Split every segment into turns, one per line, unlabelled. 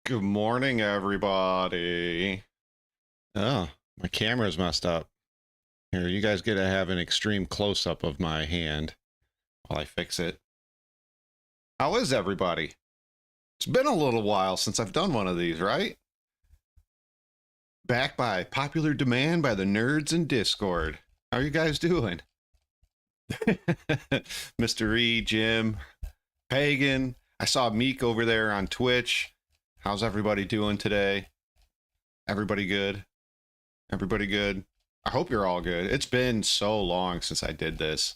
Good morning, everybody. Oh, my camera's messed up. Here, you guys get to have an extreme close-up of my hand while I fix it. How is everybody? It's been a little while since I've done one of these, right? Back by popular demand by the nerds in Discord. How are you guys doing? Mr. E, Jim, Pagan. I saw Meek over there on Twitch. How's everybody doing today? Everybody good? Everybody good? I hope you're all good. It's been so long since I did this.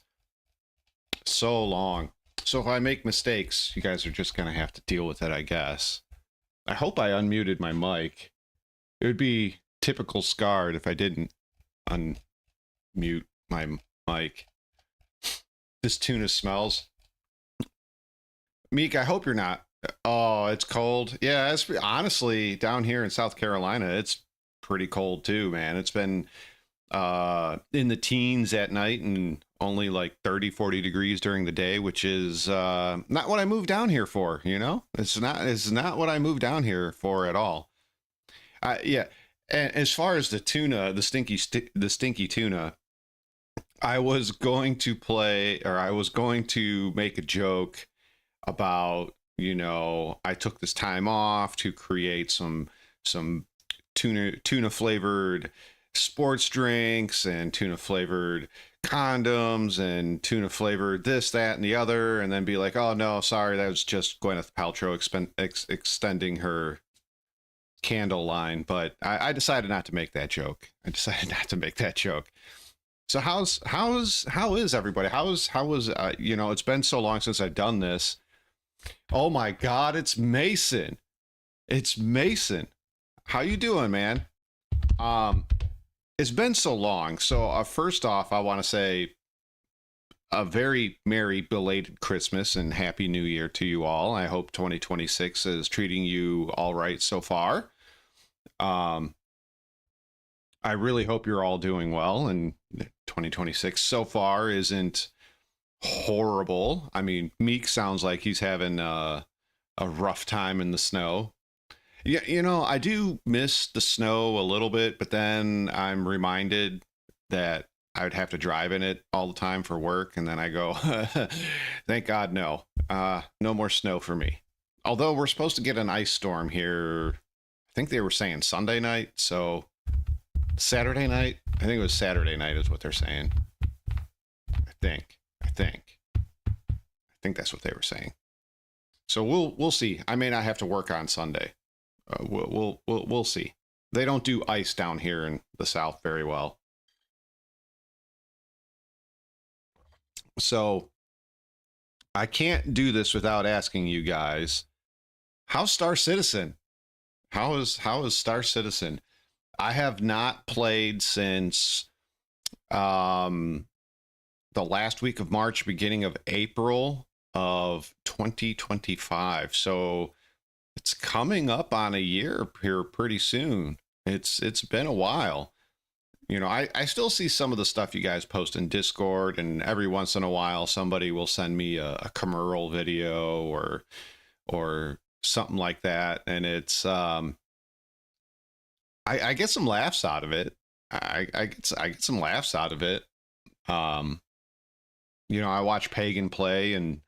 So long. So if I make mistakes, you guys are just going to have to deal with it, I guess. I hope I unmuted my mic. It would be typical Scarred if I didn't unmute my mic. This tuna smells. Meek, I hope you're not. Oh, it's cold. Yeah, it's honestly down here in South Carolina, it's pretty cold too, man. It's been in the teens at night and only like 30-40 degrees during the day, which is not what I moved down here for, you know? It's not what I moved down here for at all. Yeah. And as far as the tuna, the stinky tuna, I was going to make a joke about, you know, I took this time off to create some tuna flavored sports drinks and tuna flavored condoms and tuna flavored this, that, and the other, and then be like, oh no, sorry, that was just Gwyneth Paltrow extending her candle line. But I decided not to make that joke. So how is everybody? How was you know, it's been so long since I've done this. Oh my God, it's Mason. It's Mason. How you doing, man? It's been so long. So first off, I want to say a very merry belated Christmas and happy New Year to you all. I hope 2026 is treating you all right so far. I really hope you're all doing well, and 2026 so far isn't horrible. I mean, Meek sounds like he's having a rough time in the snow. Yeah, you know, I do miss the snow a little bit, but then I'm reminded that I would have to drive in it all the time for work, and then I go, thank God, no. No more snow for me. Although we're supposed to get an ice storm here. I think they were saying Sunday night, so Saturday night. I think it was Saturday night is what they're saying. I think that's what they were saying. So we'll see. I may not have to work on Sunday. We'll see. They don't do ice down here in the South very well. So I can't do this without asking you guys, how's Star Citizen? How is Star Citizen? I have not played since the last week of March, beginning of April of 2025. So it's coming up on a year here pretty soon. It's been a while. You know, I still see some of the stuff you guys post in Discord, and every once in a while somebody will send me a commercial video or something like that, and it's I get some laughs out of it. I get some laughs out of it. You know, I watch Pagan play, and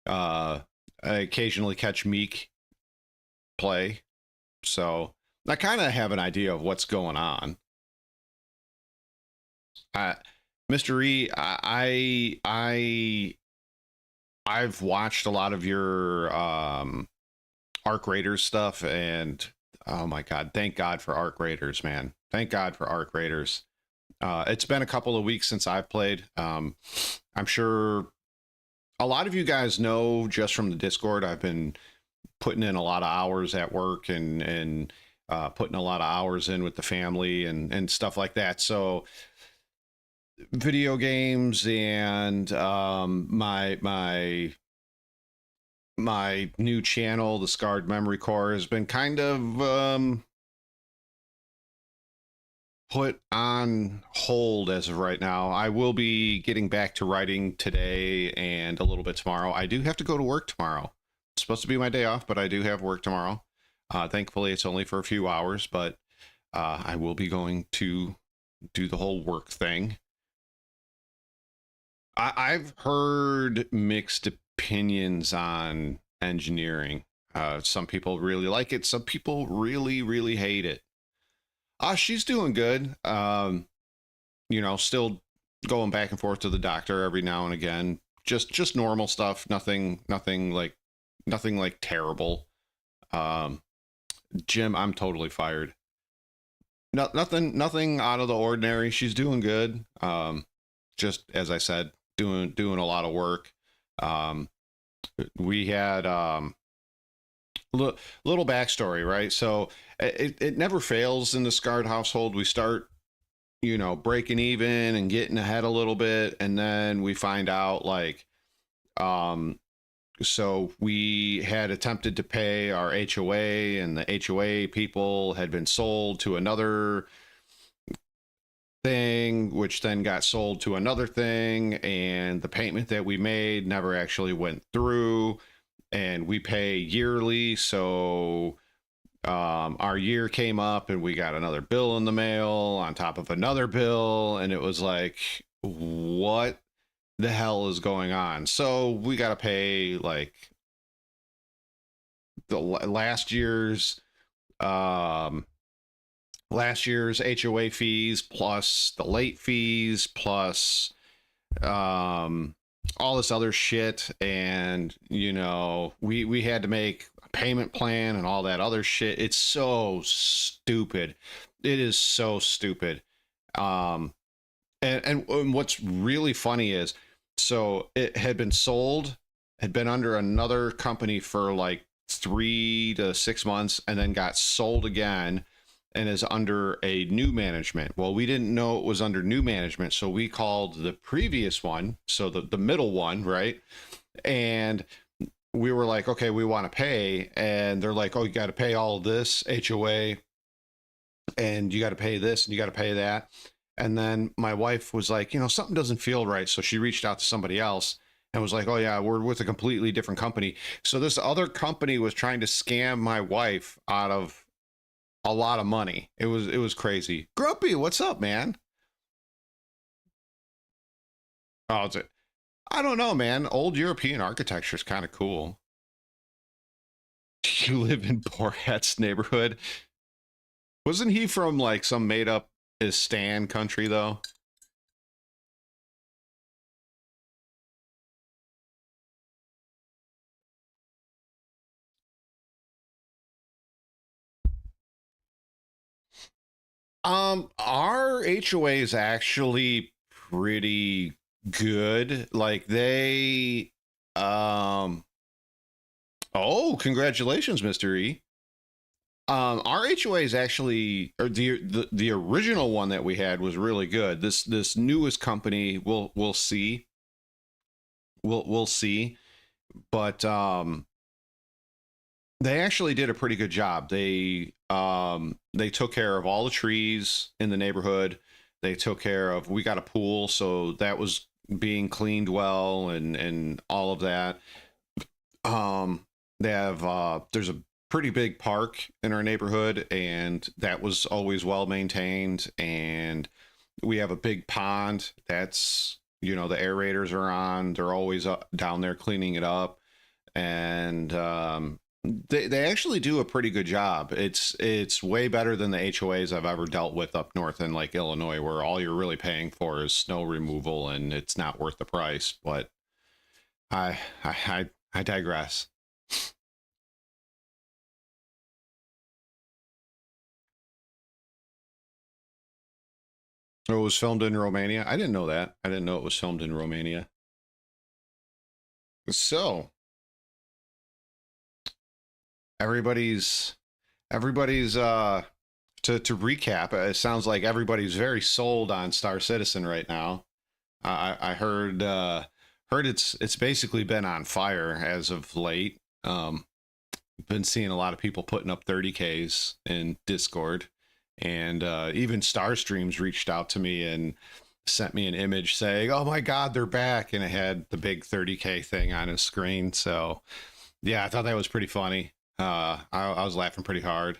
I occasionally catch Meek play, so I kind of have an idea of what's going on. Mr. E, I've watched a lot of your Arc Raiders stuff, and oh my God, thank God for Arc Raiders, man. Thank God for Arc Raiders. It's been a couple of weeks since I've played. I'm sure a lot of you guys know just from the Discord, I've been putting in a lot of hours at work and putting a lot of hours in with the family and stuff like that. So video games and my new channel, the Scarred Memory Core, has been kind of put on hold as of right now. I will be getting back to writing today and a little bit tomorrow. I do have to go to work tomorrow. It's supposed to be my day off, but I do have work tomorrow. Thankfully, it's only for a few hours, but I will be going to do the whole work thing. I've heard mixed opinions on engineering. Some people really like it. Some people really, really hate it. She's doing good. Still going back and forth to the doctor every now and again. Just normal stuff. Nothing like terrible. Um, Jim, I'm totally fired. No, nothing out of the ordinary. She's doing good. Just as I said, doing a lot of work. Um, we had little backstory, right? So it never fails in the Scarred household. We start, breaking even and getting ahead a little bit, and then we find out like, so we had attempted to pay our HOA, and the HOA people had been sold to another thing, which then got sold to another thing, and the payment that we made never actually went through, and we pay yearly. So our year came up and we got another bill in the mail on top of another bill, and it was like, what the hell is going on? So we got to pay like the last year's HOA fees plus the late fees plus all this other shit, and we had to make a payment plan and all that other shit. It's so stupid. It is so stupid. um and what's really funny is, so it had been sold, had been under another company for like 3 to 6 months, and then got sold again and is under a new management. Well, we didn't know it was under new management, so we called the previous one, so the middle one, right? And we were like, okay, we want to pay, and they're like, oh, you got to pay all of this HOA, and you got to pay this, and you got to pay that. And then my wife was like, something doesn't feel right, so she reached out to somebody else and was like, oh yeah, we're with a completely different company. So this other company was trying to scam my wife out of a lot of money. It was crazy. Grumpy, what's up, man? Oh, it's it. I don't know, man. Old European architecture is kind of cool. You live in Borat's neighborhood. Wasn't he from like some made up Istan country though? Our HOA is actually pretty good. Like they, um, oh, congratulations, Mr. E. Our HOA is actually, or the original one that we had was really good. This newest company, we'll see, we'll see, but they actually did a pretty good job. They took care of all the trees in the neighborhood. They took care of, we got a pool, so that was being cleaned well, and all of that. They have there's a pretty big park in our neighborhood, and that was always well maintained. And we have a big pond that's, the aerators are on. They're always down there cleaning it up, and they actually do a pretty good job. It's way better than the HOAs I've ever dealt with up north in like Illinois, where all you're really paying for is snow removal and it's not worth the price. But I digress. Oh, it was filmed in Romania. I didn't know that. I didn't know it was filmed in Romania. So everybody's everybody's to recap, it sounds like everybody's very sold on Star Citizen right now. I heard it's basically been on fire as of late. Been seeing a lot of people putting up 30Ks in Discord, and even Starstreams reached out to me and sent me an image saying, "Oh my God, they're back!" and it had the big 30K thing on his screen. So yeah, I thought that was pretty funny. I was laughing pretty hard.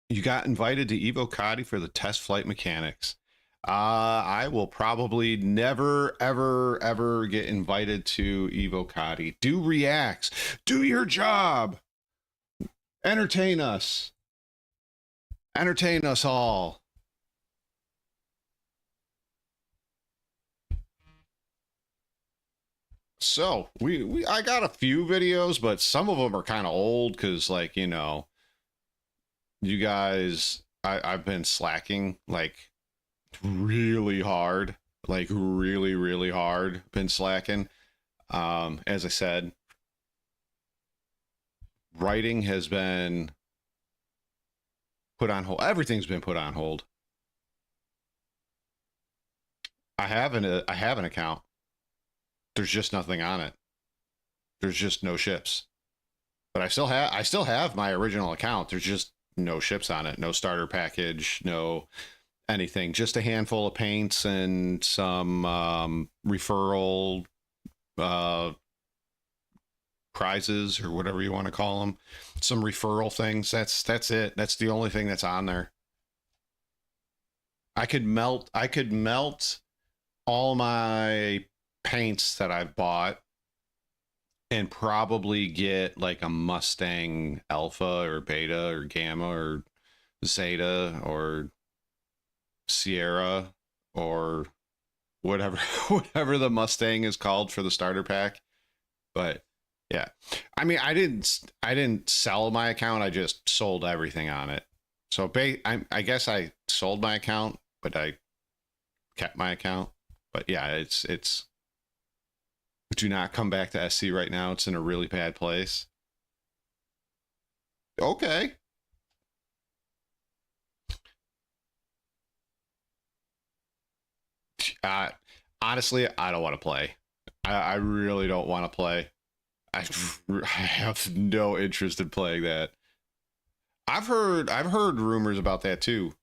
You got invited to Evo Cadi for the test flight mechanics. I will probably never, ever, ever get invited to Evo Cadi. Do reacts. Do your job. Entertain us. Entertain us all. So I got a few videos, but some of them are kind of old because, like, you know, you guys, I've been slacking like really hard, like really, really hard. Been slacking. As I said, writing has been put on hold. Everything's been put on hold. I have an account. There's just nothing on it. There's just no ships. But I still have my original account. There's just no ships on it. No starter package, no anything. Just a handful of paints and some referral prizes or whatever you want to call them. Some referral things. That's it. That's the only thing that's on there. I could melt all my paints that I've bought and probably get like a Mustang Alpha or Beta or Gamma or Zeta or Sierra or whatever the Mustang is called for the starter pack. But yeah, I mean, I didn't sell my account. I just sold everything on it. So I guess I sold my account, but I kept my account. But yeah, it's do not come back to SC right now. It's in a really bad place. Okay. Honestly, I don't want to play. I really don't want to play. I have no interest in playing that. I've heard rumors about that too.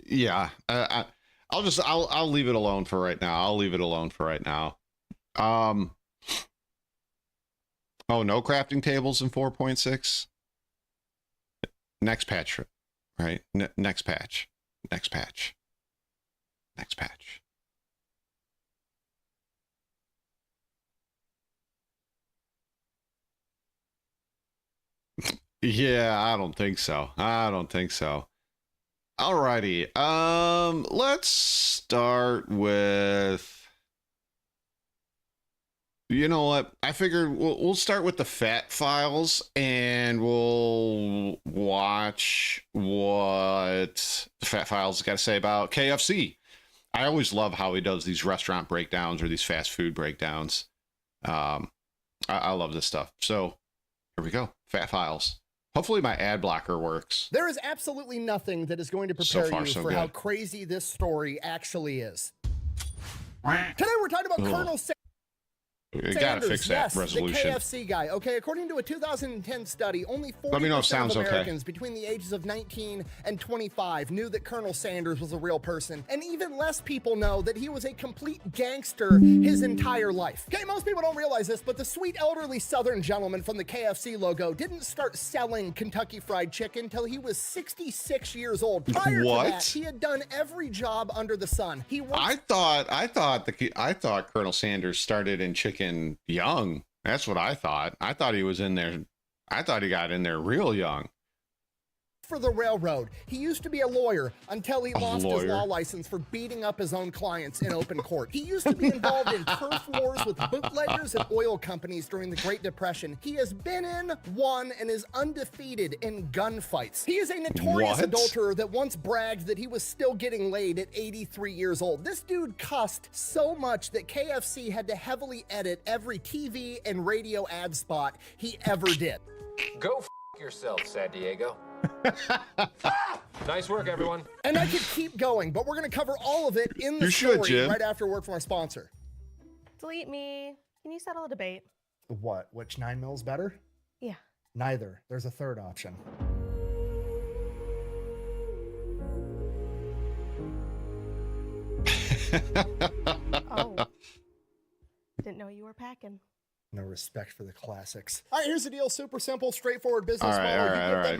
Yeah. I'll leave it alone for right now. Oh, no crafting tables in 4.6. Next patch, right? Next patch. Yeah, I don't think so. Alrighty. Let's start with. You know what? I figured we'll start with the fat files and we'll watch what the fat files got to say about KFC. I always love how he does these restaurant breakdowns or these fast food breakdowns. I love this stuff. So here we go. Fat files. Hopefully my ad blocker works.
There is absolutely nothing that is going to prepare you for how crazy this story actually is. Today we're talking about Colonel
You gotta fix that resolution.
The KFC guy. Okay, according to a 2010 study, only 40% of Americans between the ages of 19 and 25 knew that Colonel Sanders was a real person, and even less people know that he was a complete gangster his entire life. Okay, most people don't realize this, but the sweet elderly Southern gentleman from the KFC logo didn't start selling Kentucky Fried Chicken until he was 66 years old. Prior to that, he had done every job under the sun. I
thought Colonel Sanders started in chicken young. That's what I thought. I thought he was in there. I thought he got in there real young.
For the railroad. He used to be a lawyer until he lost his law license for beating up his own clients in open court. He used to be involved in turf wars with bootleggers and oil companies during the Great Depression. He has been in, won, and is undefeated in gunfights. He is a notorious adulterer that once bragged that he was still getting laid at 83 years old. This dude cussed so much that KFC had to heavily edit every TV and radio ad spot he ever did.
Go f yourself, San Diego. Nice work, everyone.
And I could keep going, but we're going to cover all of it in the story right after a word from our sponsor.
Delete me. Can you settle a debate?
What? Which 9mm better?
Yeah.
Neither. There's a third option.
Oh. Didn't know you were packing.
No respect for the classics. All right, here's the deal. Super simple, straightforward business
All
model.
right.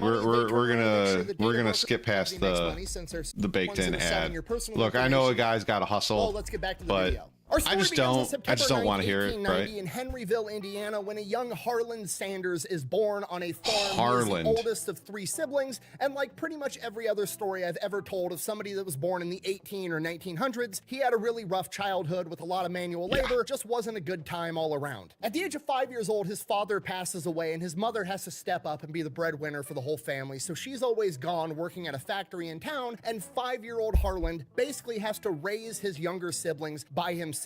We're gonna skip past the baked in ad. Look, I know a guy's got to hustle.
Well, let's get back to the video.
I just don't want to hear it, right?
In Henryville, Indiana, when a young Harland Sanders is born on a farm.
Harland.
He's the oldest of 3 siblings, and like pretty much every other story I've ever told of somebody that was born in the 18 or 1900s, he had a really rough childhood with a lot of manual labor. Just wasn't a good time all around. At the age of 5 years old, his father passes away, and his mother has to step up and be the breadwinner for the whole family. So she's always gone working at a factory in town, and 5-year-old Harland basically has to raise his younger siblings by himself.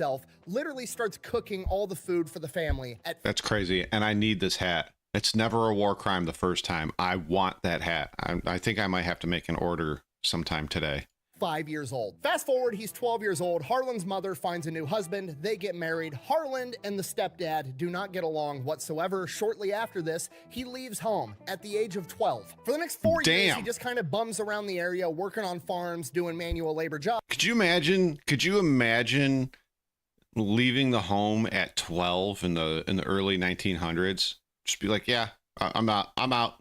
Literally starts cooking all the food for the family.
That's crazy, and I need this hat. It's never a war crime the first time. I want that hat. I think I might have to make an order sometime today.
5 years old. Fast forward, he's 12 years old. Harland's mother finds a new husband. They get married. Harland and the stepdad do not get along whatsoever. Shortly after this, he leaves home at the age of 12. For the next 4 years, he just kind of bums around the area, working on farms, doing manual labor jobs.
Could you imagine leaving the home at 12 in the early 1900s? Just be like, yeah, I'm out.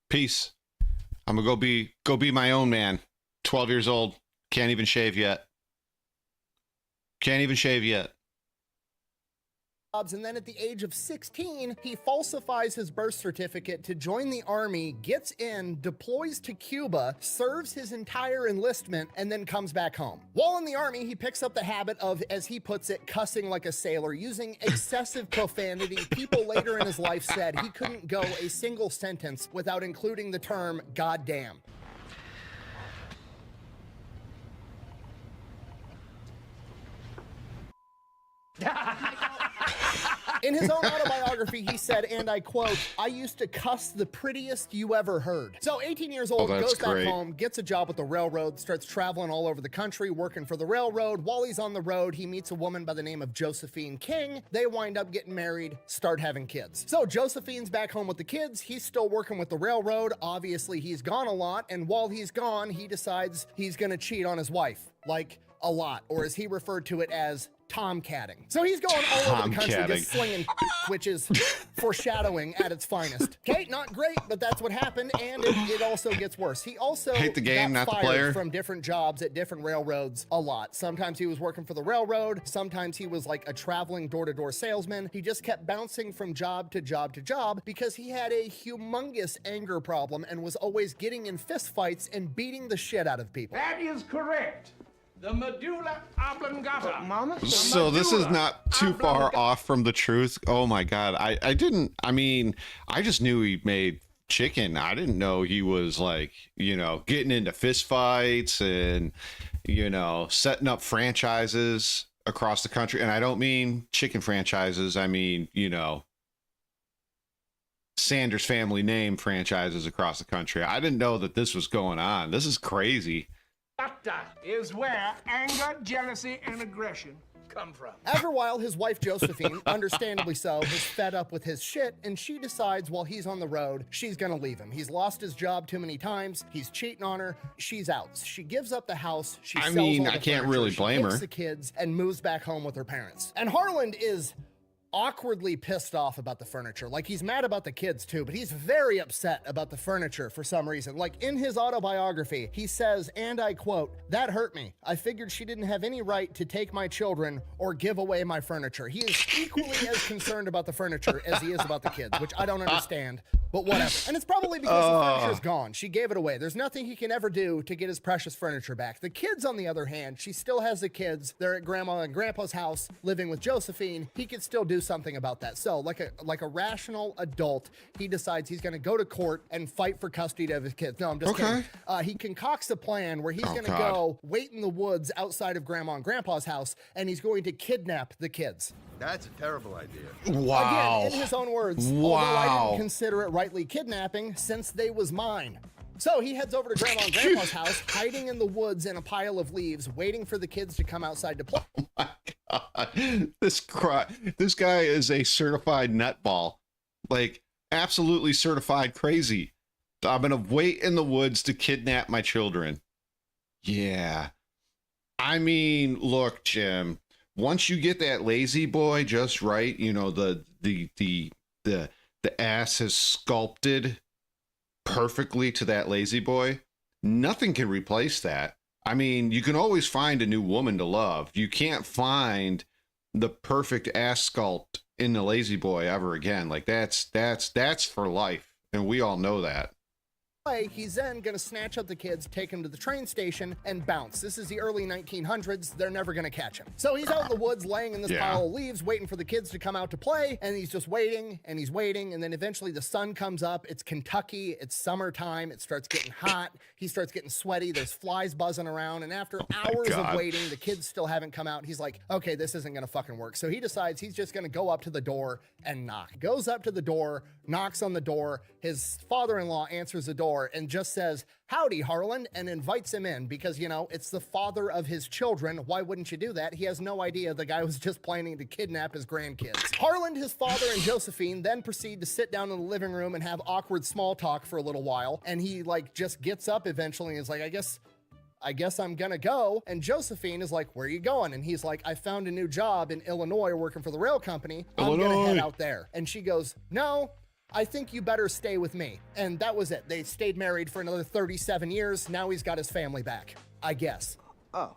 Peace. I'm gonna go be my own man. 12 years old. Can't even shave yet.
And then at the age of 16, he falsifies his birth certificate to join the army, gets in, deploys to Cuba, serves his entire enlistment, and then comes back home. While in the army, he picks up the habit of, as he puts it, cussing like a sailor, using excessive profanity. People later in his life said he couldn't go a single sentence without including the term goddamn. In his own autobiography, he said, and I quote, "I used to cuss the prettiest you ever heard." So 18 years old, goes back home, gets a job with the railroad, starts traveling all over the country, working for the railroad. While he's on the road, he meets a woman by the name of Josephine King. They wind up getting married, start having kids. So Josephine's back home with the kids. He's still working with the railroad. Obviously, he's gone a lot. And while he's gone, he decides he's going to cheat on his wife. Like, a lot. Or as he referred to it as tomcatting. So he's going all over the country just slinging, which is foreshadowing at its finest. Okay, not great, but that's what happened, and it also gets worse. He also
hate the game,
got
not the
fired
player.
From different jobs at different railroads a lot. Sometimes he was working for the railroad, sometimes he was like a traveling door-to-door salesman. He just kept bouncing from job to job to job because he had a humongous anger problem and was always getting in fistfights and beating the shit out of people.
That is correct. The medulla oblongata, Mama.
So this is not too far off from the truth. Oh my God. I just knew he made chicken. I didn't know he was like, getting into fist fights and, setting up franchises across the country. And I don't mean chicken franchises. I mean, Sanders family name franchises across the country. I didn't know that this was going on. This is crazy.
That is where anger, jealousy, and aggression come from.
After a while, his wife Josephine, understandably so, is fed up with his shit, and she decides while he's on the road, she's gonna leave him. He's lost his job too many times. He's cheating on her. She's out. She gives up the house. She sells all the
I can't
furniture,
really blame her.
She takes the kids and moves back home with her parents. And Harland is awkwardly pissed off about the furniture. Like, he's mad about the kids too, but he's very upset about the furniture for some reason. Like, in his autobiography, he says, and I quote, "That hurt me. I figured she didn't have any right to take my children or give away my furniture." He is equally as concerned about the furniture as he is about the kids, which I don't understand, but whatever. And it's probably because the furniture's gone. She gave it away. There's nothing he can ever do to get his precious furniture back. The kids, on the other hand, she still has the kids. They're at Grandma and Grandpa's house living with Josephine. He could still do something about that. So like a rational adult, he decides he's going to go to court and fight for custody of his kids. No, I'm just kidding. He concocts a plan where he's going to go wait in the woods outside of Grandma and Grandpa's house, and he's going to kidnap the kids.
That's a terrible idea.
Wow.
Again, in his own words, although I didn't consider it rightly kidnapping since they was mine. So he heads over to Grandma and Grandpa's house, hiding in the woods in a pile of leaves, waiting for the kids to come outside to play.
Oh my God. This guy is a certified nutball. Like, absolutely certified crazy. I'm going to wait in the woods to kidnap my children. Yeah. I mean, look, Jim, once you get that lazy boy just right, you know, the ass is sculpted perfectly to that lazy boy. Nothing can replace that. I mean, you can always find a new woman to love. You can't find the perfect ass sculpt in the lazy boy ever again. Like that's for life, and we all know that.
He's then gonna snatch up the kids, take them to the train station, and bounce. This is the early 1900s. They're never gonna catch him. So he's out in the woods laying in this pile of leaves, waiting for the kids to come out to play, and he's just waiting, and he's waiting, and then eventually the sun comes up. It's Kentucky, it's summertime, it starts getting hot, he starts getting sweaty, there's flies buzzing around, and after hours of waiting, the kids still haven't come out. He's like, okay, this isn't gonna fucking work. So he decides he's just gonna go up to the door and knock. Goes up to the door, knocks on the door, his father-in-law answers the door and just says, howdy, Harlan, and invites him in because, you know, it's the father of his children. Why wouldn't you do that? He has no idea the guy was just planning to kidnap his grandkids. Harlan, his father, and Josephine then proceed to sit down in the living room and have awkward small talk for a little while. And he, like, just gets up eventually and is like, I guess I'm gonna go. And Josephine is like, where are you going? And he's like, I found a new job in Illinois working for the rail company. I'm gonna head out there. And she goes, no, I think you better stay with me. And that was it. They stayed married for another 37 years. Now he's got his family back, I guess.
Oh,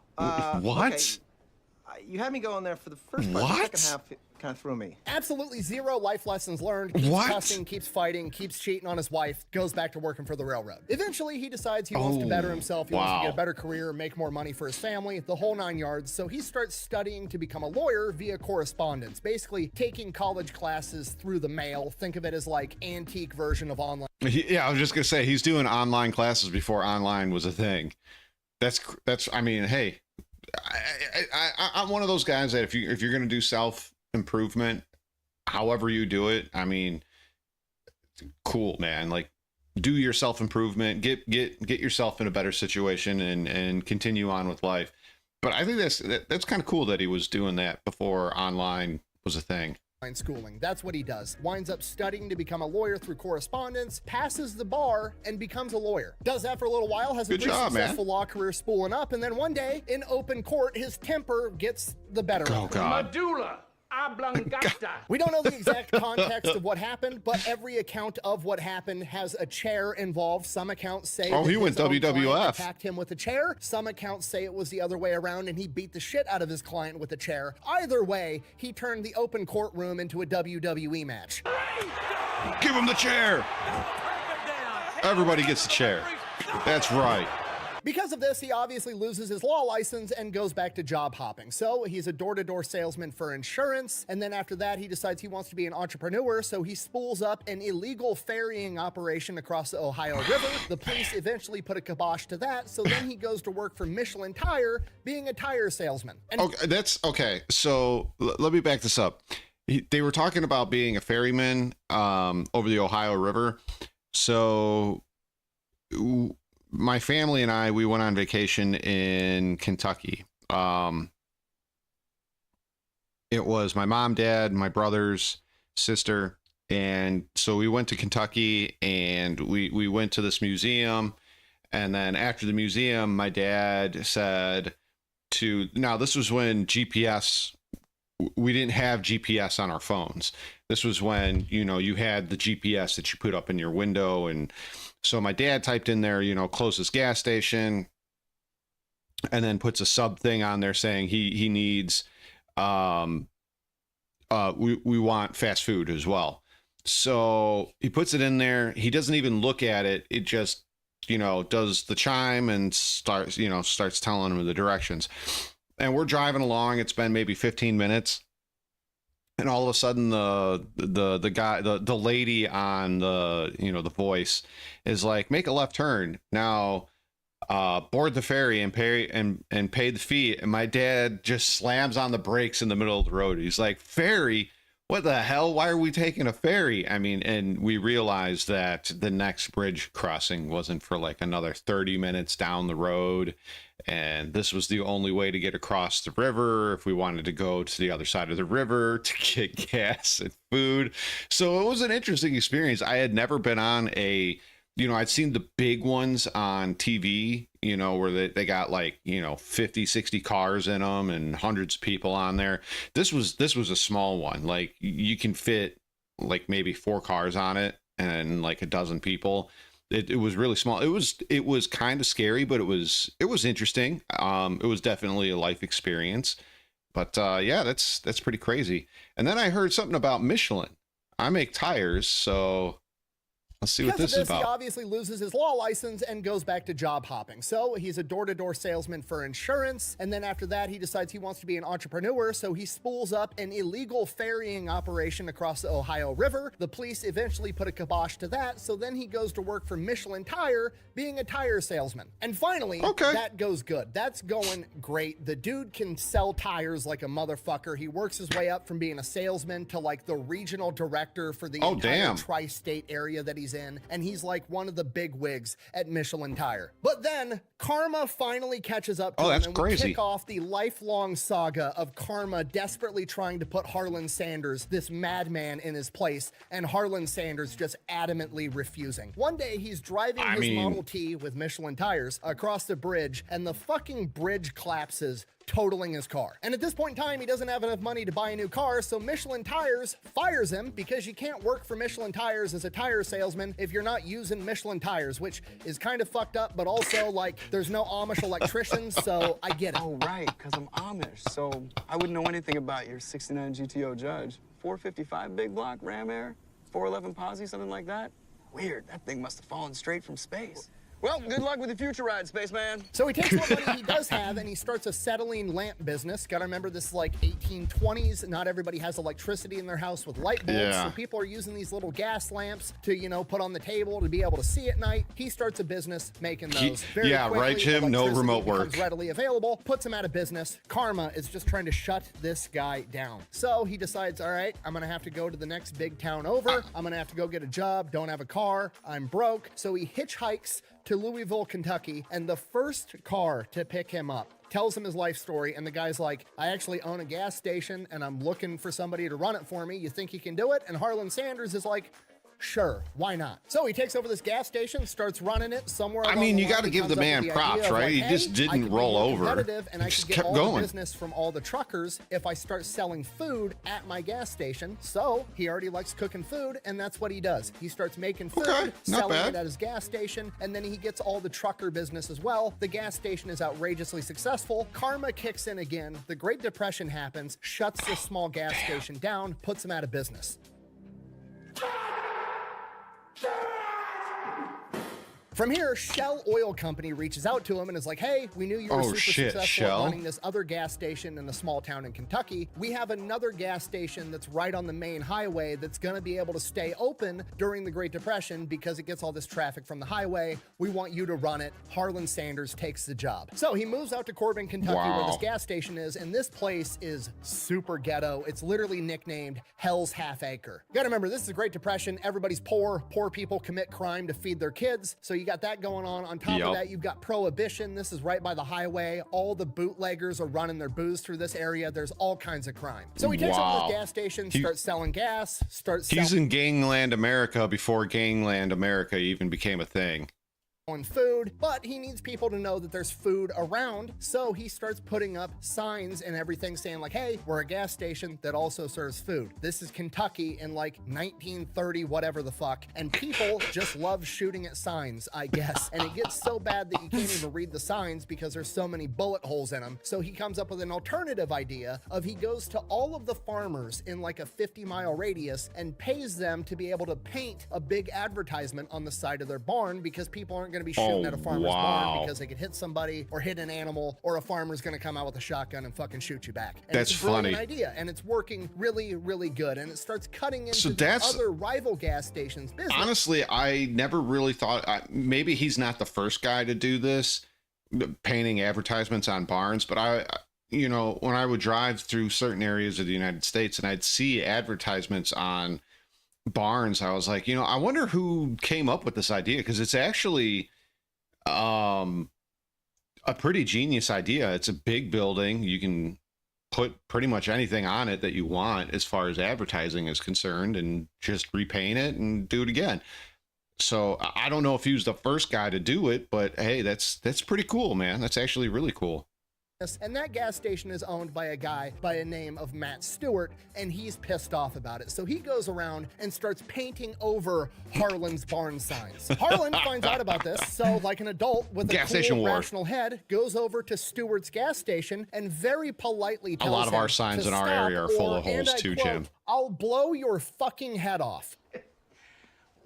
what?
Okay. You had me going there for the first part. The second half kind of threw me.
Absolutely zero life lessons learned. Keeps cussing, keeps fighting, keeps cheating on his wife, goes back to working for the railroad. Eventually, he decides he wants to better himself. He wants to get a better career, make more money for his family, the whole 9 yards. So he starts studying to become a lawyer via correspondence, basically taking college classes through the mail. Think of it as like antique version of online.
Yeah, I was just gonna say he's doing online classes before online was a thing. That's. I mean, hey, I'm one of those guys that if you're gonna do self improvement, however you do it, I mean, cool, man. Like, do your self improvement, get yourself in a better situation, and continue on with life. But I think that's kind of cool that he was doing that before online was a thing.
Schooling. That's what he does. Winds up studying to become a lawyer through correspondence, passes the bar, and becomes a lawyer. Does that for a little while, has a pretty successful law career spooling up, and then one day, in open court, his temper gets the better of him.
God.
Medulla oblongata.
We don't know the exact context of what happened, but every account of what happened has a chair involved. Some accounts say
he went
his own client
WWF.
attacked him with a chair. Some accounts say it was the other way around and he beat the shit out of his client with a chair. Either way, he turned the open courtroom into a WWE match.
Give him the chair. Everybody gets the chair. That's right.
Because of this, he obviously loses his law license and goes back to job hopping. So he's a door-to-door salesman for insurance, and then after that, he decides he wants to be an entrepreneur, so he spools up an illegal ferrying operation across the Ohio River. The police eventually put a kibosh to that, so then he goes to work for Michelin Tire, being a tire salesman. And
okay, that's okay. So let me back this up. They were talking about being a ferryman over the Ohio River. So my family and I, we went on vacation in Kentucky. It was my mom, dad, my brothers, sister. And so we went to Kentucky and we went to this museum. And then after the museum, my dad said now this was when we didn't have GPS on our phones. This was when, you had the GPS that you put up in your window. And so my dad typed in there, closest gas station, and then puts a sub thing on there saying he needs, we want fast food as well. So he puts it in there. He doesn't even look at it. It just, does the chime and starts telling him the directions. And we're driving along. It's been maybe 15 minutes. And all of a sudden the guy, the lady on the voice is like, make a left turn now, board the ferry and pay the fee. And my dad just slams on the brakes in the middle of the road. He's like, ferry? What the hell? Why are we taking a ferry? I mean, and we realized that the next bridge crossing wasn't for like another 30 minutes down the road. And this was the only way to get across the river if we wanted to go to the other side of the river to get gas and food. So it was an interesting experience. I had never been on a you know, I'd seen the big ones on TV, you know, where they got like, you know, 50, 60 cars in them and hundreds of people on there. This was a small one. Like you can fit like maybe 4 cars on it and like a dozen people. It was really small. It was kind of scary, but it was interesting. It was definitely a life experience. But yeah, that's pretty crazy. And then I heard something about Michelin. I make tires, so let's see what this is about.
He obviously loses his law license and goes back to job hopping. So he's a door-to-door salesman for insurance. And then after that, he decides he wants to be an entrepreneur. So he spools up an illegal ferrying operation across the Ohio River. The police eventually put a kibosh to that. So then he goes to work for Michelin Tire, being a tire salesman. And finally, that goes good. That's going great. The dude can sell tires like a motherfucker. He works his way up from being a salesman to like the regional director for the entire tri-state area that he's in, and he's like one of the big wigs at Michelin Tire. But then karma finally catches up to him, and we kick off the lifelong saga of karma desperately trying to put Harlan Sanders, this madman, in his place, and Harlan Sanders just adamantly refusing. One day he's driving his Model T with Michelin tires across the bridge, and the fucking bridge collapses, totaling his car. And at this point in time, he doesn't have enough money to buy a new car, so Michelin Tires fires him because you can't work for Michelin Tires as a tire salesman if you're not using Michelin tires, which is kind of fucked up, but also like there's no Amish electricians, so I get it.
Oh, right, because I'm Amish, so I wouldn't know anything about your 69 GTO Judge. 455 big block, Ram Air, 411 Posse, something like that? Weird, that thing must have fallen straight from space. Well, good luck with your future ride, spaceman.
So he takes what money he does have and he starts a acetylene lamp business. Gotta remember, this is like 1820s. Not everybody has electricity in their house with light bulbs. So people are using these little gas lamps to, you know, put on the table to be able to see at night. He starts a business making those. Very quickly,
right, Jim? No remote work.
Readily available, puts him out of business. Karma is just trying to shut this guy down. So he decides, all right, I'm gonna have to go to the next big town over. I'm gonna have to go get a job. Don't have a car. I'm broke. So he hitchhikes to Louisville, Kentucky, and the first car to pick him up tells him his life story, and the guy's like, I actually own a gas station, and I'm looking for somebody to run it for me. You think you can do it? And Harlan Sanders is like, sure, why not? So he takes over this gas station, starts running it somewhere.
I mean, you got to give the man props, right? He just didn't roll over.
And I
just
could get all the business from all the truckers if I start selling food at my gas station. So he already likes cooking food, and that's what he does. He starts making food, selling it at his gas station, and then he gets all the trucker business as well. The gas station is outrageously successful. Karma kicks in again. The Great Depression happens, shuts this small gas station down, puts him out of business. From here, Shell Oil Company reaches out to him and is like, hey, we knew you were super successful at running this other gas station in a small town in Kentucky. We have another gas station that's right on the main highway that's going to be able to stay open during the Great Depression because it gets all this traffic from the highway. We want you to run it. Harlan Sanders takes the job. So he moves out to Corbin, Kentucky, where this gas station is, and this place is super ghetto. It's literally nicknamed Hell's Half Acre. You gotta remember, this is the Great Depression. Everybody's poor. Poor people commit crime to feed their kids. So you got that going on. On top of that, you've got prohibition. This is right by the highway. All the bootleggers are running their booze through this area. There's all kinds of crime. So he takes over this gas station, starts selling gas,
He's in Gangland America before Gangland America even became a thing.
Food, but he needs people to know that there's food around, so he starts putting up signs and everything saying like, hey, we're a gas station that also serves food. This is Kentucky in like 1930 whatever the fuck, and people just love shooting at signs, I guess, and it gets so bad that you can't even read the signs because there's so many bullet holes in them. So he comes up with an alternative idea of he goes to all of the farmers in like a 50-mile radius and pays them to be able to paint a big advertisement on the side of their barn because people aren't going to be shooting at a farmer's barn because they could hit somebody or hit an animal, or a farmer's going to come out with a shotgun and fucking shoot you back. And
that's
it's a brilliant idea, and it's working really, really good, and it starts cutting into other rival gas stations' business.
Honestly, I never really thought, maybe he's not the first guy to do this, painting advertisements on barns, but you know, when I would drive through certain areas of the United States and I'd see advertisements on barns, I was like, you know, I wonder who came up with this idea, because it's actually a pretty genius idea. It's a big building. You can put pretty much anything on it that you want as far as advertising is concerned and just repaint it and do it again. So I don't know if he was the first guy to do it, but hey, that's pretty cool, man. That's actually really cool.
And that gas station is owned by a guy by a name of Matt Stewart, and he's pissed off about it. So he goes around and starts painting over Harlan's barn signs. Harlan finds out about this, so like an adult with a cool, rational head, goes over to Stewart's gas station and very politely tells him,
a lot of our signs in our area are full of holes too, Jim.
I'll blow your fucking head off.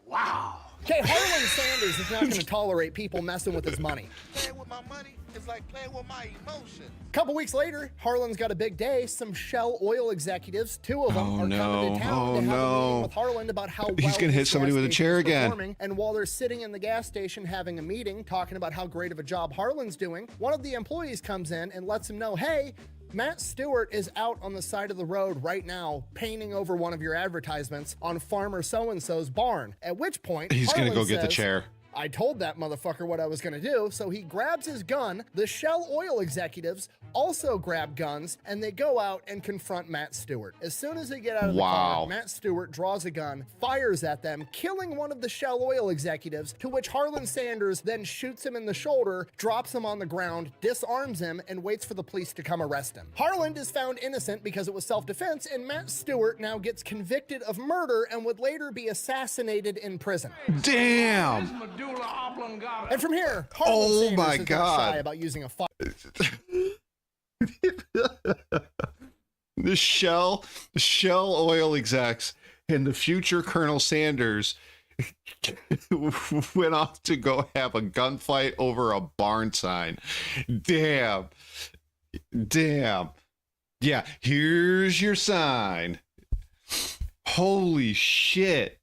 Wow.
Okay, Harlan Sanders is not going to tolerate people messing with his money.
Playing with my money is like playing with my emotions.
A couple weeks later, Harlan's got a big day. Some Shell oil executives, 2 of them, are coming to town to have a meeting with Harlan about how well
he's gonna hit somebody with a chair again.
And while they're sitting in the gas station having a meeting, talking about how great of a job Harlan's doing, one of the employees comes in and lets him know, hey, Matt Stewart is out on the side of the road right now painting over one of your advertisements on farmer so-and-so's barn. At which point,
he's going to go get the
says,
chair.
I told that motherfucker what I was going to do, so he grabs his gun. The Shell oil executives also grab guns, and they go out and confront Matt Stewart. As soon as they get out of the car, Matt Stewart draws a gun, fires at them, killing one of the Shell oil executives, to which Harlan Sanders then shoots him in the shoulder, drops him on the ground, disarms him, and waits for the police to come arrest him. Harlan is found innocent because it was self-defense, and Matt Stewart now gets convicted of murder and would later be assassinated in prison.
Damn!
And from here, Harlan Sanders is not shy about using a fire.
The Shell oil execs and the future Colonel Sanders went off to go have a gunfight over a barn sign. Damn. Yeah, here's your sign. Holy shit.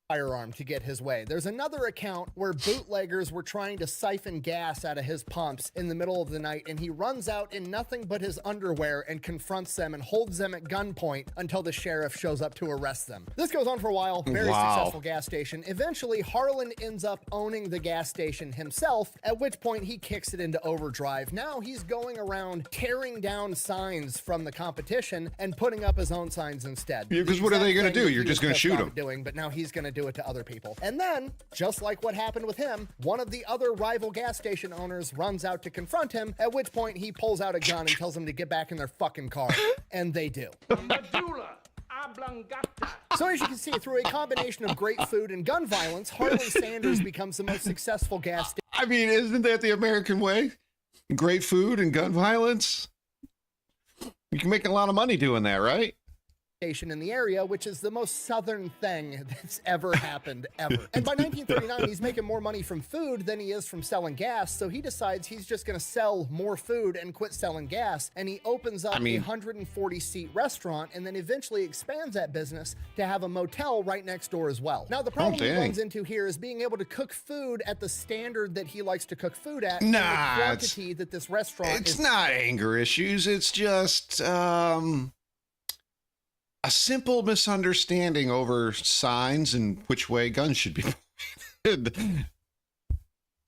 Firearm to get his way. There's another account where bootleggers were trying to siphon gas out of his pumps in the middle of the night, and he runs out in nothing but his underwear and confronts them and holds them at gunpoint until the sheriff shows up to arrest them. This goes on for a while. Very successful gas station. Eventually, Harlan ends up owning the gas station himself, at which point he kicks it into overdrive. Now he's going around tearing down signs from the competition and putting up his own signs instead.
Because what are they going to do? You're just going to shoot them.
But now he's going to do it to other people. And then, just like what happened with him, one of the other rival gas station owners runs out to confront him, at which point he pulls out a gun and tells them to get back in their fucking car. And they do. So as you can see, through a combination of great food and gun violence, Harlan Sanders becomes the most successful gas station.
I mean, isn't that the American way? Great food and gun violence? You can make a lot of money doing that, right?
In the area, which is the most southern thing that's ever happened, ever. And by 1939, he's making more money from food than he is from selling gas, so he decides he's just going to sell more food and quit selling gas, and he opens up a 140-seat restaurant and then eventually expands that business to have a motel right next door as well. Now, the problem he runs into here is being able to cook food at the standard that he likes to cook food at, and the quantity that this restaurant
It's not anger issues, it's just, a simple misunderstanding over signs and which way guns should be pointed.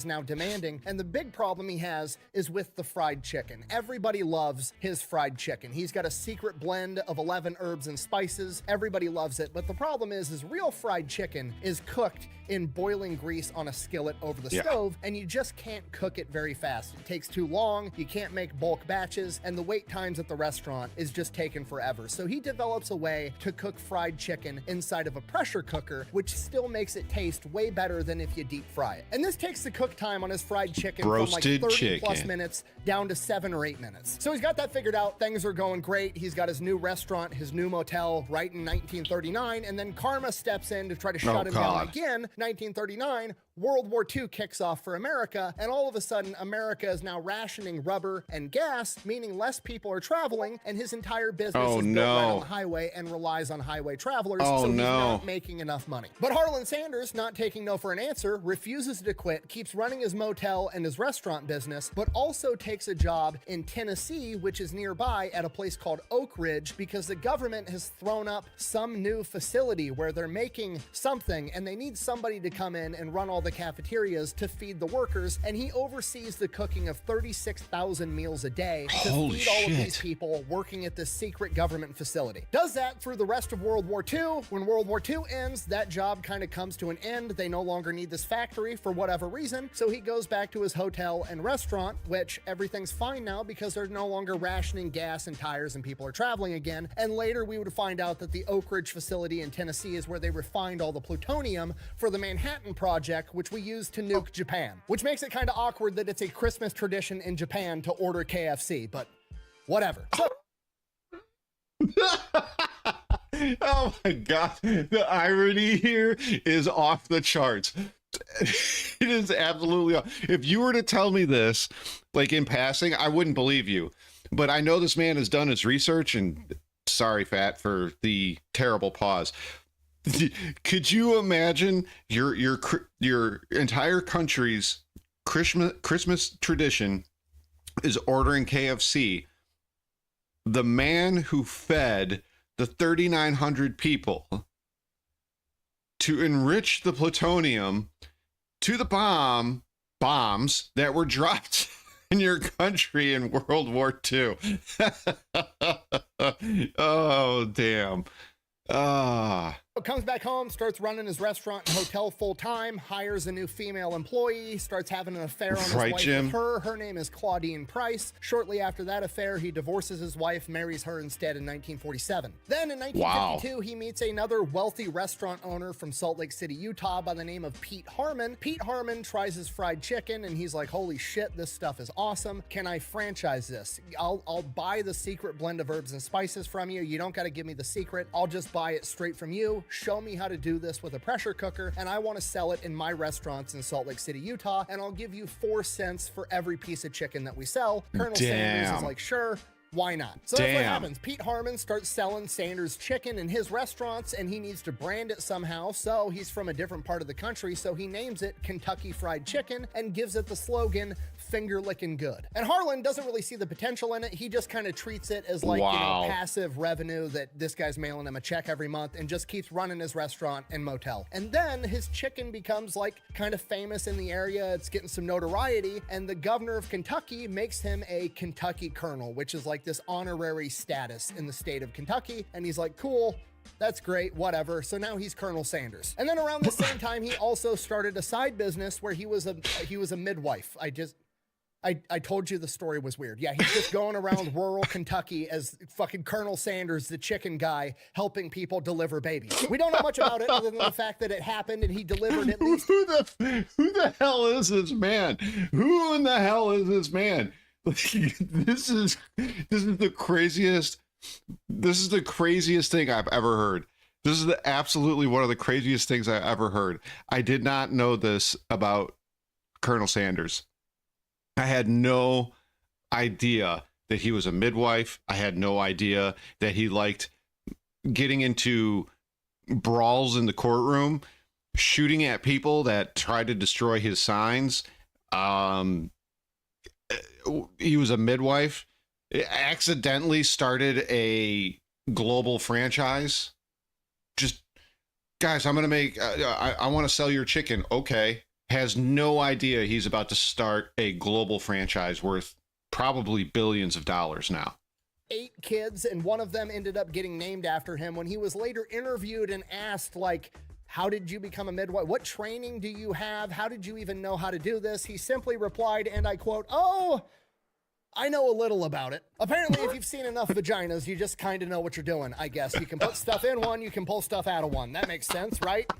Now demanding, and the big problem he has is with the fried chicken. Everybody loves his fried chicken. He's got a secret blend of 11 herbs and spices. Everybody loves it, but the problem is real fried chicken is cooked in boiling grease on a skillet over the stove, and you just can't cook it very fast. It takes too long, you can't make bulk batches, and the wait times at the restaurant is just taking forever. So he develops a way to cook fried chicken inside of a pressure cooker, which still makes it taste way better than if you deep fry it. And this takes the cook time on his fried chicken from like 30 plus minutes down to 7 or 8 minutes. So he's got that figured out. Things are going great. He's got his new restaurant, his new motel right in 1939, and then karma steps in to try to shut him down again. 1939, World War II kicks off for America, and all of a sudden, America is now rationing rubber and gas, meaning less people are traveling, and his entire business is built right on the highway and relies on highway travelers, so he's not making enough money. But Harlan Sanders, not taking no for an answer, refuses to quit, keeps running his motel and his restaurant business, but also takes a job in Tennessee, which is nearby, at a place called Oak Ridge, because the government has thrown up some new facility where they're making something, and they need somebody to come in and run all the cafeterias to feed the workers, and he oversees the cooking of 36,000 meals a day to
Holy
feed all of these
shit.
people working at this secret government facility. Does that through the rest of World War II. When World War II ends, that job kind of comes to an end. They no longer need this factory for whatever reason, so he goes back to his hotel and restaurant, which everything's fine now because they're no longer rationing gas and tires and people are traveling again. And later we would find out that the Oak Ridge facility in Tennessee is where they refined all the plutonium for the Manhattan Project, which we use to nuke Japan. Which makes it kind of awkward that it's a Christmas tradition in Japan to order KFC, but whatever. So
Oh my god, the irony here is off the charts. It is absolutely off. If you were to tell me this, like in passing, I wouldn't believe you. But I know this man has done his research, and sorry, Fat, for the terrible pause. Could you imagine your entire country's Christmas tradition is ordering KFC? The man who fed the 3,900 people to enrich the plutonium to the bombs that were dropped in your country in World War II. Oh, damn.
comes back home, starts running his restaurant and hotel full time, hires a new female employee, starts having an affair on his wife
Jim.
with her. Her name is Claudine Price. Shortly after that affair, he divorces his wife, marries her instead in 1947. Then in 1952, he meets another wealthy restaurant owner from Salt Lake City, Utah by the name of Pete Harmon. Pete Harmon tries his fried chicken and he's like, holy shit, this stuff is awesome. Can I franchise this? I'll buy the secret blend of herbs and spices from you. You don't got to give me the secret. I'll just buy it straight from you. Show me how to do this with a pressure cooker, and I want to sell it in my restaurants in Salt Lake City, Utah, and I'll give you 4 cents for every piece of chicken that we sell. Colonel Sanders is like, sure. Why not? So that's what happens. Pete Harmon starts selling Sanders chicken in his restaurants, and he needs to brand it somehow. So he's from a different part of the country, so he names it Kentucky Fried Chicken and gives it the slogan, finger licking good. And Harlan doesn't really see the potential in it. He just kind of treats it as like, you know, passive revenue that this guy's mailing him a check every month and just keeps running his restaurant and motel. And then his chicken becomes like kind of famous in the area. It's getting some notoriety, and the governor of Kentucky makes him a Kentucky colonel, which is like this honorary status in the state of Kentucky. And he's like, cool, that's great, whatever. So now he's Colonel Sanders. And then around the same time, he also started a side business where he was a midwife. I told you the story was weird. Yeah, he's just going around rural Kentucky as fucking Colonel Sanders, the chicken guy, helping people deliver babies. We don't know much about it other than the fact that it happened and he delivered at least.
Who the hell is this man? Who in the hell is this man? This is the craziest. This is the craziest thing I've ever heard. This is absolutely one of the craziest things I've ever heard. I did not know this about Colonel Sanders. I had no idea that he was a midwife. I had no idea that he liked getting into brawls in the courtroom, shooting at people that tried to destroy his signs. He was a midwife. Accidentally started a global franchise. Just, guys, I'm going to make, I want to sell your chicken. Okay. Has no idea he's about to start a global franchise worth probably billions of dollars now.
8 kids, and one of them ended up getting named after him. When he was later interviewed and asked, like, how did you become a midwife? What training do you have? How did you even know how to do this? He simply replied, and I quote, "Oh, I know a little about it. Apparently, if you've seen enough vaginas, you just kind of know what you're doing, I guess. You can put stuff in one, you can pull stuff out of one. That makes sense, right?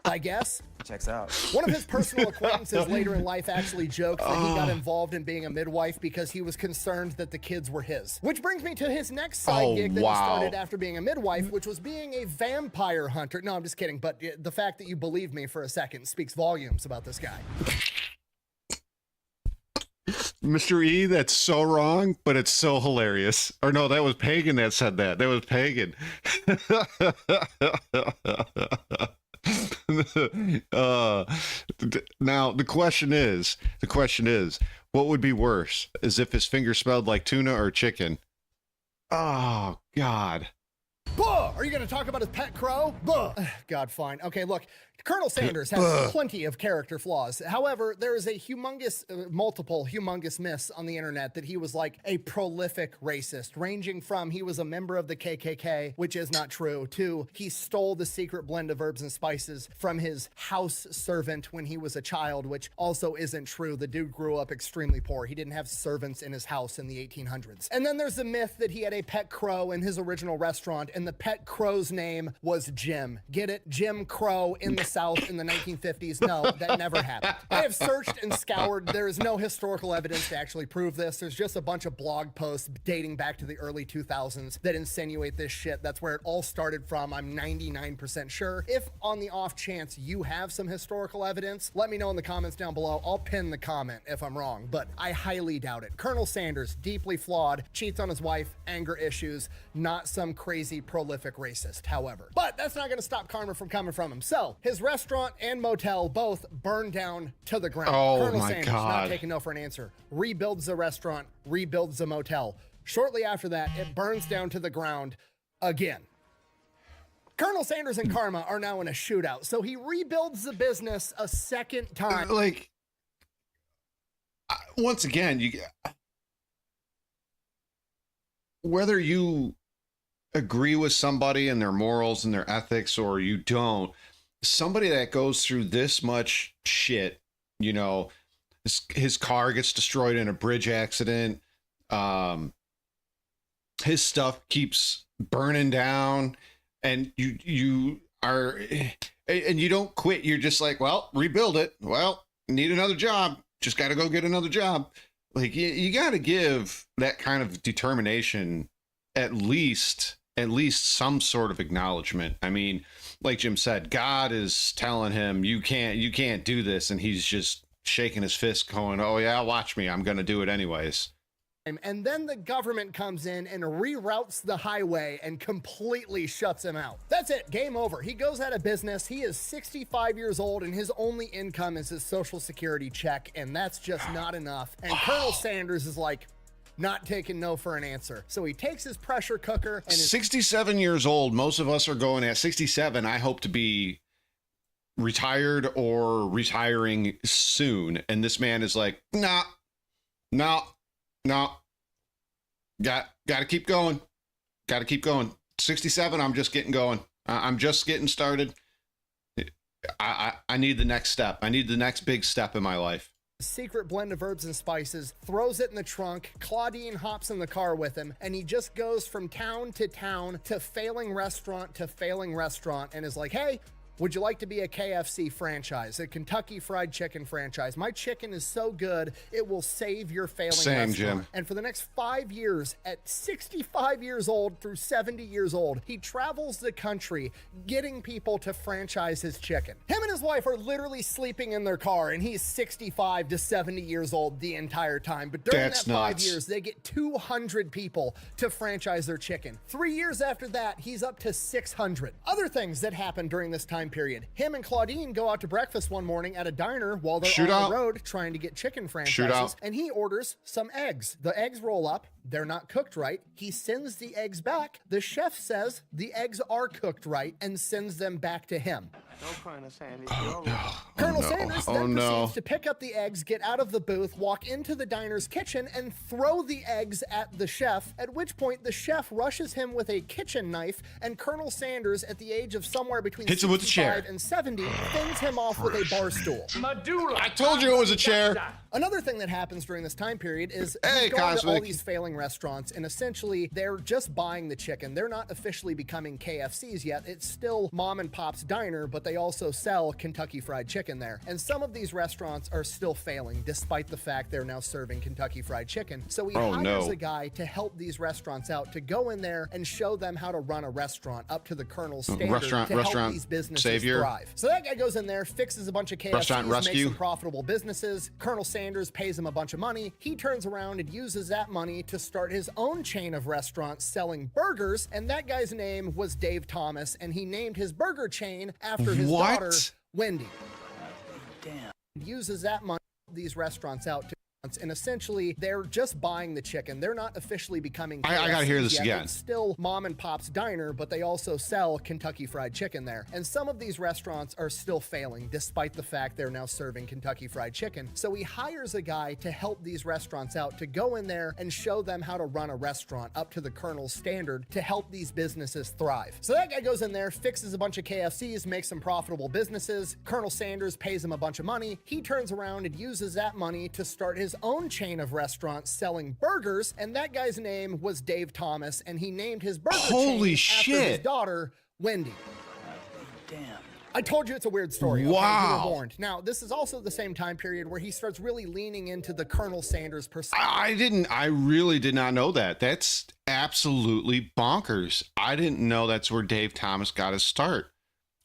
I guess."
Checks out.
One of his personal acquaintances later in life actually joked that he got involved in being a midwife because he was concerned that the kids were his. Which brings me to his next side gig that he started after being a midwife, which was being a vampire hunter. No, I'm just kidding, but the fact that you believe me for a second speaks volumes about this guy.
Mr. E, that's so wrong, but it's so hilarious. Or no, that was Pagan that said that. That was Pagan. Now the question is, what would be worse? Is if his finger smelled like tuna or chicken? Oh God.
Buh! Are you going to talk about his pet crow? Buh! God, fine. Okay, look. Colonel Sanders has plenty of character flaws. However, there is a humongous, multiple humongous myths on the internet that he was like a prolific racist, ranging from he was a member of the KKK, which is not true, to he stole the secret blend of herbs and spices from his house servant when he was a child, which also isn't true. The dude grew up extremely poor. He didn't have servants in his house in the 1800s. And then there's the myth that he had a pet crow in his original restaurant, and the pet crow's name was Jim. Get it? Jim Crow in the South in the 1950s. No, that never happened. I have searched and scoured. There is no historical evidence to actually prove this. There's just a bunch of blog posts dating back to the early 2000s that insinuate this shit. That's where it all started from. I'm 99% sure. If on the off chance you have some historical evidence, let me know in the comments down below. I'll pin the comment if I'm wrong, but I highly doubt it. Colonel Sanders, deeply flawed, cheats on his wife, anger issues, not some crazy prolific racist, however. But that's not gonna stop karma from coming from him. So his restaurant and motel both burned down to the ground.
Oh
Colonel
my
Sanders,
God.
not taking no for an answer, rebuilds the restaurant, rebuilds the motel. Shortly after that, it burns down to the ground again. Colonel Sanders and karma are now in a shootout, so he rebuilds the business a second time.
Like, once again, whether you agree with somebody and their morals and their ethics or you don't, somebody that goes through this much shit, you know, his car gets destroyed in a bridge accident, his stuff keeps burning down, and you are, and you don't quit. You're just like, well, rebuild it. Well, need another job. Just got to go get another job. Like, you got to give that kind of determination at least some sort of acknowledgement. I mean, like Jim said, God is telling him, you can't do this. And he's just shaking his fist going, oh yeah, watch me. I'm going to do it anyways.
And then the government comes in and reroutes the highway and completely shuts him out. That's it, game over. He goes out of business. He is 65 years old and his only income is his Social Security check. And that's just not enough. And Colonel Sanders is like, not taking no for an answer. So he takes his pressure cooker and
67 years old. Most of us are going at 67. I hope to be retired or retiring soon. And this man is like, no, got to keep going. 67. I'm just getting going. I'm just getting started. I need the next step. I need the next big step in my life.
Secret blend of herbs and spices, throws it in the trunk. Claudine hops in the car with him, and he just goes from town to failing restaurant and is like, hey, would you like to be a KFC franchise, a Kentucky Fried Chicken franchise? My chicken is so good, it will save your failing restaurant.
Jim.
And for the next 5 years, at 65 years old through 70 years old, he travels the country getting people to franchise his chicken. Him and his wife are literally sleeping in their car, and he's 65 to 70 years old the entire time. But during that 5 years, they get 200 people to franchise their chicken. 3 years after that, he's up to 600. Other things that happened during this time period. Him and Claudine go out to breakfast one morning at a diner while they're on the road trying to get chicken franchises, and he orders some eggs. The eggs roll up. They're not cooked right. He sends the eggs back. The chef says the eggs are cooked right and sends them back to him. Colonel Sanders then proceeds to pick up the eggs, get out of the booth, walk into the diner's kitchen, and throw the eggs at the chef, at which point the chef rushes him with a kitchen knife, and Colonel Sanders, at the age of somewhere between 65 and 70, fends him off with a bar stool.
I told you it was a chair.
Another thing that happens during this time period is he's going to all these failing restaurants, and essentially they're just buying the chicken. They're not officially becoming KFCs yet. It's still mom and pop's diner, but they also sell Kentucky Fried Chicken there. And some of these restaurants are still failing, despite the fact they're now serving Kentucky Fried Chicken. So he hires a guy to help these restaurants out, to go in there and show them how to run a restaurant up to the Colonel's standard to help these businesses thrive. So that guy goes in there, fixes a bunch of KFCs, makes some profitable businesses. Colonel Sanders pays him a bunch of money. He turns around and uses that money to start his own chain of restaurants selling burgers, and that guy's name was Dave Thomas, and he named his burger chain after his daughter, Wendy. Damn. Uses that money to help these restaurants out to restaurants, and essentially they're just buying the chicken. They're not officially becoming
I gotta hear
KFCs
this
yet.
again.
It's still mom and pop's diner, but they also sell Kentucky Fried Chicken there. And some of these restaurants are still failing, despite the fact they're now serving Kentucky Fried Chicken. So he hires a guy to help these restaurants out, to go in there and show them how to run a restaurant up to the Colonel's standard to help these businesses thrive. So that guy goes in there, fixes a bunch of KFCs, makes some profitable businesses. Colonel Sanders pays him a bunch of money. He turns around and uses that money to start his own chain of restaurants selling burgers, and that guy's name was Dave Thomas, and he named his burger chain after his daughter, Wendy.
Damn.
I told you it's a weird story. Okay?
Wow.
You were warned. Now, this is also the same time period where he starts really leaning into the Colonel Sanders persona.
I really did not know that. That's absolutely bonkers. I didn't know that's where Dave Thomas got his start,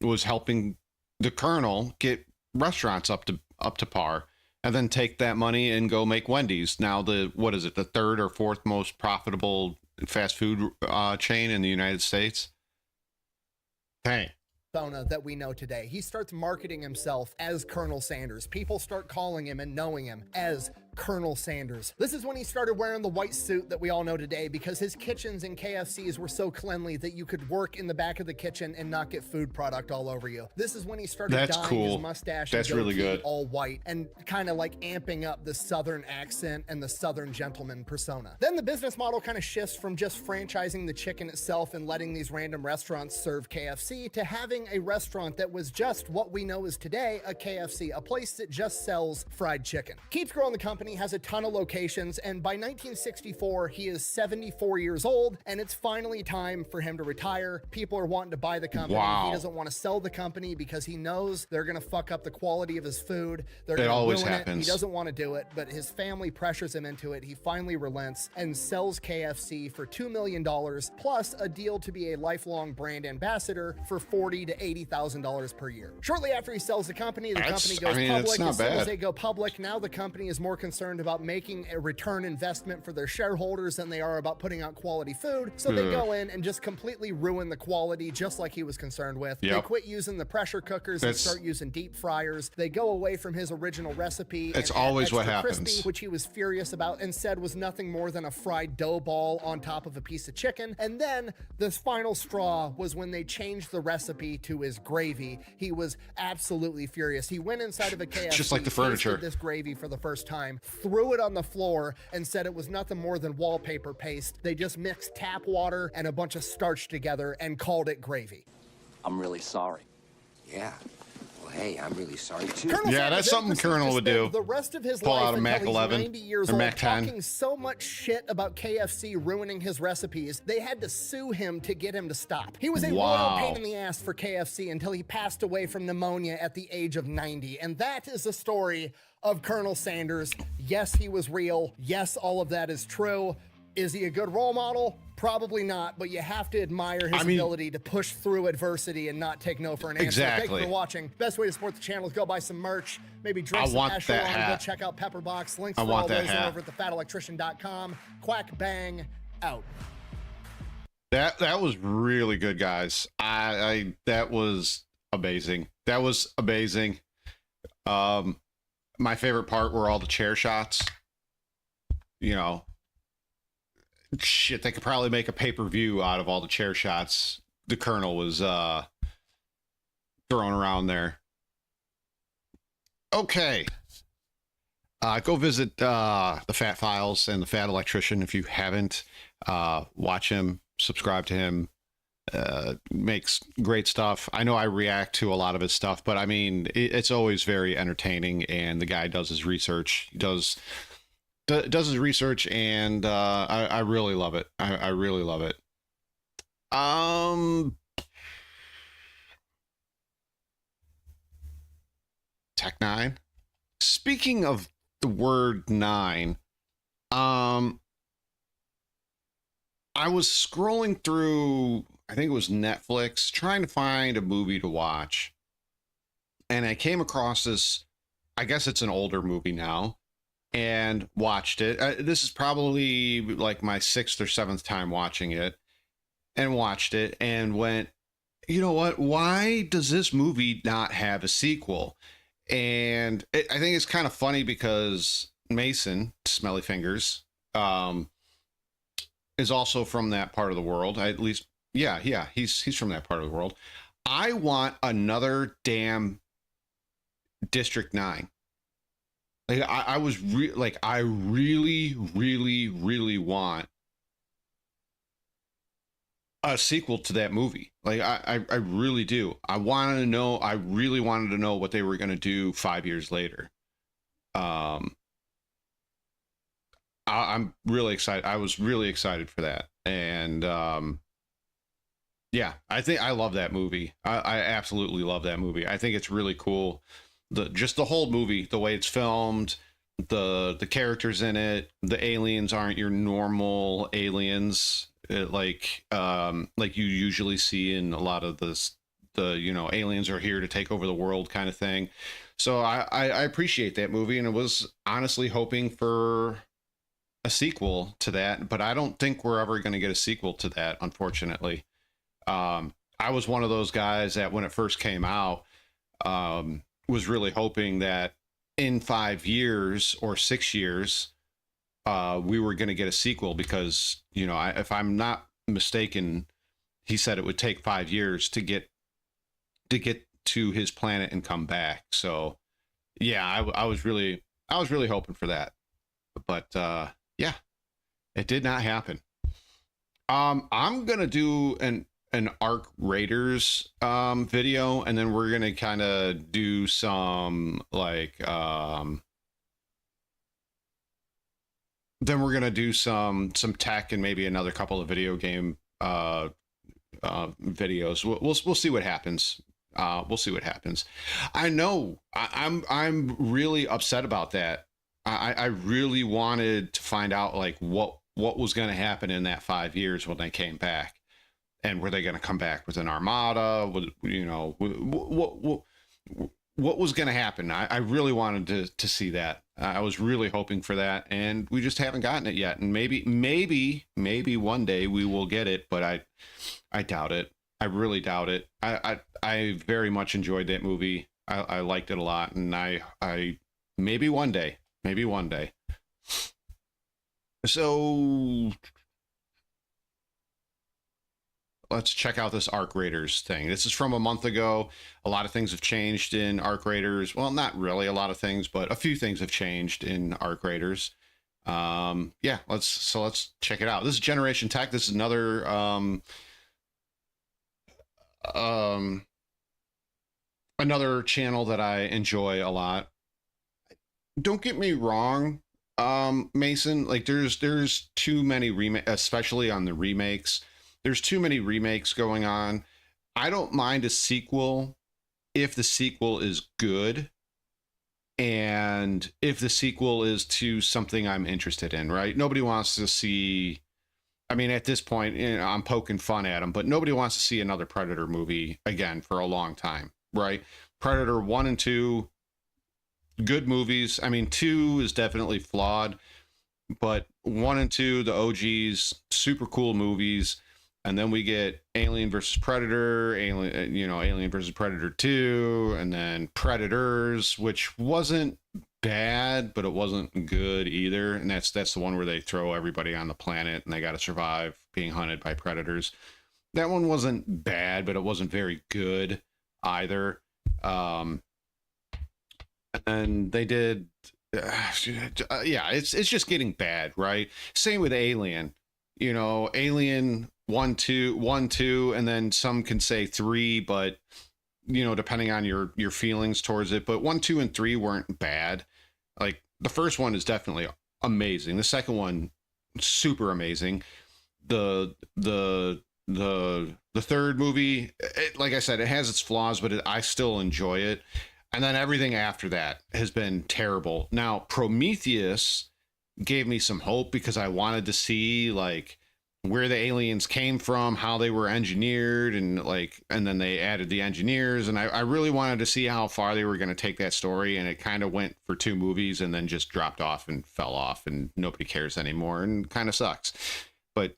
was helping the Colonel get restaurants up to par, and then take that money and go make Wendy's. Now the third or fourth most profitable fast food chain in the United States. Dang.
That we know today. He starts marketing himself as Colonel Sanders. People start calling him and knowing him as Colonel Sanders. This is when he started wearing the white suit that we all know today, because his kitchens and KFCs were so cleanly that you could work in the back of the kitchen and not get food product all over you. This is when he started dyeing his mustache
That's
and
really good.
all white, and kind of like amping up the Southern accent and the Southern gentleman persona. Then the business model kind of shifts from just franchising the chicken itself and letting these random restaurants serve KFC to having a restaurant that was just what we know as today, a KFC, a place that just sells fried chicken. Keeps growing the company, has a ton of locations, and by 1964, he is 74 years old, and it's finally time for him to retire. People are wanting to buy the company.
Wow.
He doesn't want to sell the company because he knows they're going to fuck up the quality of his food. They're
It
going to
always
ruin
happens.
it. He doesn't want to do it, but his family pressures him into it. He finally relents and sells KFC for $2 million, plus a deal to be a lifelong brand ambassador for $40,000 to $80,000 per year. Shortly after he sells the company goes public.
It's not
As soon as
bad.
they go public, now the company is more concerned about making a return investment for their shareholders than they are about putting out quality food. So they go in and just completely ruin the quality, just like he was concerned with.
Yep.
They quit using the pressure cookers and start using deep fryers. They go away from his original recipe.
It's
and add
always what
extra
happens.
crispy, which he was furious about and said was nothing more than a fried dough ball on top of a piece of chicken. And then the final straw was when they changed the recipe to his gravy. He was absolutely furious. He went inside of a KFC,
Just like the furniture.
tasted this gravy for the first time, threw it on the floor, and said it was nothing more than wallpaper paste. They just mixed tap water and a bunch of starch together and called it gravy.
I'm really sorry.
Yeah. Well, hey, I'm really sorry too.
Colonel
Yeah,
Sanders
that's
then
something
proceeds
Colonel
to
would
spend
do.
the rest of his
Pull
life
out a
until
Mac
he's
11
90 years
or
old,
Mac 10.
talking so much shit about KFC ruining his recipes, they had to sue him to get him to stop. He was a royal pain in the ass for KFC until he passed away from pneumonia at the age of 90. And that is the story of Colonel Sanders. Yes, he was real. Yes, all of that is true. Is he a good role model? Probably not, but you have to admire his ability to push through adversity and not take no for an answer.
Exactly.
Thank you for watching. Best way to support the channel is go buy some merch, maybe drink some
want
Echelon,
that hat.
go check out Pepperbox. Links
I
for
want
all
that
those are
hat.
over at thefatelectrician.com. Quack bang out.
That was really good, guys. I that was amazing. That was amazing. My favorite part were all the chair shots. You know, shit, they could probably make a pay-per-view out of all the chair shots the Colonel was throwing around there. Okay. Go visit the Fat Files and the Fat Electrician if you haven't. Watch him, subscribe to him. Makes great stuff. I know I react to a lot of his stuff, but I mean, it's always very entertaining, and the guy does his research. He does his research, and I really love it. I really love it. Tech 9. Speaking of the word 9, I was scrolling through, I think it was Netflix, trying to find a movie to watch, and I came across this. I guess it's an older movie now, and watched it. This is probably like my 6th or 7th time watching it, and watched it and went, you know what? Why does this movie not have a sequel? And I think it's kind of funny because Mason, Smelly Fingers, is also from that part of the world. At least, yeah, he's from that part of the world. I want another damn District 9. Like I really want a sequel to that movie. Like I really do. I really wanted to know what they were going to do 5 years later. I'm really excited. I was really excited for that. And yeah, I think I love that movie. I absolutely love that movie. I think it's really cool. Just the whole movie, the way it's filmed, the characters in it, the aliens aren't your normal aliens, like you usually see in a lot of the aliens are here to take over the world kind of thing. So I appreciate that movie, and it was honestly hoping for a sequel to that, but I don't think we're ever going to get a sequel to that, unfortunately. I was one of those guys that when it first came out, was really hoping that in 5 years or 6 years, we were going to get a sequel because, if I'm not mistaken, he said it would take 5 years to get to his planet and come back. So yeah, I was really hoping for that, but yeah, it did not happen. I'm going to do an Arc Raiders video, and then we're gonna kind of do some then we're gonna do some tech and maybe another couple of video game videos. We'll see what happens. We'll see what happens. I know I'm really upset about that. I really wanted to find out like what was going to happen in that 5 years when they came back. And were they going to come back with an armada? What was going to happen? I really wanted to see that. I was really hoping for that, and we just haven't gotten it yet. And maybe one day we will get it, but I doubt it. I really doubt it. I very much enjoyed that movie. I liked it a lot, and I maybe one day. So let's check out this Arc Raiders thing. This is from a month ago. A lot of things have changed in Arc Raiders. Well, not really a lot of things, but a few things have changed in Arc Raiders. Yeah, let's check it out. This is Generation Tech. This is another another channel that I enjoy a lot. Don't get me wrong, Mason, like there's too many remakes, especially on the remakes. There's too many remakes going on. I don't mind a sequel if the sequel is good and if the sequel is to something I'm interested in, right? Nobody wants to see, I mean, at this point, I'm poking fun at them, but nobody wants to see another Predator movie again for a long time, right? Predator 1 and 2, good movies. I mean, 2 is definitely flawed, but 1 and 2, the OGs, super cool movies. And then we get Alien versus Predator, Alien versus Predator 2, and then Predators, which wasn't bad, but it wasn't good either. And that's the one where they throw everybody on the planet and they got to survive being hunted by predators. That one wasn't bad, but it wasn't very good either. And they did, yeah, it's just getting bad, right? Same with Alien. Alien 1, 2, and then some can say 3, but depending on your feelings towards it. But 1, 2, and 3 weren't bad. Like the first one is definitely amazing. The second one, super amazing. The third movie, like I said, it has its flaws, but I still enjoy it. And then everything after that has been terrible. Now, Prometheus gave me some hope because I wanted to see like where the aliens came from, how they were engineered, and then they added the engineers. And I really wanted to see how far they were going to take that story. And it kind of went for 2 movies and then just dropped off and fell off and nobody cares anymore and kind of sucks. But,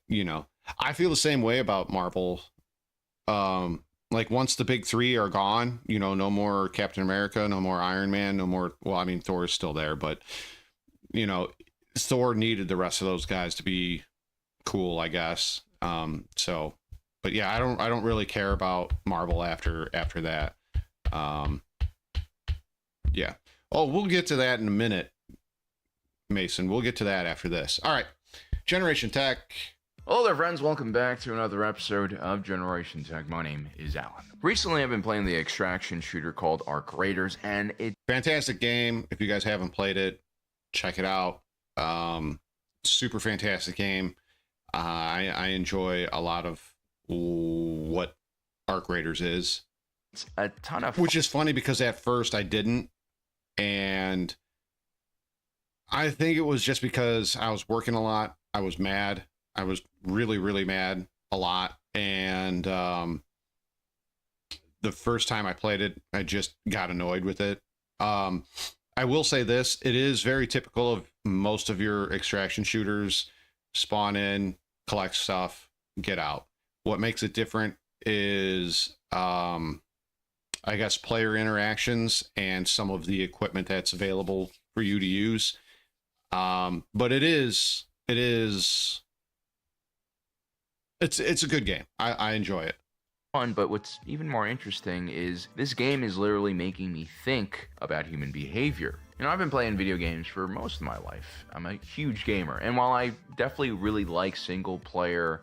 I feel the same way about Marvel. Like once the big 3 are gone, no more Captain America, no more Iron Man, no more, well, I mean, Thor is still there, but you know, Thor needed the rest of those guys to be cool, I guess. So, but yeah, I don't really care about Marvel after that. Yeah. Oh, we'll get to that in a minute, Mason. We'll get to that after this. All right. Generation Tech.
Hello there, friends. Welcome back to another episode of Generation Tech. My name is Alan. Recently, I've been playing the extraction shooter called Arc Raiders, and it's
fantastic game. If you guys haven't played it, check it out. Super fantastic game. I enjoy a lot of what Arc Raiders is.
It's a ton of fun.
Which is funny because at first I didn't. And I think it was just because I was working a lot. I was mad. I was really, really mad a lot. And the first time I played it, I just got annoyed with it. I will say this. It is very typical of most of your extraction shooters. Spawn in, collect stuff, get out. What makes it different is, I guess, player interactions and some of the equipment that's available for you to use. But it's a good game. I enjoy it.
Fun, but what's even more interesting is this game is literally making me think about human behavior. You know, I've been playing video games for most of my life. I'm a huge gamer, and while I definitely really like single-player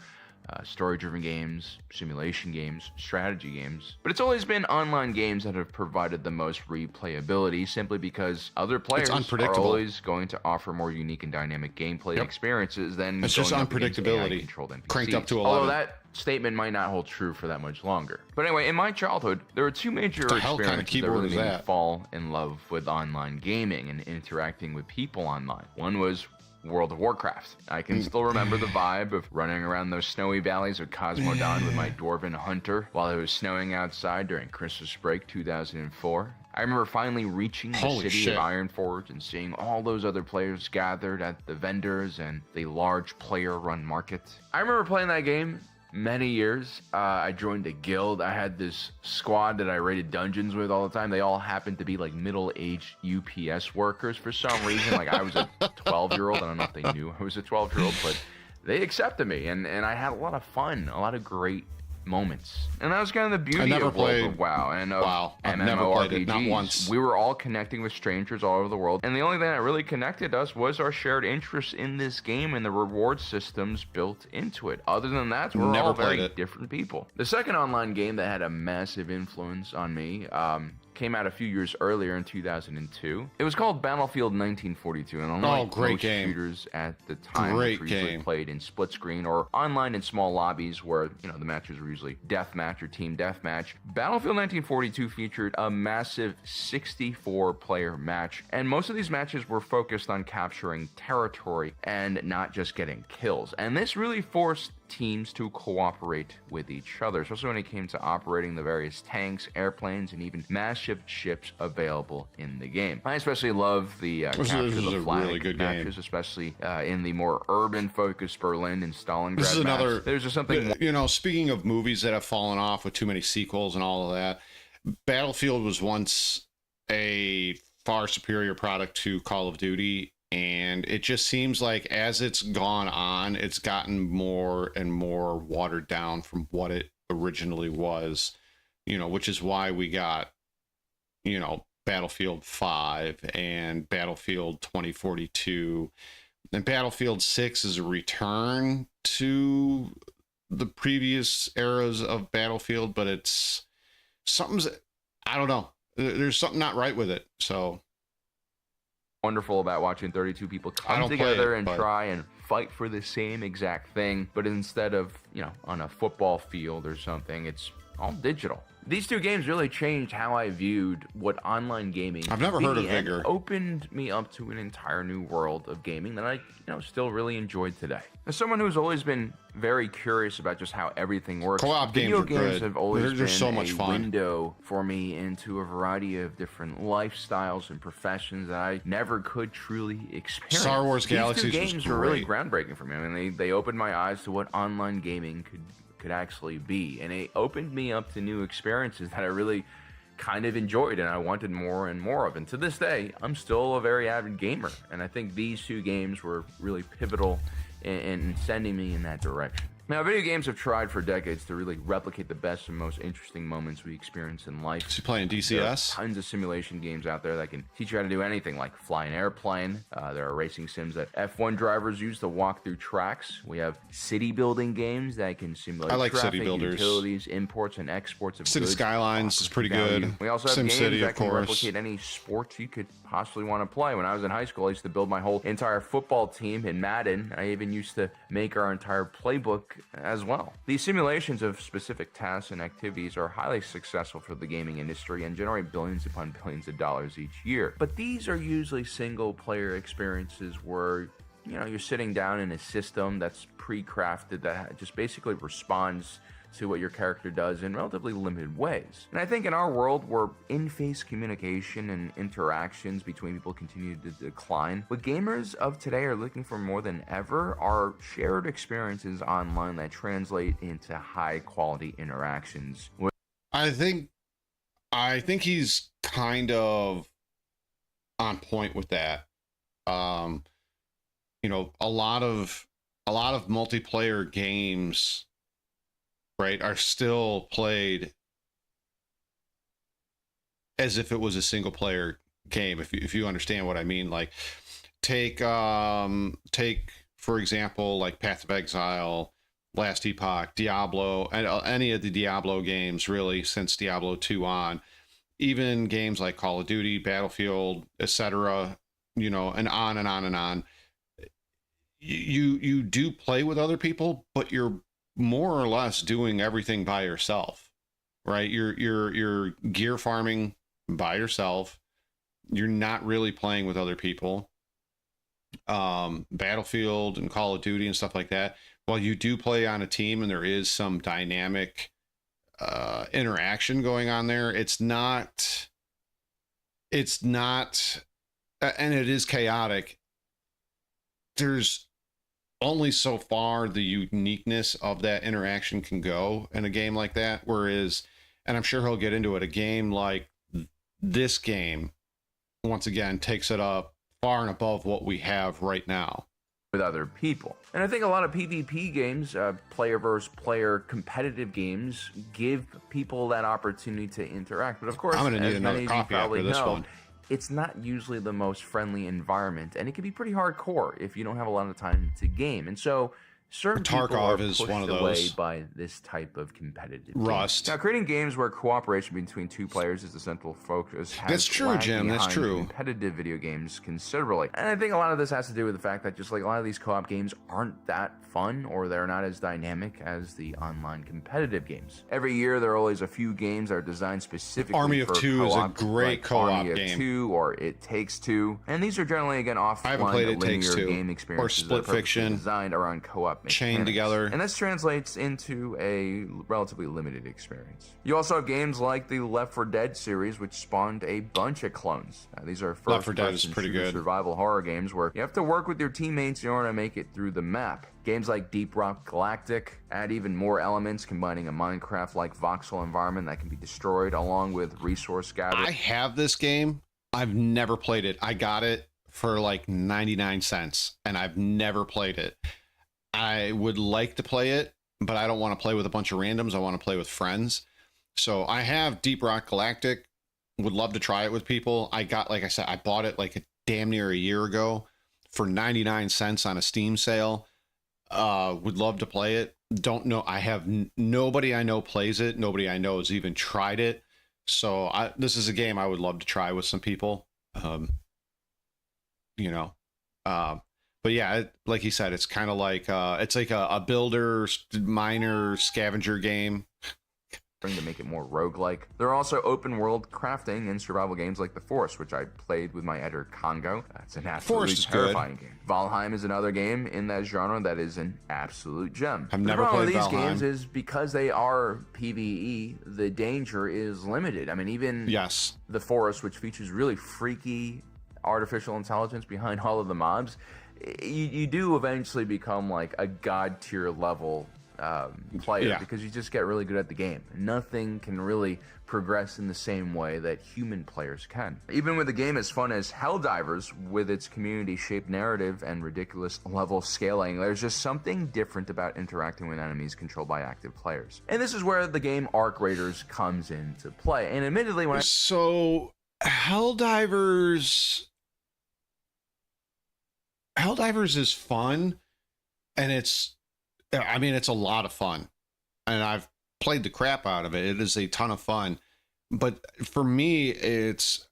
story-driven games, simulation games, strategy games, but it's always been online games that have provided the most replayability, simply because other players are always going to offer more unique and dynamic gameplay experiences than
it's just unpredictability
controlled NPCs.
Cranked up to 11.
Although that statement might not hold true for that much longer. But anyway, in my childhood, there were two major experiences that really made me fall in love with online gaming and interacting with people online. One was World of Warcraft. I can still remember the vibe of running around those snowy valleys of Cosmodon with my dwarven hunter while it was snowing outside during Christmas break 2004. I remember finally reaching the city of Ironforge and seeing all those other players gathered at the vendors and the large player-run market. I remember playing that game many years. I joined a guild. I had this squad that I raided dungeons with all the time. They all happened to be like middle-aged UPS workers for some reason. Like I was a 12-year-old. I don't know if they knew I was a 12-year-old, but they accepted me, and I had a lot of fun, a lot of great moments. And that was kind of the beauty of WoW and of MMORPGs. Not once. We were all connecting with strangers all over the world, and the only thing that really connected us was our shared interest in this game and the reward systems built into it. Other than that, we're all very different people. The second online game that had a massive influence on me came out a few years earlier in 2002. It was called Battlefield 1942, and unlike most shooters at the time, which were usually played in split screen or online in small lobbies where, you know, the matches were usually deathmatch or team deathmatch, Battlefield 1942 featured a massive 64-player match, and most of these matches were focused on capturing territory and not just getting kills. And this really forced teams to cooperate with each other, especially when it came to operating the various tanks, airplanes, and even massive ships available in the game. I especially love the capture the flag matches, especially in the more urban-focused Berlin and Stalingrad.
This is another.
There's just something.
You know, speaking of movies that have fallen off with too many sequels and all of that, Battlefield was once a far superior product to Call of Duty. And it just seems like as it's gone on, it's gotten more and more watered down from what it originally was, you know, which is why we got, you know, Battlefield 5 and Battlefield 2042. And Battlefield 6 is a return to the previous eras of Battlefield, but it's I don't know. There's something not right with it. So
wonderful about watching 32 people come together and try and fight for the same exact thing, but instead of, you know, on a football field or something, it's all digital. These two games really changed how I viewed what online gaming
I've never heard of Vigor.
Opened me up to an entire new world of gaming that I, you know, still really enjoyed today. As someone who's always been very curious about just how everything works,
co-op
video games have always been
so much fun.
Window for me into a variety of different lifestyles and professions that I never could truly experience.
Star Wars Galaxies
These two games were really groundbreaking for me. I mean, they opened my eyes to what online gaming could actually be, and it opened me up to new experiences that I really kind of enjoyed and I wanted more and more of. And to this day, I'm still a very avid gamer. And I think these two games were really pivotal in sending me in that direction. Now, video games have tried for decades to really replicate the best and most interesting moments we experience in life.
So you playing DCS?
There are tons of simulation games out there that can teach you how to do anything, like fly an airplane. There are racing sims that F1 drivers use to walk through tracks. We have city building games that can simulate traffic,
city builders.
utilities, imports, and exports of
City
goods.
Skylines is pretty good.
We also have games
SimCity,
that
of
can
course.
replicate any sport you could possibly want to play. When I was in high school, I used to build my whole entire football team in Madden. I even used to make our entire playbook as well. These simulations of specific tasks and activities are highly successful for the gaming industry and generate billions upon billions of dollars each year. But these are usually single-player experiences where, you know, you're sitting down in a system that's pre-crafted that just basically responds to what your character does in relatively limited ways. And I think in our world where in-face communication and interactions between people continue to decline, what gamers of today are looking for more than ever are shared experiences online that translate into high-quality interactions.
I think he's kind of on point with that. You know, a lot of multiplayer games, right, are still played as if it was a single player game, if you understand what I mean. Like take for example, like Path of Exile, Last Epoch, Diablo, and any of the Diablo games really since Diablo 2 on, even games like Call of Duty, Battlefield, etc., you know, and on and on and on. You do play with other people, but you're more or less doing everything by yourself, right? You're gear farming by yourself. You're not really playing with other people. Battlefield and Call of Duty and stuff like that, while you do play on a team and there is some dynamic interaction going on there, it's not, and it is chaotic. There's only so far the uniqueness of that interaction can go in a game like that. Whereas, and I'm sure he'll get into it, a game like this game, once again, takes it up far and above what we have right now.
With other people. And I think a lot of PvP games, player versus player competitive games, give people that opportunity to interact. But of course,
I'm gonna need
as
another
many of you
copy
probably
after this
know,
one.
it's not usually the most friendly environment, and it can be pretty hardcore if you don't have a lot of time to game. And so certain people are
Tarkov is
pushed
one of
away
those.
by this type of competitive
Rust.
game. Now, creating games where cooperation between two players is the central focus has
That's true,
lagged
Jim. That's
behind
true.
competitive video games considerably. And I think a lot of this has to do with the fact that just like a lot of these co-op games aren't that fun, or they're not as dynamic as the online competitive games. Every year there are always a few games that are designed specifically
Army of
for
Two is a
co-op,
great
like
co-op
Army
game.
of Two or It Takes Two, and these are generally again
I haven't played
offline
It Takes
linear
Two,
game
or
experiences
Split
that are purposely
Fiction,
designed around co-op
chained
mechanics.
together.
And this translates into a relatively limited experience. You also have games like the Left 4 Dead series, which spawned a bunch of clones. These are
Left 4 Dead is
first-person
pretty
shooter
good.
survival horror games where you have to work with your teammates in order to make it through the map. Games like Deep Rock Galactic add even more elements, combining a Minecraft-like voxel environment that can be destroyed, along with resource gathering.
I have this game. I've never played it. I got it for like 99 cents, and I've never played it. I would like to play it, but I don't want to play with a bunch of randoms. I want to play with friends. So I have Deep Rock Galactic. Would love to try it with people. I got, like I said, I bought it like a damn near a year ago for 99 cents on a Steam sale. Would love to play it. Don't know. I have nobody I know plays it. Nobody I know has even tried it. So this is a game I would love to try with some people. You know, but yeah, like he said, it's kind of like it's like a builder, miner, scavenger game.
To make it more roguelike. There are also open world crafting and survival games like The Forest, which I played with my editor Congo. That's an absolutely terrifying game. Valheim is another game in that genre that is an absolute gem.
I've never played
these
Valheim.
games is because they are PvE, the danger is limited. I mean, even The Forest, which features really freaky artificial intelligence behind all of the mobs, you do eventually become like a god tier level player because you just get really good at the game. Nothing can really progress in the same way that human players can. Even with a game as fun as Helldivers, with its community-shaped narrative and ridiculous level scaling, there's just something different about interacting with enemies controlled by active players. And this is where the game Arc Raiders comes into play. And admittedly, when
So Helldivers is fun, and it's a lot of fun, and I've played the crap out of it. It is a ton of fun, but for me, it's,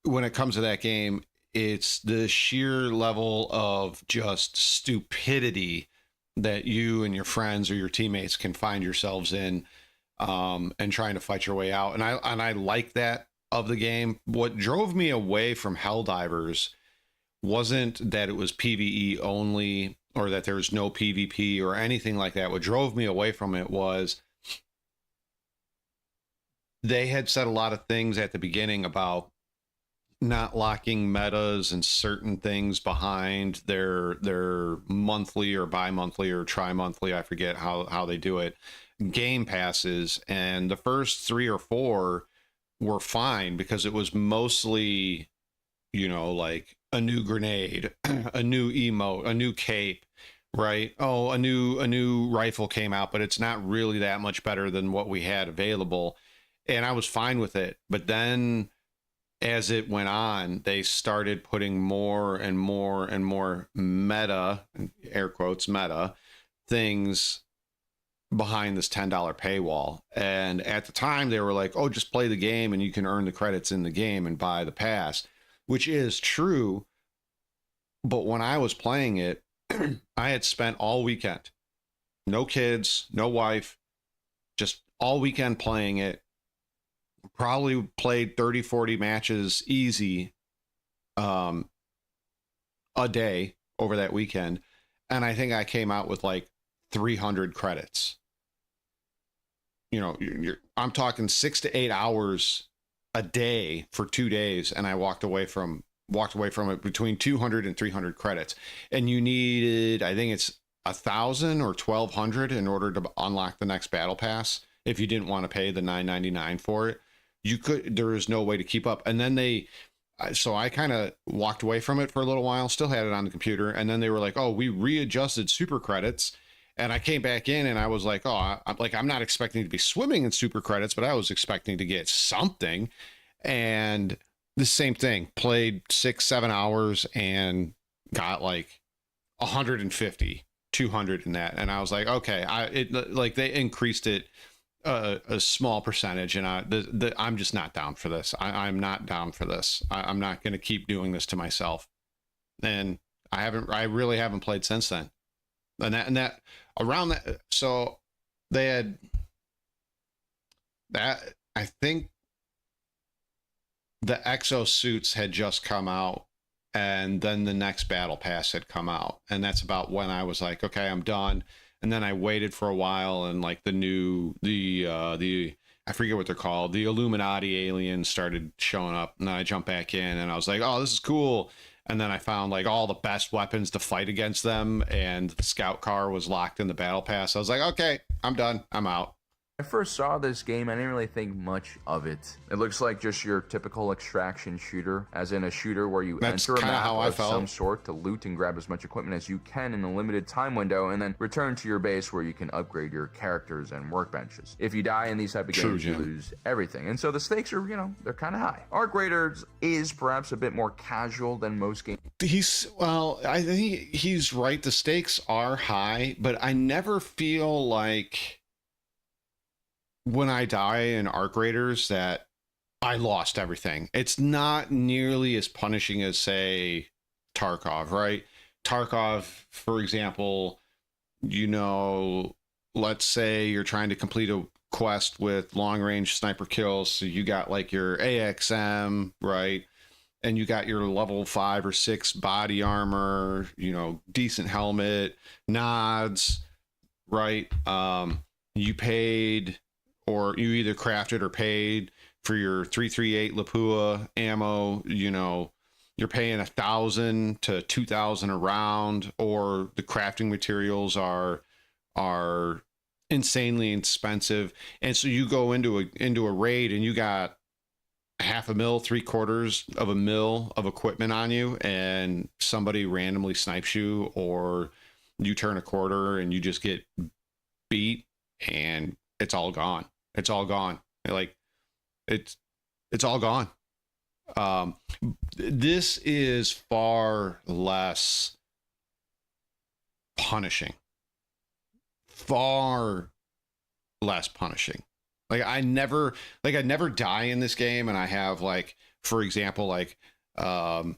when it comes to that game, it's the sheer level of just stupidity that you and your friends or your teammates can find yourselves in, and trying to fight your way out. And I like that of the game. What drove me away from Helldivers wasn't that it was PvE only, or that there's no PvP or anything like that. What drove me away from it was they had said a lot of things at the beginning about not locking metas and certain things behind their monthly or bi-monthly or tri-monthly, I forget how they do it, game passes. And the first 3 or 4 were fine because it was mostly, like a new grenade, a new emote, a new cape, right? Oh, a new rifle came out, but it's not really that much better than what we had available. And I was fine with it. But then as it went on, they started putting more and more and more meta, air quotes, meta things behind this $10 paywall. And at the time they were like, oh, just play the game and you can earn the credits in the game and buy the pass, which is true. But when I was playing it, I had spent all weekend, no kids, no wife, just all weekend playing it. Probably played 30, 40 matches easy a day over that weekend. And I think I came out with like 300 credits. I'm talking 6 to 8 hours a day for 2 days. And I walked away from it between 200 and 300 credits. And you needed, I think it's 1,000 or 1,200 in order to unlock the next battle pass. If you didn't want to pay the $9.99 for it, there is no way to keep up. And then so I kind of walked away from it for a little while, still had it on the computer. And then they were like, oh, we readjusted super credits. And I came back in and I was like, oh, I'm not expecting to be swimming in super credits, but I was expecting to get something. And the same thing, played 6-7 hours and got like 150, 200 in that. And I was like, okay, they increased it a small percentage, and I'm just not down for this. I'm not down for this. I'm not going to keep doing this to myself. And I really haven't played since then. And that around that, so they had that, I think the exosuits had just come out, and then the next battle pass had come out. And that's about when I was like, okay, I'm done. And then I waited for a while, and like the I forget what they're called, the Illuminati aliens started showing up, and then I jumped back in and I was like, oh, this is cool. And then I found like all the best weapons to fight against them, and the scout car was locked in the battle pass. I was like, okay, I'm done. I'm out.
I first saw this game, I didn't really think much of it. It looks like just your typical extraction shooter, as in a shooter where you enter a map of some sort to loot and grab as much equipment as you can in a limited time window, and then return to your base where you can upgrade your characters and workbenches. If you die in these type of games, you lose everything. And so the stakes are, they're kind of high. Arc Raiders is perhaps a bit more casual than most games.
I think he's right. The stakes are high, but I never feel like when I die in Arc Raiders that I lost everything. It's not nearly as punishing as, say, Tarkov, right? Tarkov, for example, let's say you're trying to complete a quest with long range sniper kills. So you got like your AXM, right? And you got your level 5 or 6 body armor, decent helmet, nods, right? You paid, or you either crafted or paid for your 338 Lapua ammo. You're paying 1,000 to 2,000 a round, or the crafting materials are are insanely expensive. And so you go into a raid and you got half a mil, 3/4 of a mil of equipment on you, and somebody randomly snipes you, or you turn a quarter and you just get beat and it's all gone. It's all gone. Like it's all gone. This is far less punishing. Far less punishing. Like I never die in this game, and I have, like, for example, like I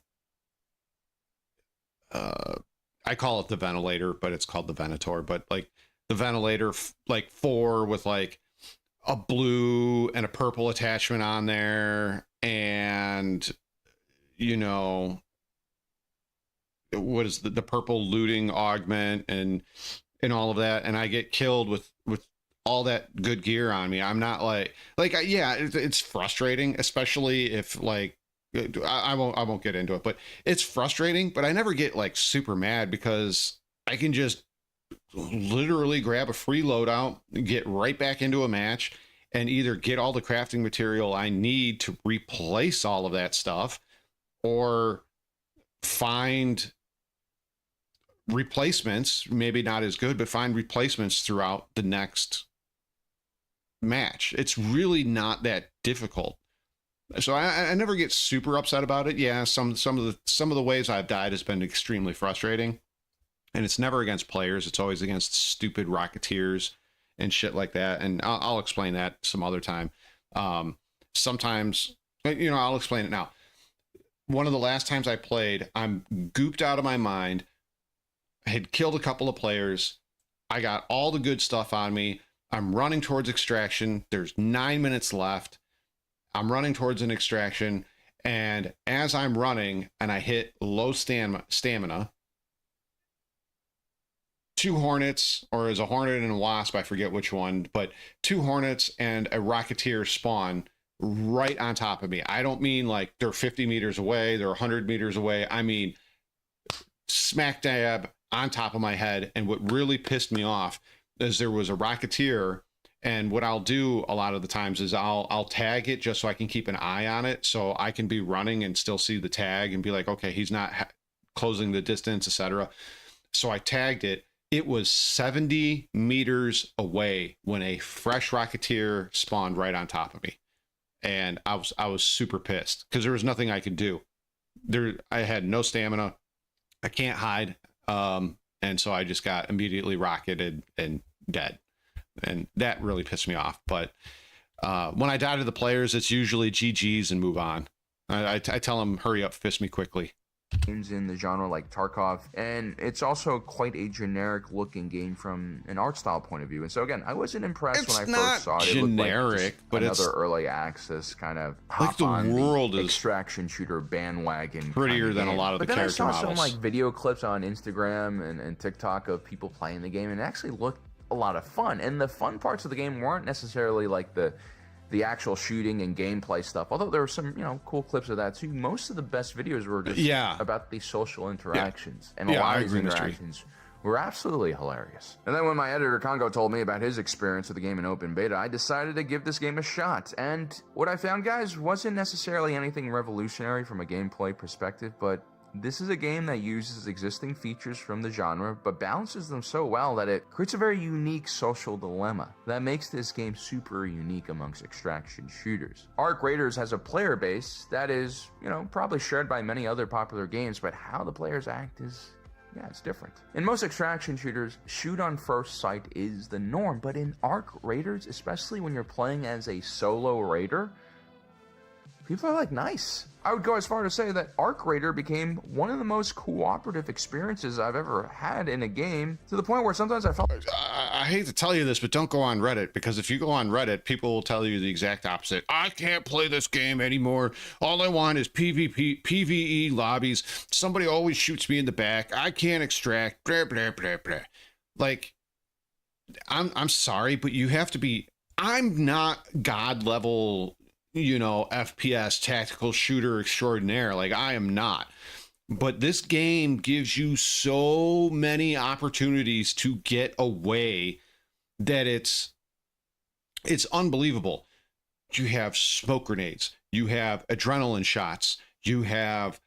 call it the ventilator, but it's called the Venator, but like the ventilator, like 4 with like a blue and a purple attachment on there, and you know, what is the purple looting augment and all of that, and I get killed with all that good gear on me. I'm not yeah, it's frustrating, especially if, like, I won't get into it, but it's frustrating, but I never get like super mad because I can just literally grab a free loadout, get right back into a match, and either get all the crafting material I need to replace all of that stuff, or find replacements, maybe not as good, but find replacements throughout the next match. It's really not that difficult. So I never get super upset about it. Yeah, some of the ways I've died has been extremely frustrating, and it's never against players. It's always against stupid rocketeers and shit like that. And I'll explain that some other time. Sometimes, you know, I'll explain it now. One of the last times I played, I'm gooped out of my mind. I had killed a couple of players. I got all the good stuff on me. I'm running towards extraction. There's 9 minutes left. I'm running towards an extraction, and as I'm running and I hit low stamina, 2 hornets, or is a hornet and a wasp, I forget which one, but 2 hornets and a rocketeer spawn right on top of me. I don't mean like they're 50 meters away, they're 100 meters away. I mean smack dab on top of my head. And what really pissed me off is there was a rocketeer, and what I'll do a lot of the times is I'll tag it just so I can keep an eye on it, so I can be running and still see the tag and be like, okay, he's not closing the distance, etc. So I tagged it. It was 70 meters away when a fresh rocketeer spawned right on top of me, and I was super pissed because there was nothing I could do. I had no stamina. I can't hide. And so I just got immediately rocketed and dead. And that really pissed me off. But when I die to the players, it's usually GG's and move on. I tell them, hurry up, fist me quickly.
Games in the genre like Tarkov, and it's also quite a generic looking game from an art style point of view. And so again, I wasn't impressed when I first saw it. It looked like but another early access kind of
like the world is
extraction shooter bandwagon,
prettier than a lot of the character models.
But then I saw some like video clips on Instagram and TikTok of people playing the game, and it actually looked a lot of fun. And the fun parts of the game weren't necessarily like the actual shooting and gameplay stuff, although there were some, you know, cool clips of that too. Most of the best videos were just about the social interactions, and a lot of these interactions were absolutely hilarious. And then when my editor Congo told me about his experience with the game in open beta, I decided to give this game a shot. And what I found, guys, wasn't necessarily anything revolutionary from a gameplay perspective, but this is a game that uses existing features from the genre, but balances them so well that it creates a very unique social dilemma that makes this game super unique amongst extraction shooters. Arc Raiders has a player base that is, you know, probably shared by many other popular games, but how the players act is, yeah, it's different. In most extraction shooters, shoot on first sight is the norm, but in Arc Raiders, especially when you're playing as a solo raider, people are like nice. I would go as far to say that Arc Raider became one of the most cooperative experiences I've ever had in a game, to the point where sometimes I felt...
I hate to tell you this, but don't go on Reddit, because if you go on Reddit, people will tell you the exact opposite. I can't play this game anymore. All I want is PvE lobbies. Somebody always shoots me in the back. I can't extract. Blah, blah, blah, blah. Like, I'm sorry, but you have to be... I'm not God level, you know, FPS tactical shooter extraordinaire. Like, I am not. But this game gives you so many opportunities to get away that it's unbelievable. You have smoke grenades, you have adrenaline shots, you have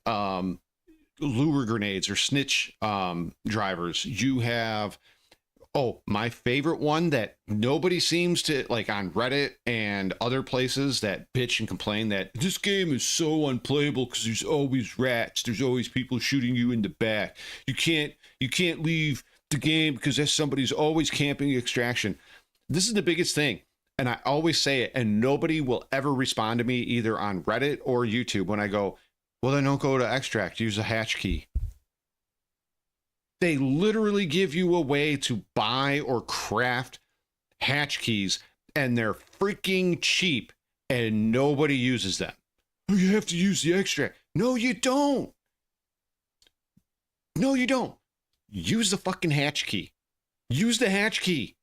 lure grenades or snitch drivers, you have my favorite one that nobody seems to like on Reddit and other places that bitch and complain that this game is so unplayable because there's always rats, there's always people shooting you in the back, you can't leave the game because somebody's always camping extraction. This is the biggest thing, and I always say it, and nobody will ever respond to me either on Reddit or YouTube when I go, well, then don't go to extract, use a hatch key. They literally give you a way to buy or craft hatch keys, and they're freaking cheap, and nobody uses them. Oh, you have to use the extract. No, you don't. No, you don't. Use the fucking hatch key. Use the hatch key.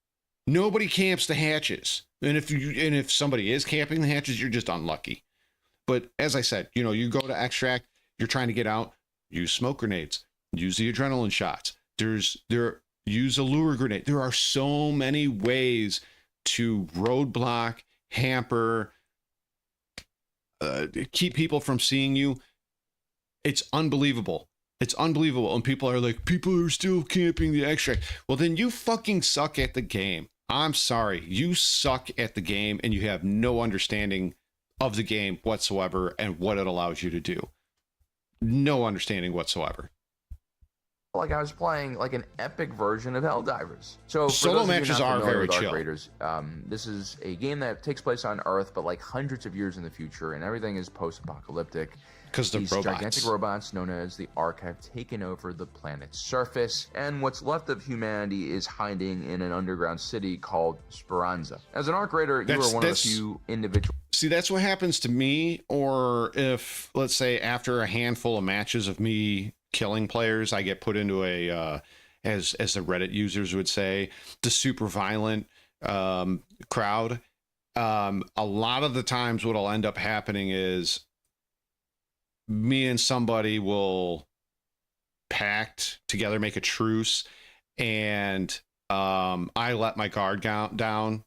Nobody camps the hatches. And if somebody is camping the hatches, you're just unlucky. But as I said, you go to extract, you're trying to get out, use smoke grenades. Use the adrenaline shots. Use a lure grenade. There are so many ways to roadblock, hamper, keep people from seeing you. It's unbelievable. It's unbelievable. And people are like, people are still camping the extract. Well, then you fucking suck at the game. I'm sorry. You suck at the game and you have no understanding of the game whatsoever and what it allows you to do. No understanding whatsoever.
Like I was playing like an epic version of Helldivers. So
solo matches are very chill.
Raiders, this is a game that takes place on Earth, but like hundreds of years in the future, and everything is post-apocalyptic.
Because the robots.
Gigantic robots known as the Ark have taken over the planet's surface, and what's left of humanity is hiding in an underground city called Speranza. As an Ark Raider, you are one of the few individuals.
See, that's what happens to me, or if, let's say, after a handful of matches of me killing players, I get put into a, as the Reddit users would say, the super violent crowd. A lot of the times what will end up happening is me and somebody will pact together, make a truce, and I let my guard down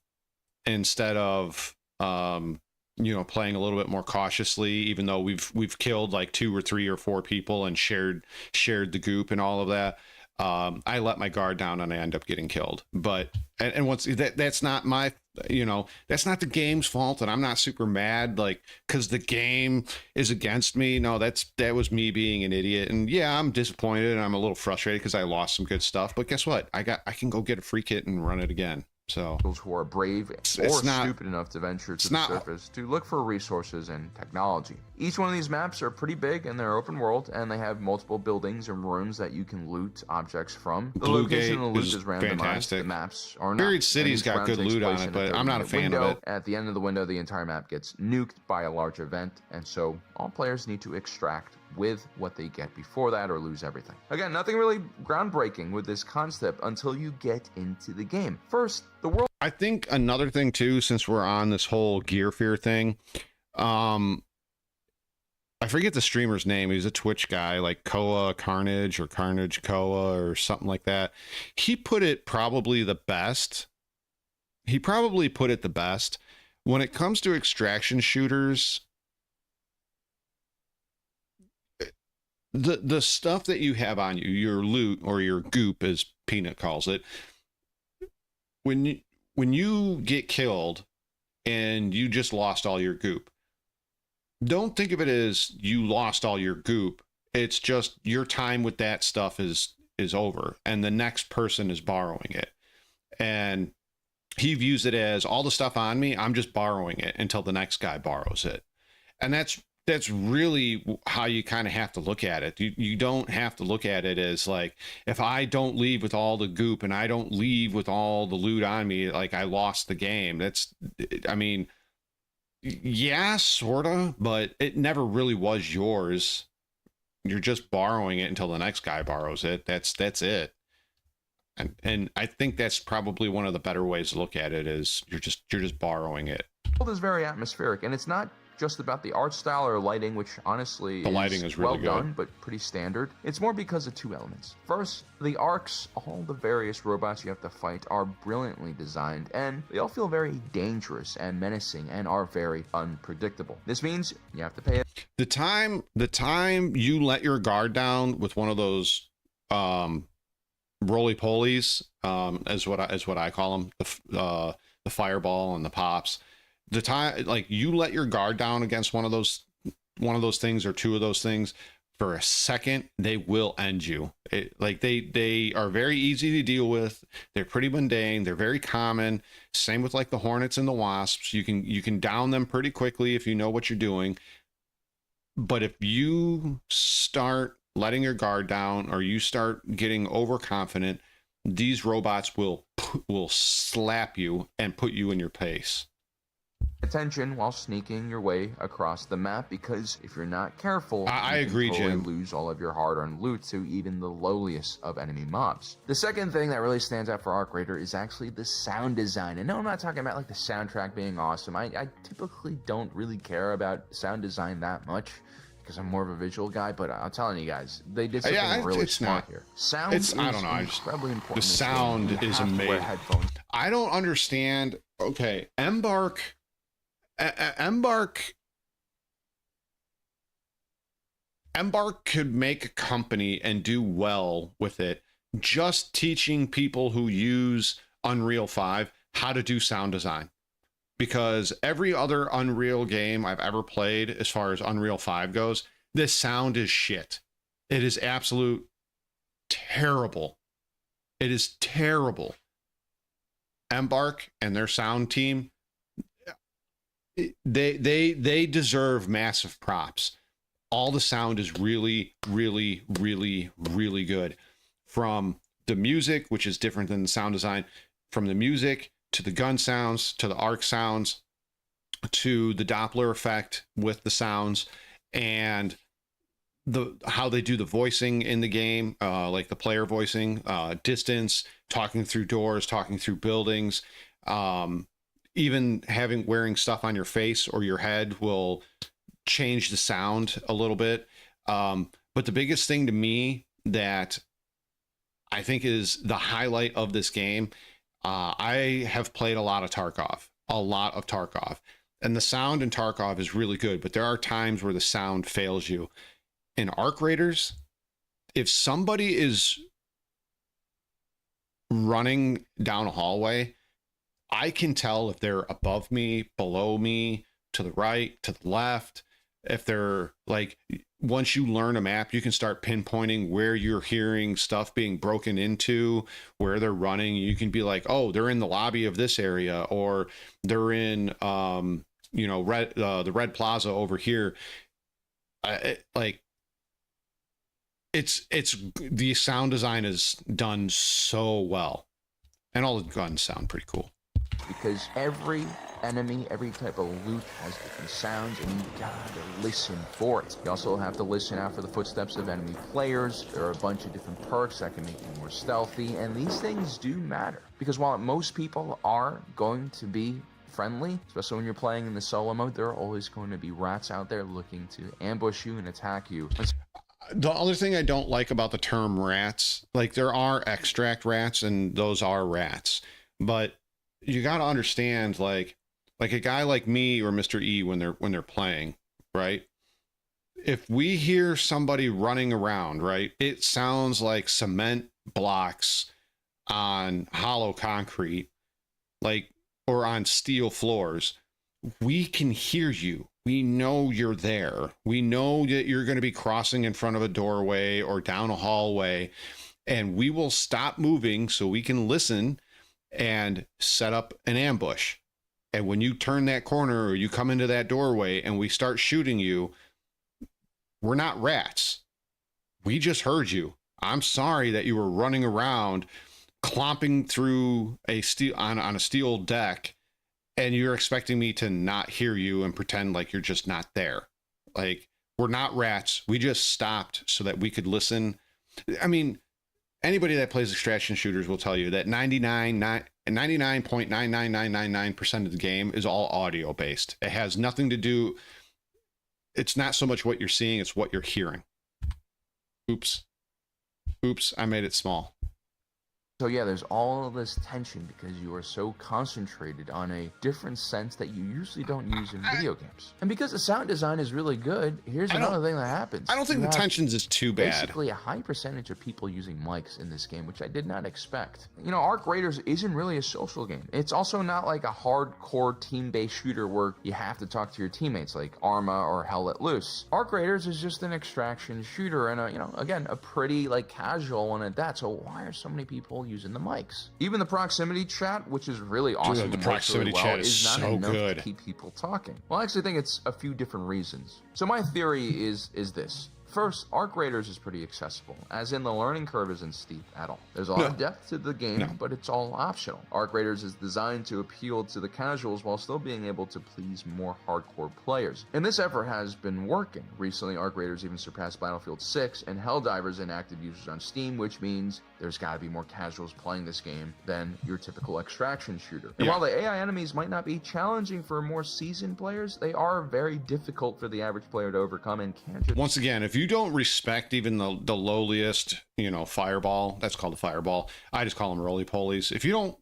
instead of playing a little bit more cautiously, even though we've killed like 2 or 3 or 4 people and shared the goop and all of that. I let my guard down and I end up getting killed. But and once that's not my, that's not the game's fault, and I'm not super mad like because the game is against me. No, that was me being an idiot. And yeah, I'm disappointed and I'm a little frustrated because I lost some good stuff. But guess what? I can go get a free kit and run it again. So
who are brave or stupid enough to venture to the surface to look for resources and technology. Each one of these maps are pretty big and they're open world, and they have multiple buildings and rooms that you can loot objects from. The location of the loot is randomized.
Fantastic.
The maps are not.
Buried City's got good loot on it, but I'm not a fan of it.
At the end of the window, the entire map gets nuked by a large event, and so all players need to extract with what they get before that or lose everything. Again, nothing really groundbreaking with this concept until you get into the game. First, the world.
I think another thing too, since we're on this whole gear fear thing, I forget the streamer's name. He's a Twitch guy, like Koa Carnage or Carnage Koa or something like that. He put it probably the best. When it comes to extraction shooters, the stuff that you have on you, your loot or your goop, as Peanut calls it, when you get killed and you just lost all your goop, don't think of it as you lost all your goop. It's just your time with that stuff is over and the next person is borrowing it. And he views it as all the stuff on me, I'm just borrowing it until the next guy borrows it. And that's really how you kind of have to look at it. You don't have to look at it as like, if I don't leave with all the goop and I don't leave with all the loot on me, like I lost the game. Yeah, sorta, but it never really was yours. You're just borrowing it until the next guy borrows it. That's it. And I think that's probably one of the better ways to look at it, is you're just borrowing it.
The world is very atmospheric, and it's not just about the art style or lighting, which honestly
the lighting is really
well done, but pretty standard. It's more because of two elements. First, the arcs, all the various robots you have to fight are brilliantly designed, and they all feel very dangerous and menacing and are very unpredictable. This means you have to pay
the time you let your guard down with one of those roly-polies, is what I call them, the fireball and the pops. The time, like, you let your guard down against one of those things or two of those things for a second, they will end you. They are very easy to deal with. They're pretty mundane. They're very common. Same with like the hornets and the wasps. You can down them pretty quickly if you know what you're doing. But if you start letting your guard down or you start getting overconfident, these robots will slap you and put you in your place.
Attention while sneaking your way across the map, because if you're not careful,
I agree, Jim.
Lose all of your hard-earned loot to even the lowliest of enemy mobs. The second thing that really stands out for Arc Raider is actually the sound design. And no, I'm not talking about like the soundtrack being awesome. I typically don't really care about sound design that much, because I'm more of a visual guy, but I'm telling you guys, they did something really smart here. Sound is incredibly important.
The sound is amazing. I don't understand. Okay, Embark could make a company and do well with it, just teaching people who use Unreal 5 how to do sound design. Because every other Unreal game I've ever played, as far as Unreal 5 goes, this sound is shit. It is absolute terrible. It is terrible. Embark and their sound team, they deserve massive props. All the sound is really, really, really, really good. From the music, which is different than the sound design, from the music to the gun sounds, to the arc sounds, to the Doppler effect with the sounds, and how they do the voicing in the game, like the player voicing, distance, talking through doors, talking through buildings, even wearing stuff on your face or your head will change the sound a little bit. But the biggest thing to me that I think is the highlight of this game, I have played a lot of Tarkov, and the sound in Tarkov is really good, but there are times where the sound fails you. In Arc Raiders, if somebody is running down a hallway, I can tell if they're above me, below me, to the right, to the left. If they're like, once you learn a map, you can start pinpointing where you're hearing stuff being broken into, where they're running. You can be like, oh, they're in the lobby of this area, or they're in, the Red Plaza over here. It's the sound design is done so well, and all the guns sound pretty cool.
Because every enemy, every type of loot has different sounds, and you gotta listen for it. You also have to listen out for the footsteps of enemy players. There are a bunch of different perks that can make you more stealthy, and these things do matter. Because while most people are going to be friendly, especially when you're playing in the solo mode, there are always going to be rats out there looking to ambush you and attack you.
The other thing I don't like about the term rats, like there are extract rats and those are rats, but you got to understand, like a guy like me or Mr. E when they're playing, right? If we hear somebody running around, right, it sounds like cement blocks on hollow concrete, or on steel floors. We can hear you. We know you're there. We know that you're going to be crossing in front of a doorway or down a hallway, and we will stop moving so we can listen and set up an ambush. And when you turn that corner or you come into that doorway and we start shooting you, we're not rats. We just heard you. I'm sorry that you were running around clomping through a steel on a steel deck, and you're expecting me to not hear you and pretend like you're just not there. Like, we're not rats. We just stopped so that we could listen. I mean, anybody that plays extraction shooters will tell you that 99.99999% of the game is all audio based. It has nothing to do. it's not so much what you're seeing, it's what you're hearing. Oops, I made it small.
So yeah, there's all of this tension because you are so concentrated on a different sense that you usually don't use in video games. And because the sound design is really good, here's another thing that happens.
I don't think the tensions is too bad.
Basically a high percentage of people using mics in this game, which I did not expect. You know, Arc Raiders isn't really a social game. It's also not like a hardcore team-based shooter where you have to talk to your teammates like Arma or Hell Let Loose. Arc Raiders is just an extraction shooter and a, you know, again, a pretty like casual one at that. So why are so many people using the mics? Even the proximity chat, which is really awesome,
the proximity chat is
not
so
enough
good
to keep people talking. Well, I actually think it's a few different reasons. So my theory is this. First, Arc Raiders is pretty accessible, as in the learning curve isn't steep at all. There's a lot of depth to the game, but it's all optional. Arc Raiders is designed to appeal to the casuals while still being able to please more hardcore players. And this effort has been working. Recently, Arc Raiders even surpassed Battlefield 6 and Helldivers in active users on Steam, which means there's got to be more casuals playing this game than your typical extraction shooter. And while the AI enemies might not be challenging for more seasoned players, they are very difficult for the average player to overcome and can just...
Once again, if you don't respect even the lowliest, you know, fireball, that's called a fireball. I just call them roly-polies. If you don't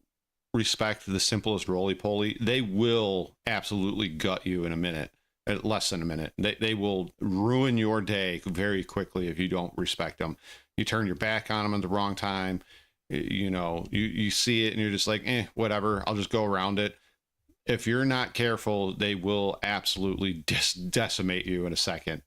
respect the simplest roly-poly, they will absolutely gut you in a minute, less than a minute. They will ruin your day very quickly if you don't respect them. You turn your back on them at the wrong time. You know, you see it and you're just like, whatever, I'll just go around it. If you're not careful, they will absolutely decimate you in a second.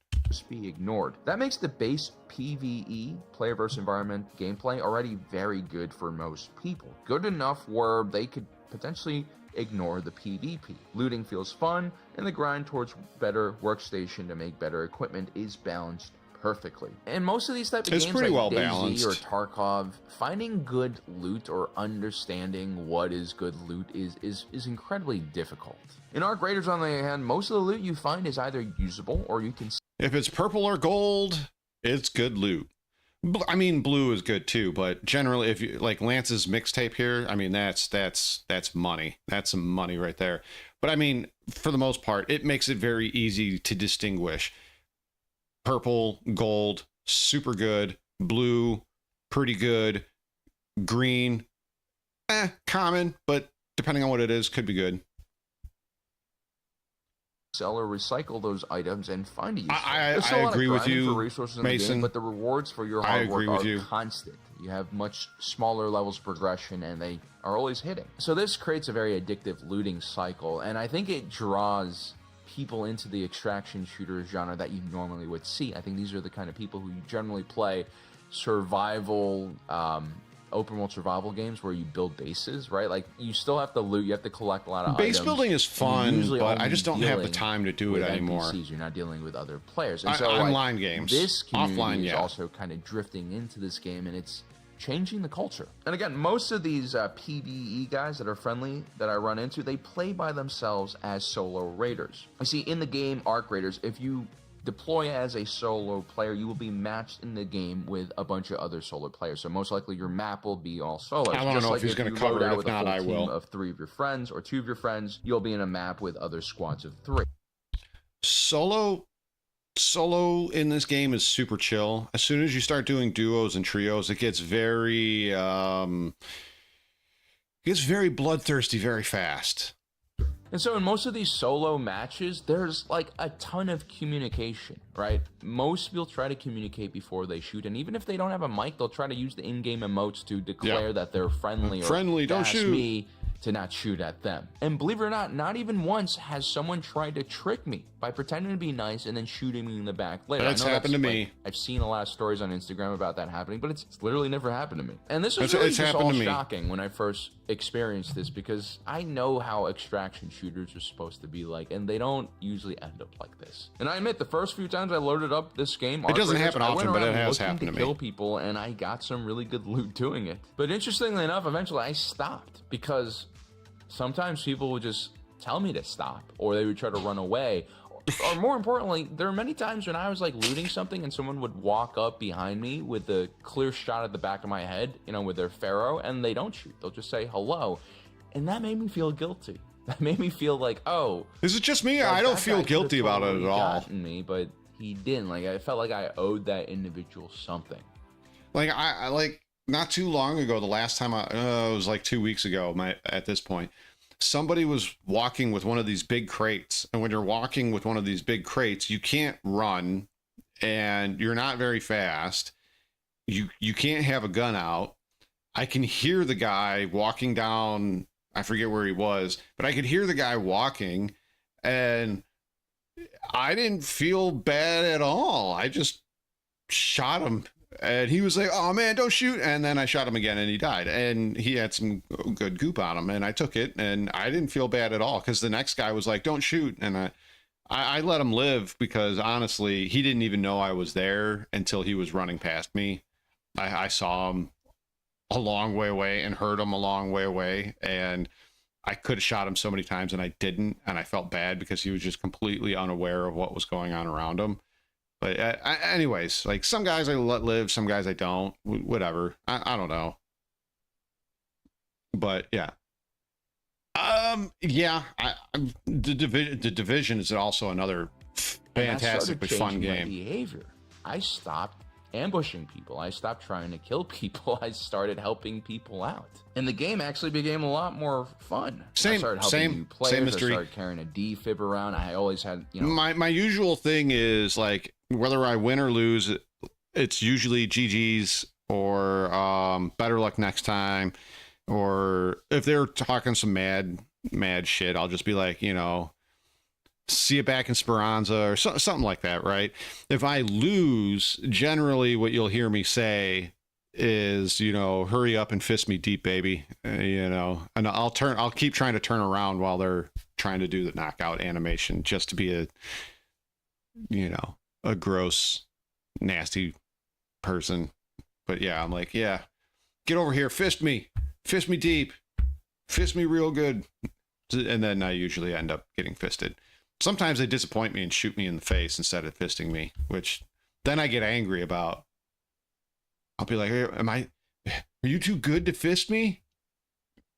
Be ignored. That makes the base PvE, player versus environment gameplay, already very good for most people. Good enough where they could potentially ignore the PvP. Looting feels fun, and the grind towards better workstation to make better equipment is balanced perfectly. And most of these types of games
pretty
like
well
DayZ
balanced.
or Tarkov, finding good loot or understanding what is good loot is incredibly difficult. In Arc Raiders, on the other hand, most of the loot you find is either usable or you can...
If it's purple or gold, it's good loot. I mean, blue is good too, but generally, if you like Lance's mixtape here, I mean, that's money. That's some money right there. But I mean, for the most part, it makes it very easy to distinguish. Purple, gold, super good. Blue, pretty good. Green, common, but depending on what it is, could be good.
Sell or recycle those items and find a use.
I agree with you,
for resources in
Mason.
the game, but the rewards for your hard work are
you.
constant. You have much smaller levels of progression, and they are always hitting. So this creates a very addictive looting cycle, and I think it draws people into the extraction shooter genre that you normally would see. I think these are the kind of people who generally play survival, open world survival games where you build bases, right? Like you still have to loot, you have to collect a lot of
base
items.
building is fun, but I just don't have the time to do it anymore.
NPCs, you're not dealing with other players. And so
online games,
this community
offline,
is also kind of drifting into this game, and it's changing the culture. And again, most of these PvE guys that are friendly that I run into, they play by themselves as solo raiders. You see, in the game Arc Raiders, if you deploy as a solo player, you will be matched in the game with a bunch of other solo players. So most likely your map will be all solos.
I don't know if he's going to cover it. If not, I will.
Of 3 of your friends or 2 of your friends, you'll be in a map with other squads of 3.
Solo in this game is super chill. As soon as you start doing duos and trios, it gets very bloodthirsty very fast.
And so in most of these solo matches, there's like a ton of communication, right? Most people try to communicate before they shoot, and even if they don't have a mic, they'll try to use the in-game emotes to declare that they're friendly or
don't
ask
shoot
me to not shoot at them. And believe it or not, not even once has someone tried to trick me by pretending to be nice and then shooting me in the back later.
That's happened to me.
I've seen a lot of stories on Instagram about that happening, but it's literally never happened to me. And this was really just all shocking when I first experienced this, because I know how extraction shooters are supposed to be like, and they don't usually end up like this. And I admit, the first few times I loaded up this game,
it doesn't happen often, but it has happened to me.
Kill people, and I got some really good loot doing it. But interestingly enough, eventually I stopped, because sometimes people would just tell me to stop, or they would try to run away. Or more importantly, there are many times when I was like looting something and someone would walk up behind me with a clear shot at the back of my head, you know, with their Pharaoh, and they don't shoot. They'll just say hello. And that made me feel guilty. That made me feel like, oh,
is it just me?
like,
I don't
that
feel
guy
guilty
could've
about it
totally
at all.
gotten me, but he didn't. Like, I felt like I owed that individual something.
Like I like not too long ago, the last time it was like 2 weeks ago. At this point, somebody was walking with one of these big crates, and when you're walking with one of these big crates, you can't run, and you're not very fast. You can't have a gun out. I can hear the guy walking down. I forget where he was, but I could hear the guy walking, and I didn't feel bad at all. I just shot him, and he was like, "Oh man, don't shoot!" And then I shot him again, and he died. And he had some good goop on him, and I took it, and I didn't feel bad at all because the next guy was like, "Don't shoot," and I let him live because honestly, he didn't even know I was there until he was running past me. I saw him a long way away and heard him a long way away, and I could have shot him so many times and I didn't, and I felt bad because he was just completely unaware of what was going on around him. But anyways, like some guys I let live, some guys I don't, whatever. I don't know. But yeah. The Division is also another fantastically fun game.
My behavior. I stopped ambushing people. I stopped trying to kill people. I started helping people out, and the game actually became a lot more fun. I started helping new players. I started carrying a defib around. I always had,
my usual thing is like whether I win or lose, it's usually GG's or better luck next time. Or if they're talking some mad shit, I'll just be like, see you back in Speranza or something like that, right? If I lose, generally what you'll hear me say is, hurry up and fist me deep, baby. And I'll keep trying to turn around while they're trying to do the knockout animation just to be a gross, nasty person. But yeah, I'm like, yeah, get over here, fist me deep, fist me real good. And then I usually end up getting fisted. Sometimes they disappoint me and shoot me in the face instead of fisting me, which then I get angry about. I'll be like, hey, are you too good to fist me?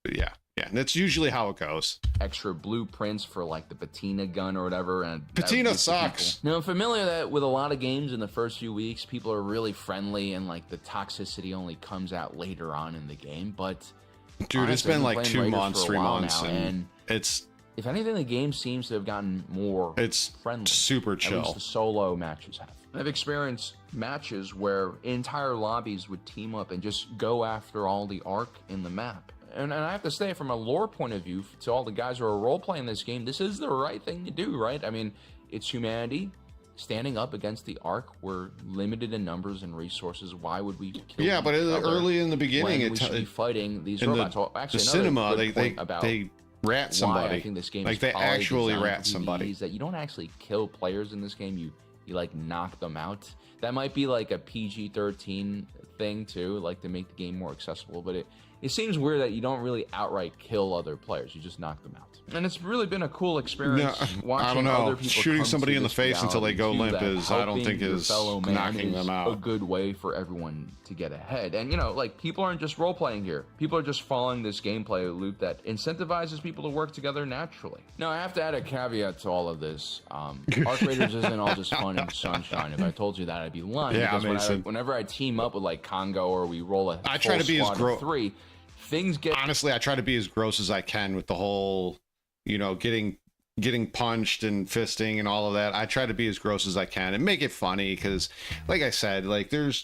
But yeah, that's usually how it goes.
Extra blueprints for like the patina gun or whatever. And
patina sucks.
Now, I'm familiar that with a lot of games in the first few weeks, people are really friendly and like the toxicity only comes out later on in the game. But
dude, honestly, it's been like 2 months, 3 months,
now, and
it's.
If anything, the game seems to have gotten more friendly.
Super chill.
At least the solo matches have. I've experienced matches where entire lobbies would team up and just go after all the arc in the map. And I have to say, from a lore point of view, to all the guys who are role-playing this game, this is the right thing to do, right? I mean, it's humanity standing up against the arc. We're limited in numbers and resources. Why would we kill
Yeah, but early in the beginning,
we should be fighting these
in
robots. Well, actually,
the cinema, they rat somebody.
I think this game
like
is
they actually rat somebody.
Is that you don't actually kill players in this game. You like knock them out. That might be like a PG-13 thing too, like to make the game more accessible. But it seems weird that you don't really outright kill other players. You just knock them out. And it's really been a cool experience watching
I don't know.
other people
shooting somebody in the face
until
they go limp is, I don't think, is knocking them out.
A good way for everyone to get ahead. And like people aren't just role playing here. People are just following this gameplay loop that incentivizes people to work together naturally. Now I have to add a caveat to all of this. Arc Raiders isn't all just fun and sunshine. If I told you that, I'd be lying.
Yeah,
because whenever I team up with like Congo or we roll a
I try to be as gross.
Things get
honestly, I try to be as gross as I can with the whole, getting punched and fisting and all of that. I try to be as gross as I can and make it funny because, like I said, like there's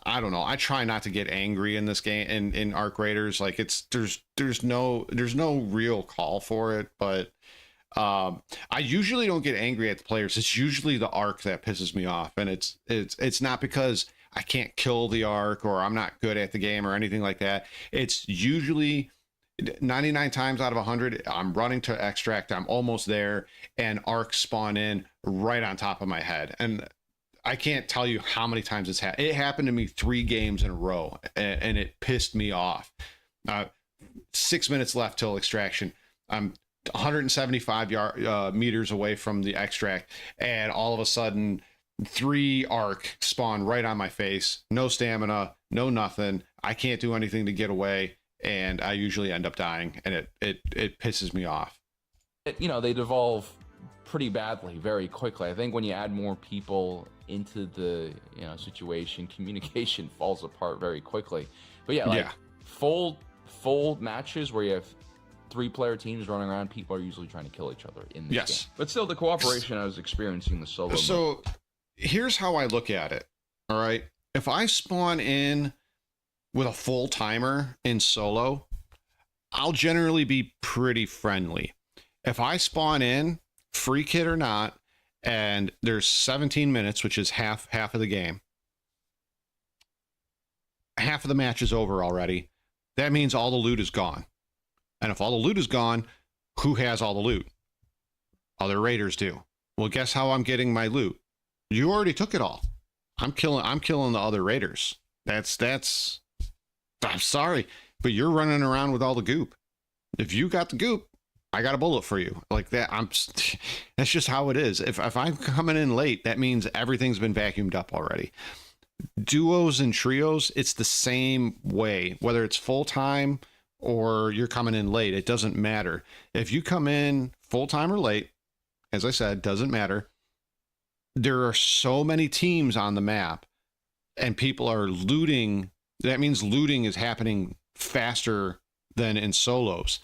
I don't know. I try not to get angry in this game in Arc Raiders. Like there's no real call for it, but I usually don't get angry at the players. It's usually the arc that pisses me off, and it's not because I can't kill the arc or I'm not good at the game or anything like that. It's usually 99 times out of 100, I'm running to extract, I'm almost there, and arcs spawn in right on top of my head. And I can't tell you how many times it's happened. It happened to me 3 games in a row, and it pissed me off. 6 minutes left till extraction. I'm 175 meters away from the extract, and all of a sudden 3 arc spawn right on my face. No stamina, no nothing. I can't do anything to get away, and I usually end up dying, and it pisses me off.
you know, they devolve pretty badly very quickly. I think when you add more people into the, you know, situation, communication falls apart very quickly. But yeah, like full matches where you have 3-player teams running around, people are usually trying to kill each other in this game. But still, the cooperation I was experiencing the solo mode.
Here's how I look at it. All right, if I spawn in with a full timer in solo, I'll generally be pretty friendly. If I spawn in, free kit or not, and there's 17 minutes, which is half of the game, half of the match is over already, that means all the loot is gone. And if all the loot is gone, who has all the loot? Other raiders do. Well, guess how I'm getting my loot? You already took it all. I'm killing the other raiders. That's I'm sorry, but you're running around with all the goop. If you got the goop, I got a bullet for you. Like that, that's just how it is. If I'm coming in late, that means everything's been vacuumed up already. Duos and trios, it's the same way. Whether it's full time or you're coming in late, it doesn't matter. If you come in full time or late, as I said, doesn't matter. There are so many teams on the map and people are looting. That means looting is happening faster than in solos.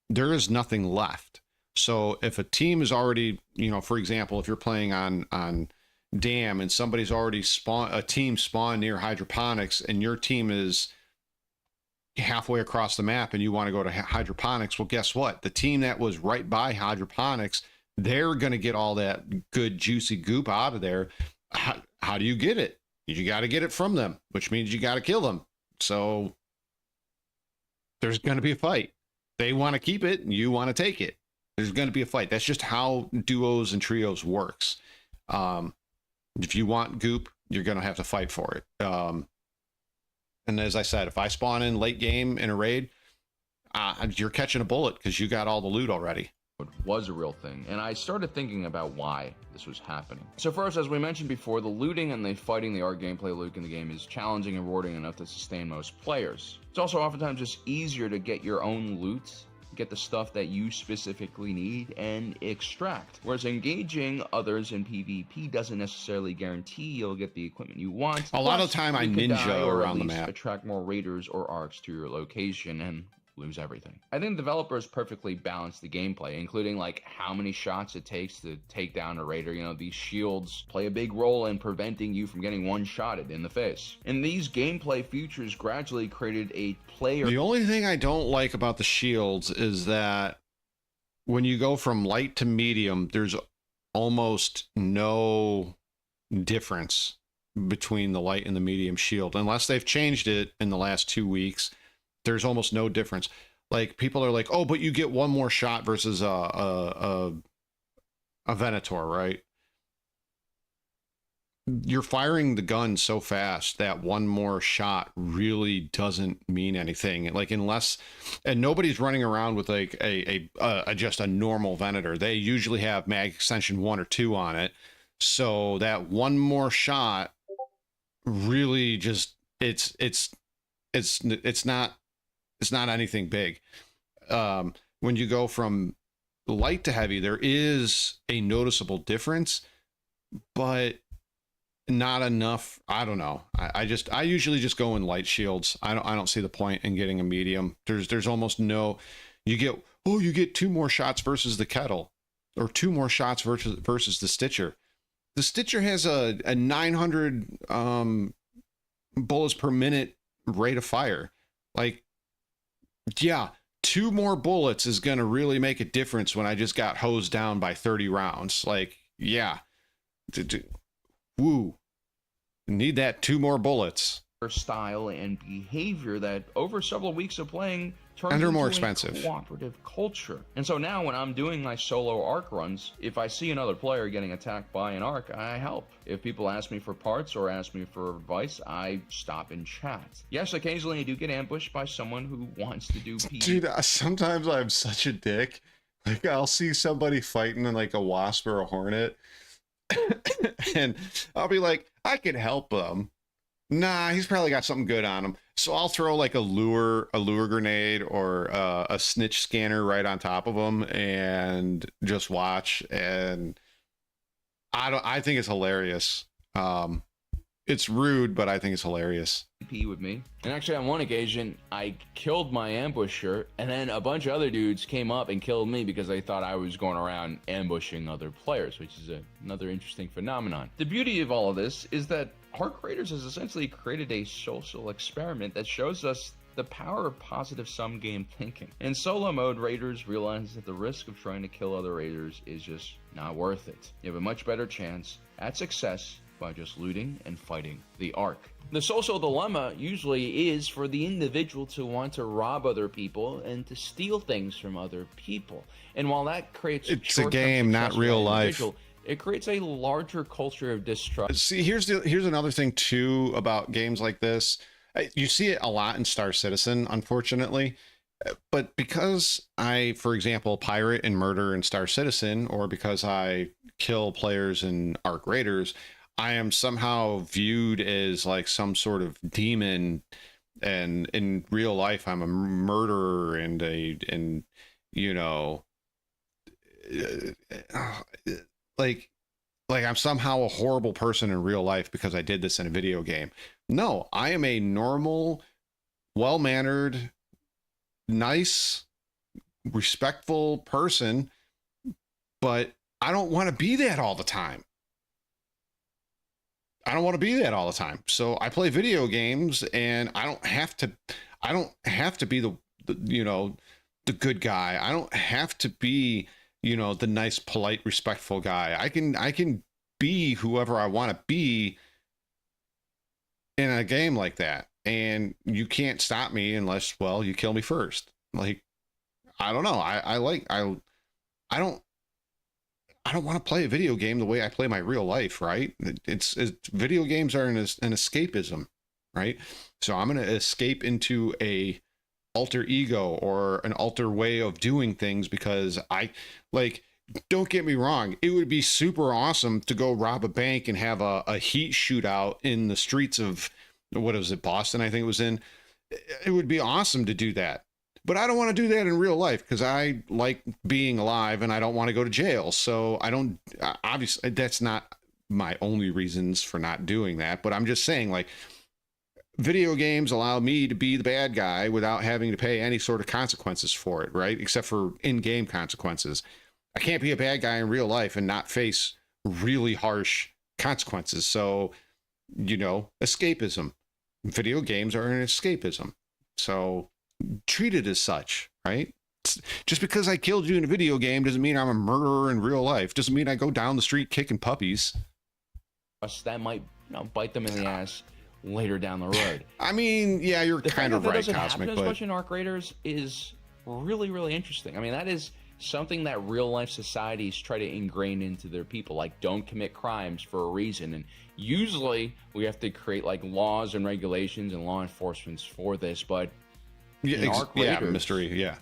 There is nothing left. So if a team is already, you know, for example, if you're playing on Dam and somebody's already a team spawned near hydroponics and your team is halfway across the map and you want to go to hydroponics, well, guess what? The team that was right by hydroponics, they're going to get all that good juicy goop out of there. How do you get it? You got to get it from them, which means you got to kill them. So there's going to be a fight. They want to keep it and you want to take it. There's going to be a fight. That's just how duos and trios works. If you want goop, you're going to have to fight for it. And as I said, if I spawn in late game in a raid, you're catching a bullet because you got all the loot already.
Was a real thing, and I started thinking about why this was happening. So first, as we mentioned before, the looting and the fighting the art gameplay loop in the game is challenging and rewarding enough to sustain most players. It's also oftentimes just easier to get your own loot, get the stuff that you specifically need, and extract. Whereas engaging others in PvP doesn't necessarily guarantee you'll get the equipment you want.
A lot of time I ninja around the map.
Attract more raiders or arcs to your location and lose everything. I think developers perfectly balance the gameplay, including like how many shots it takes to take down a raider. You know, these shields play a big role in preventing you from getting one-shotted in the face. And these gameplay features gradually created a player...
The only thing I don't like about the shields is that when you go from light to medium, there's almost no difference between the light and the medium shield. Unless they've changed it in the last 2 weeks, there's almost no difference. Like, people are like, oh, but you get one more shot versus a Venator, right? You're firing the gun so fast that one more shot really doesn't mean anything. Like, unless, and nobody's running around with like just a normal Venator. They usually have mag extension 1 or 2 on it. So that one more shot really just, it's not anything big. When you go from light to heavy, there is a noticeable difference, but not enough. I don't know. I usually just go in light shields. I don't see the point in getting a medium. There's almost no, you get 2 more shots versus the kettle, or 2 more shots versus the Stitcher. The Stitcher has a 900 bullets per minute rate of fire. Like, yeah, 2 more bullets is going to really make a difference when I just got hosed down by 30 rounds. Like, yeah. Woo. Need that 2 more bullets.
Style and behavior that over several weeks of playing turns
and they're more
into
expensive.
A cooperative culture. And so now when I'm doing my solo arc runs, if I see another player getting attacked by an arc, I help. If people ask me for parts or ask me for advice, I stop and chat. Yes, occasionally I do get ambushed by someone who wants to do PvP.
Dude, sometimes I'm such a dick. Like, I'll see somebody fighting in like a wasp or a hornet and I'll be like, I can help them. Nah, he's probably got something good on him. So I'll throw like a lure grenade or a snitch scanner right on top of him and just watch. And I think it's hilarious. It's rude, but I think it's hilarious.
With me. And actually on one occasion, I killed my ambusher, and then a bunch of other dudes came up and killed me because they thought I was going around ambushing other players, which is another interesting phenomenon. The beauty of all of this is that Arc Raiders has essentially created a social experiment that shows us the power of positive sum game thinking. In solo mode, raiders realize that the risk of trying to kill other raiders is just not worth it. You have a much better chance at success by just looting and fighting the Ark. The social dilemma usually is for the individual to want to rob other people and to steal things from other people. And while that creates
it's a game, not real life.
It creates a larger culture of distrust.
See, here's another thing too about games like this. You see it a lot in Star Citizen, unfortunately. But because I, for example, pirate and murder in Star Citizen, or because I kill players in Arc Raiders, I am somehow viewed as like some sort of demon, and in real life I'm a murderer and you know, like I'm somehow a horrible person in real life because I did this in a video game. No, I am a normal, well-mannered, nice, respectful person, but I don't want to be that all the time. I don't want to be that all the time. So I play video games, and I don't have to be the you know, the good guy. I don't have to be, you know, the nice, polite, respectful guy. I can be whoever I want to be in a game like that. And you can't stop me unless, well, you kill me first. Like, I don't know. I don't want to play a video game the way I play my real life, right? It's video games are an escapism, right? So I'm going to escape into a alter ego or an alter way of doing things because don't get me wrong. It would be super awesome to go rob a bank and have a heat shootout in the streets of, what was it, Boston, I think it was in. It would be awesome to do that. But I don't want to do that in real life because I like being alive and I don't want to go to jail. So I don't, obviously, that's not my only reasons for not doing that. But I'm just saying, like, video games allow me to be the bad guy without having to pay any sort of consequences for it, right? Except for in-game consequences. I can't be a bad guy in real life and not face really harsh consequences. So, you know, escapism. Video games are an escapism. So treat it as such, right? Just because I killed you in a video game doesn't mean I'm a murderer in real life. Doesn't mean I go down the street kicking puppies.
That might, you know, bite them in the ass later down the road.
I mean, yeah, you're kind of right, Cosmic, but
much in Arc Raiders is really, really interesting. I mean, that is something that real life societies try to ingrain into their people, like don't commit crimes for a reason. And usually we have to create like laws and regulations and law enforcements for this, but
mystery, yeah.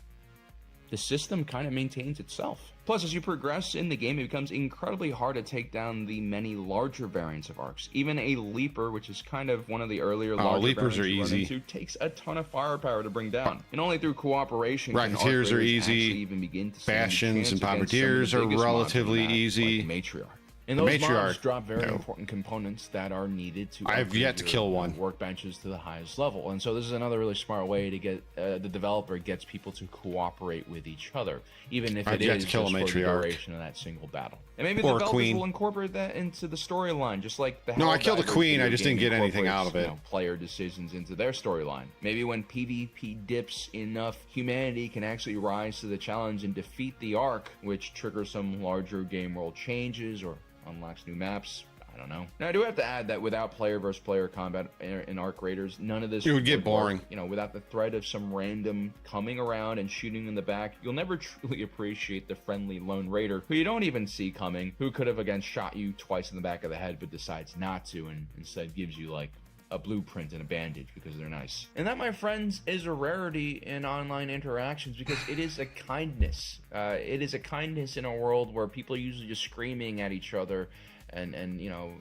The system kind of maintains itself. Plus, as you progress in the game, it becomes incredibly hard to take down the many larger variants of arcs. Even a leaper, which is kind of one of the earlier larger
leapers
variants
are
you run
easy.
into, takes a ton of firepower to bring down. And only through cooperation can Arc
Rocketeers are
Raiders
easy.
Even begin to
Bastions and Bombardiers are relatively easy.
Like the Matriarch. And those mobs drop very important components that are needed to
I've yet to kill one.
Workbenches to the highest level. And so this is another really smart way to get the developer gets people to cooperate with each other, even if it is just for the duration of that single battle. And maybe the developers will incorporate that into the storyline, just like the
I killed a queen. I just didn't get anything out of it.
You know, player decisions into their storyline. Maybe when PvP dips enough, humanity can actually rise to the challenge and defeat the Ark, which triggers some larger game world changes or unlocks new maps. I don't know. Now, I do have to add that without player versus player combat in Arc Raiders, none of this
would get boring.
Work. You know, without the threat of some random coming around and shooting in the back, you'll never truly appreciate the friendly lone raider who you don't even see coming, who could have again shot you twice in the back of the head but decides not to and instead gives you like a blueprint and a bandage because they're nice. And that, my friends, is a rarity in online interactions because it is a kindness. It is a kindness in a world where people are usually just screaming at each other and you know,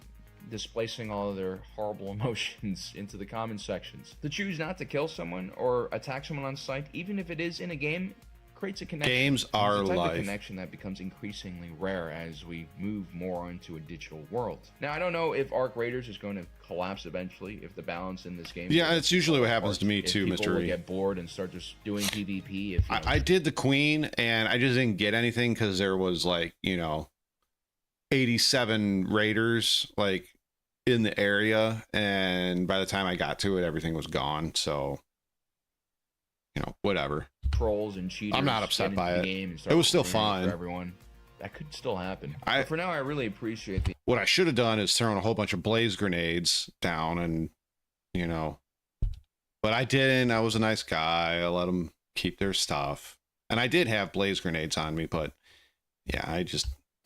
displacing all of their horrible emotions into the comment sections. To choose not to kill someone or attack someone on sight, even if it is in a game, creates a connection.
Games are
it's a type
life.
of connection that becomes increasingly rare as we move more into a digital world. Now, I don't know if Arc Raiders is going to collapse eventually, if the balance in this game...
Yeah, it's usually what happens to me too, Mr.
People will get bored and start just doing PvP. If
I did the Queen, and I just didn't get anything because there was, like, 87 raiders, like, in the area, and by the time I got to it, everything was gone, so... whatever.
Trolls and cheaters.
I'm not upset by it. It was still fun
for everyone. That could still happen. But for now, I really appreciate the...
What I should have done is thrown a whole bunch of blaze grenades down, and but I didn't. I was a nice guy. I let them keep their stuff, and I did have blaze grenades on me, but yeah,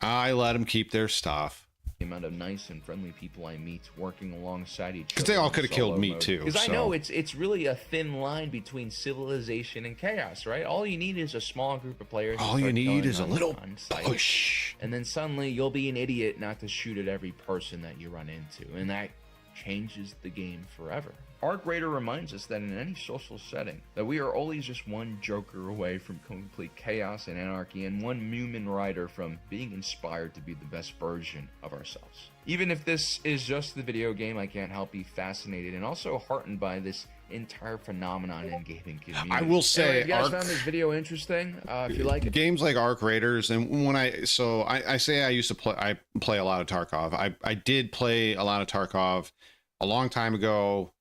I let them keep their stuff.
The amount of nice and friendly people I meet working alongside each other.
Because they all could have killed me too.
Because I know it's really a thin line between civilization and chaos, right? All you need is a small group of players.
All you need is a little push.
And then suddenly you'll be an idiot not to shoot at every person that you run into. And that changes the game forever. Arc Raider reminds us that in any social setting, that we are always just one joker away from complete chaos and anarchy, and one Mumin rider from being inspired to be the best version of ourselves. Even if this is just the video game, I can't help be fascinated and also heartened by this entire phenomenon in gaming community.
I will say,
anyway, if you guys found this video interesting, if you like it.
Games like Arc Raiders, and when I say I used to play a lot of Tarkov. I did play a lot of Tarkov a long time ago,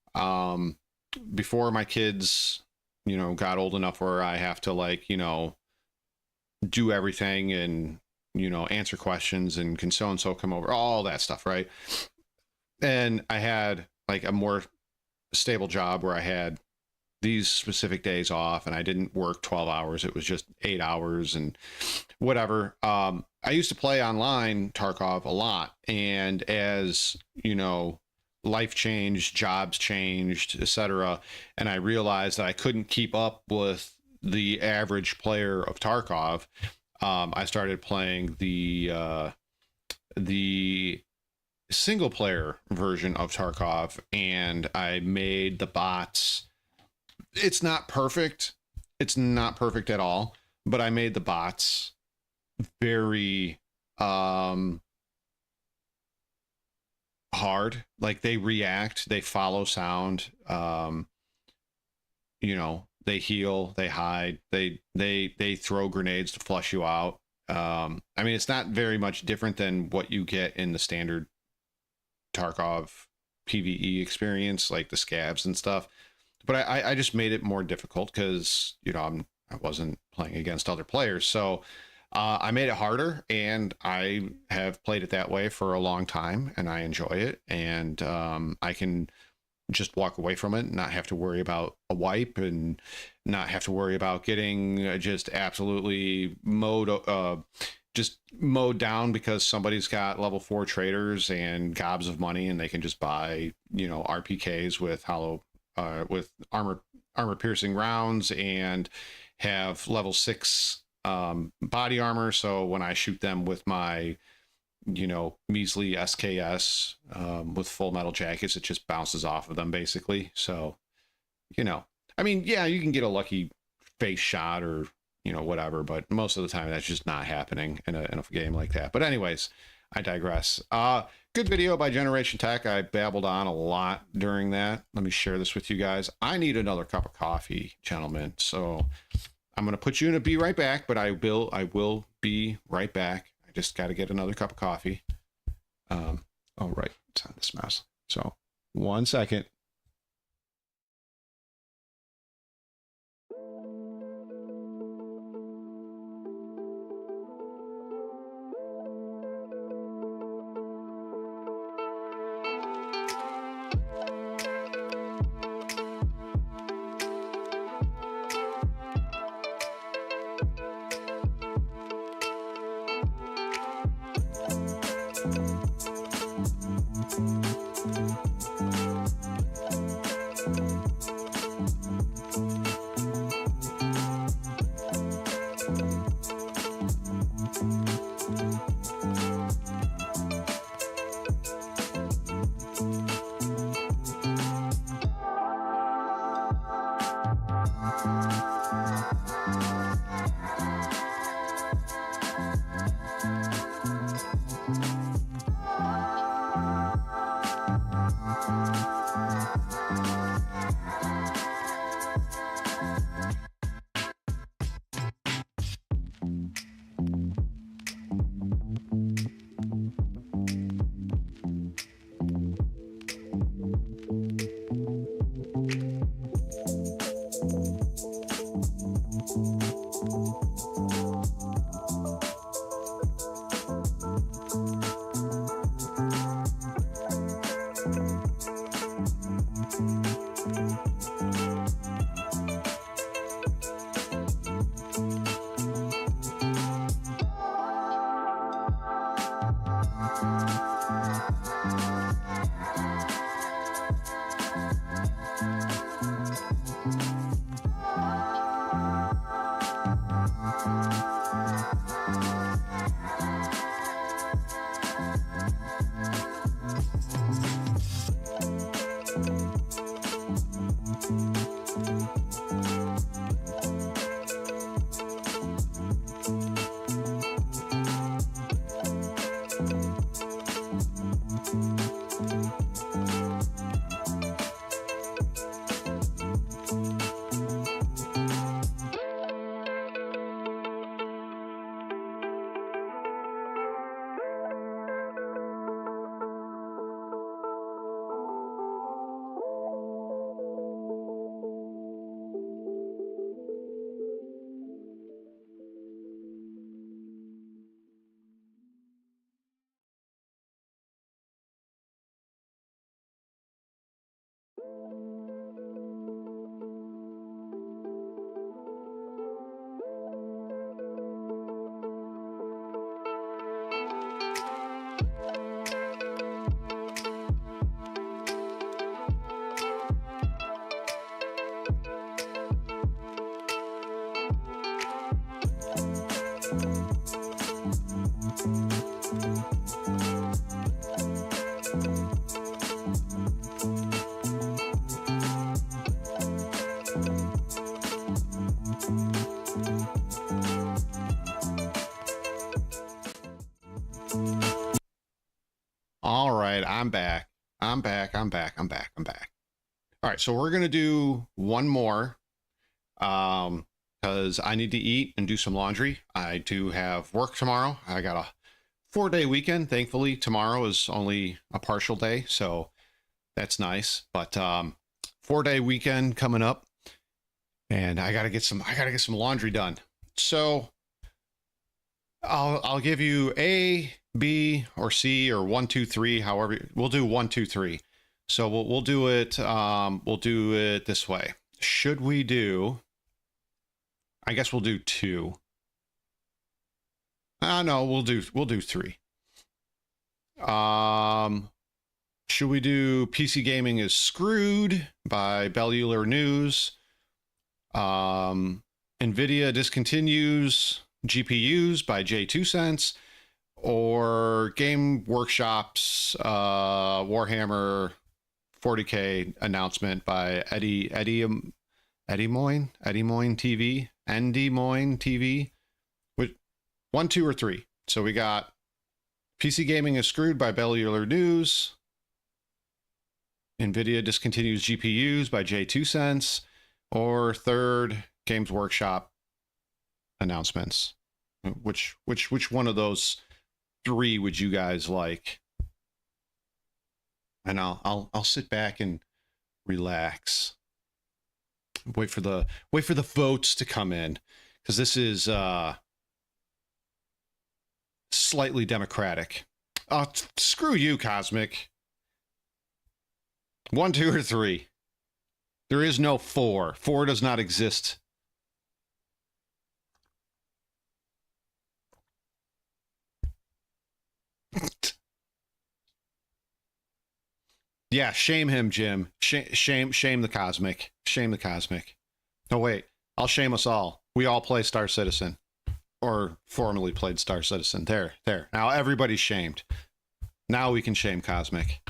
before my kids, got old enough where I have to do everything and, answer questions and can so-and-so come over, all that stuff. Right. And I had like a more stable job where I had these specific days off and I didn't work 12 hours. It was just 8 hours and whatever. I used to play online Tarkov a lot. And as, life changed, jobs changed, etc., and I realized that I couldn't keep up with the average player of Tarkov. I started playing the single player version of Tarkov, and I made the bots. It's not perfect. It's not perfect at all, but I made the bots very hard. Like, they react, they follow sound, they heal, they hide, they throw grenades to flush you out. I mean, it's not very much different than what you get in the standard Tarkov PvE experience, like the scabs and stuff, but I just made it more difficult because I wasn't playing against other players, so I made it harder, and I have played it that way for a long time, and I enjoy it. And I can just walk away from it and not have to worry about a wipe and not have to worry about getting just absolutely mowed down because somebody's got level 4 traders and gobs of money, and they can just buy, RPKs with with armor piercing rounds and have level 6 body armor, so when I shoot them with my measly SKS with full metal jackets, it just bounces off of them basically. So I mean, yeah, you can get a lucky face shot or whatever, but most of the time that's just not happening in a game like that. But anyways, I digress. Good video by Generation Tech. I babbled on a lot during that. Let me share this with you guys. I need another cup of coffee, gentlemen, so I'm going to put you in a be right back, but I will be right back. I just got to get another cup of coffee. Oh, right. It's on this mess. So 1 second. All right, I'm back. I'm back. All right, so we're gonna do one more, because I need to eat and do some laundry. I do have work tomorrow. I got a 4-day weekend. Thankfully, tomorrow is only a partial day, so that's nice. But 4-day weekend coming up, and I gotta get some laundry done. So I'll give you A, B, or C, or 1, 2, 3. However, we'll do 1, 2, 3. So we'll do it. We'll do it this way. Should we do? I guess we'll do 2. No, we'll do 3. Should we do PC Gaming is Screwed by Bellular News? Nvidia discontinues GPUs by J2 Cents, or Game Workshop's Warhammer 40K announcement by Eddie Moyne TV. With 1, 2, or 3. So we got PC Gaming is Screwed by Bellular News. Nvidia discontinues GPUs by J2 Cents, or third, Games Workshop announcements. Which one of those 3 would you guys like? And I'll sit back and relax. Wait for the votes to come in, because this is slightly democratic. Screw you, Cosmic. 1, 2, or 3. There is no 4. 4 does not exist. Yeah, shame him, Jim. Shame the Cosmic. Shame the Cosmic. Oh, wait. I'll shame us all. We all play Star Citizen. Or formerly played Star Citizen. There. Now everybody's shamed. Now we can shame Cosmic.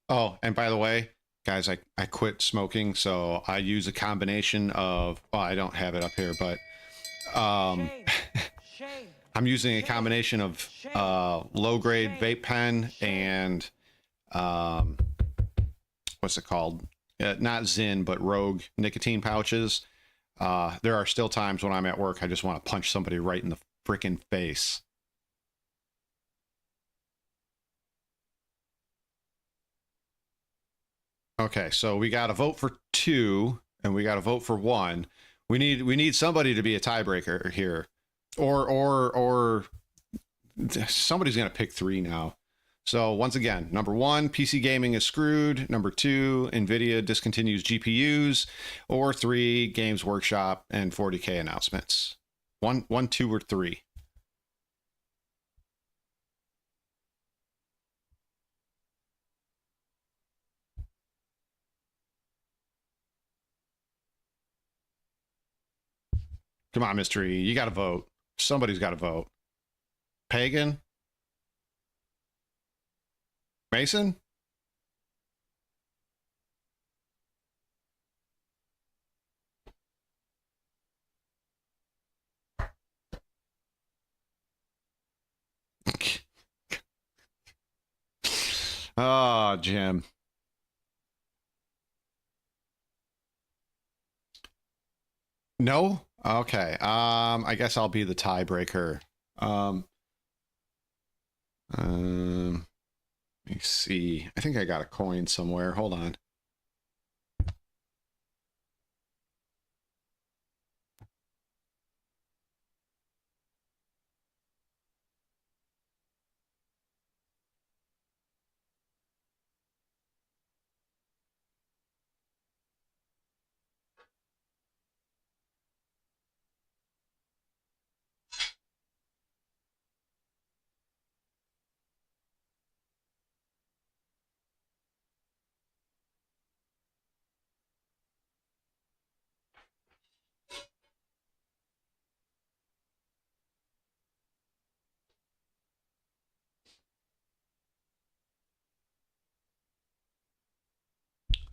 Oh, and by the way, guys, I quit smoking, so I use a combination of, well, I don't have it up here, but I'm using a combination of low-grade vape pen and what's it called? Not Zyn, but Rogue nicotine pouches. There are still times when I'm at work, I just want to punch somebody right in the freaking face. Okay, so we got to vote for 2, and we got to vote for 1. We need somebody to be a tiebreaker here, or somebody's gonna pick 3 now. So once again, number 1, PC gaming is screwed. Number 2, NVIDIA discontinues GPUs. Or 3, Games Workshop and 40K announcements. 1, 2, or 3. Come on, Mystery. You got to vote. Somebody's got to vote. Pagan? Mason? Oh, Jim. No? Okay. I guess I'll be the tiebreaker. Let me see. I think I got a coin somewhere. Hold on.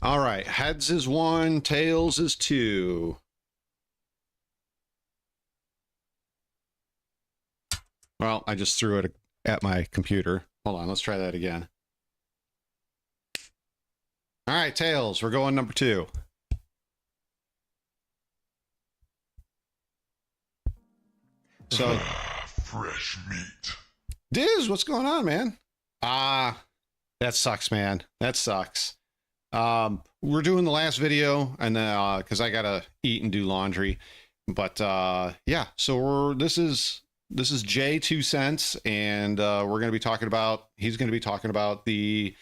All right, heads is 1, tails is 2. Well, I just threw it at my computer. Hold on, let's try that again. All right, tails, we're going number 2. So,
fresh meat.
Diz, what's going on, man? That sucks, man. That sucks. We're doing the last video, and then because I gotta eat and do laundry. But yeah, so this is Jay 2 cents, and we're gonna be talking about. He's gonna be talking about the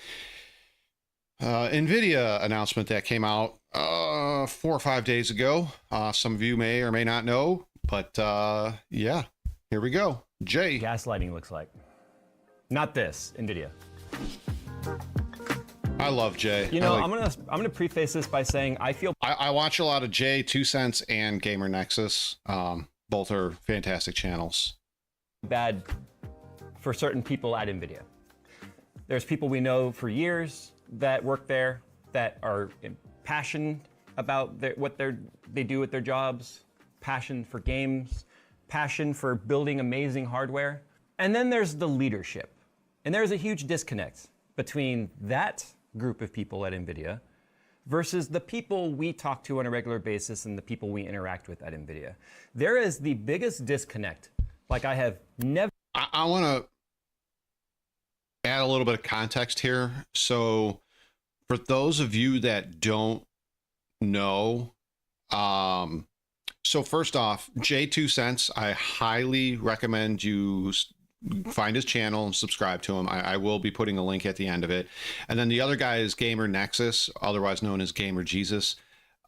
NVIDIA announcement that came out 4 or 5 days ago. Some of you may or may not know, but yeah, here we go. Jay.
Gaslighting looks like. Not this, NVIDIA.
I love Jay.
You know, I'm gonna preface this by saying I
watch a lot of Jay 2 cents and Gamer Nexus. Both are fantastic channels.
Bad for certain people at NVIDIA. There's people we know for years that work there that are passionate about what they do with their jobs, passion for games, passion for building amazing hardware. And then there's the leadership. And there's a huge disconnect between that group of people at NVIDIA versus the people we talk to on a regular basis and the people we interact with at NVIDIA. There is the biggest disconnect. Like I have never...
I want to add a little bit of context here. So for those of you that don't know, so first off, Jay 2 cents, I highly recommend you find his channel and subscribe to him. I will be putting a link at the end of it. And then the other guy is Gamer Nexus, otherwise known as Gamer Jesus.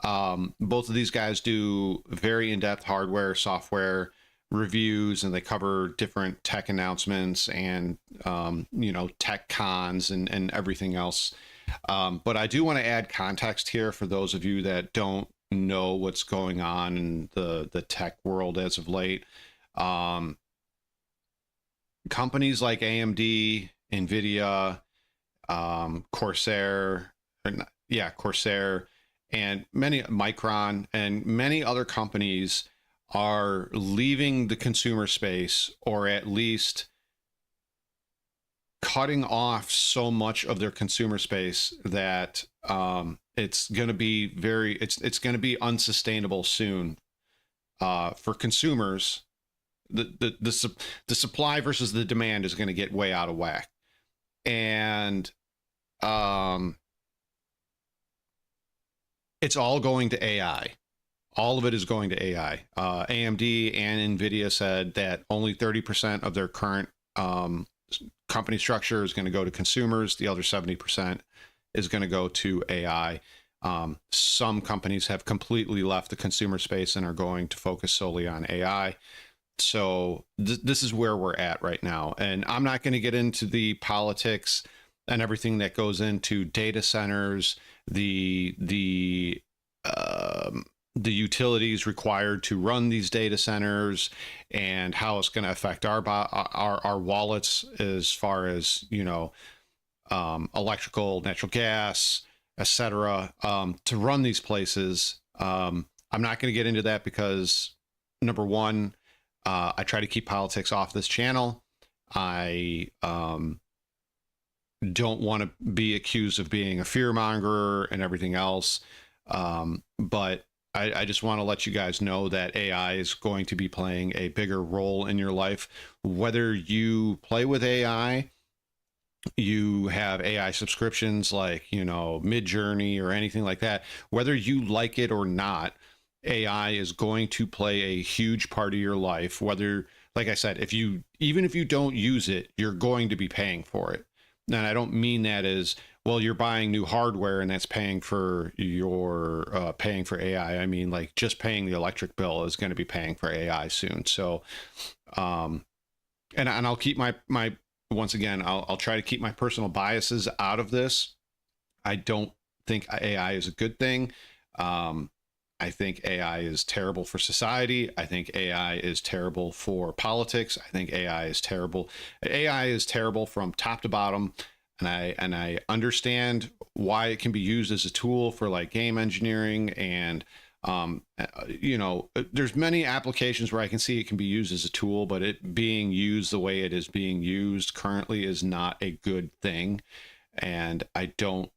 Both of these guys do very in-depth hardware, software reviews, and they cover different tech announcements and, you know, tech cons and everything else. But I do want to add context here for those of you that don't know what's going on in the tech world as of late. Companies like AMD, NVIDIA, Corsair, and Micron, and many other companies are leaving the consumer space, or at least cutting off so much of their consumer space that it's going to be it's going to be unsustainable soon for consumers. The supply versus the demand is going to get way out of whack, and it's all going to AI. All of it is going to AI. AMD and NVIDIA said that only 30% of their current company structure is going to go to consumers. The other 70% is going to go to AI. Some companies have completely left the consumer space and are going to focus solely on AI. So this is where we're at right now. And I'm not going to get into the politics and everything that goes into data centers, the utilities required to run these data centers, and how it's going to affect our wallets as far as, you know, electrical, natural gas, etc. To run these places. I'm not going to get into that because, number one, I try to keep politics off this channel. I don't want to be accused of being a fearmonger and everything else. But I just want to let you guys know that AI is going to be playing a bigger role in your life. Whether you play with AI, you have AI subscriptions like, you know, Midjourney or anything like that, whether you like it or not, AI is going to play a huge part of your life. Whether, like I said, even if you don't use it, you're going to be paying for it. And I don't mean that as, well, you're buying new hardware and that's paying for your paying for AI. I mean, like, just paying the electric bill is going to be paying for AI soon. So, and I'll keep my once again, I'll try to keep my personal biases out of this. I don't think AI is a good thing. I think AI is terrible for society. I think AI is terrible for politics. I think AI is terrible. AI is terrible from top to bottom. And I understand why it can be used as a tool for like game engineering, and you know, there's many applications where I can see it can be used as a tool, but it being used the way it is being used currently is not a good thing. And I don't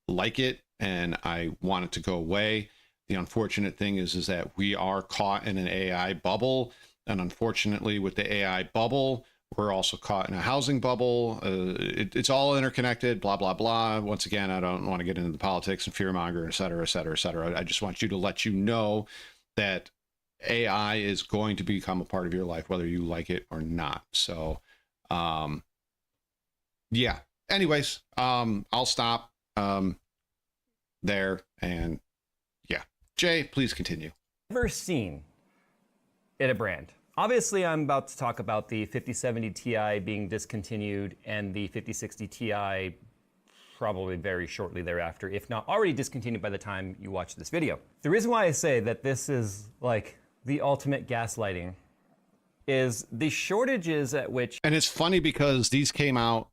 like it, and I want it to go away. The unfortunate thing is that we are caught in an AI bubble. And unfortunately, with the AI bubble, we're also caught in a housing bubble. It's all interconnected, blah, blah, blah. Once again, I don't want to get into the politics and fearmonger, et cetera, et cetera, et cetera. I just want you to let you know that AI is going to become a part of your life, whether you like it or not. So, yeah. Anyways, I'll stop there. And yeah, Jay, please continue.
Never seen at a brand. Obviously, I'm about to talk about the 5070 Ti being discontinued and the 5060 Ti probably very shortly thereafter, if not already discontinued by the time you watch this video. The reason why I say that this is like the ultimate gaslighting is the shortages at which...
And it's funny because these came out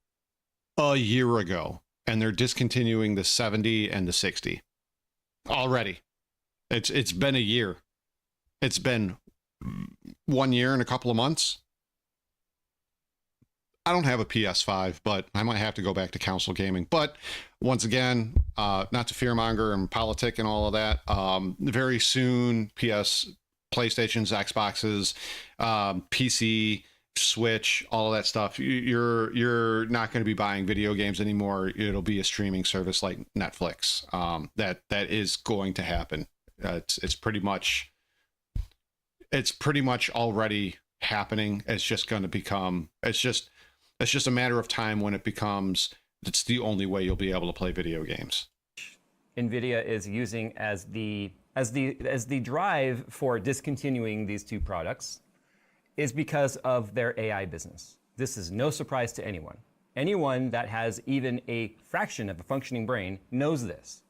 a year ago and they're discontinuing the 70 and the 60 already. It's been a year. It's been 1 year and a couple of months. I don't have a PS5, but I might have to go back to console gaming. But once again, not to fearmonger and politic and all of that. Very soon, PlayStations, Xboxes, PC, Switch, all of that stuff. You're not going to be buying video games anymore. It'll be a streaming service like Netflix. That is going to happen. It's pretty much already happening. It's just going to become, it's just a matter of time when it becomes, it's the only way you'll be able to play video games.
NVIDIA is using as the drive for discontinuing these two products is because of their AI business. This is no surprise to anyone. Anyone that has even a fraction of a functioning brain knows this.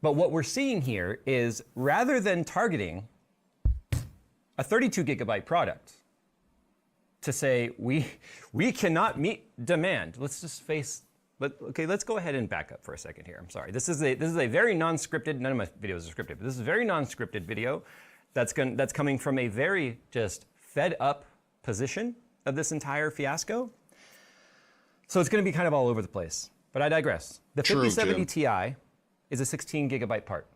But what we're seeing here is, rather than targeting a 32 gigabyte product to say, we cannot meet demand. Let's just face, okay, let's go ahead and back up for a second here. I'm sorry. This is a very non-scripted, none of my videos are scripted, but this is a very non-scripted video that's coming from a very just fed up position of this entire fiasco. So it's going to be kind of all over the place, but I digress. The 5070 Ti is a 16 gigabyte part.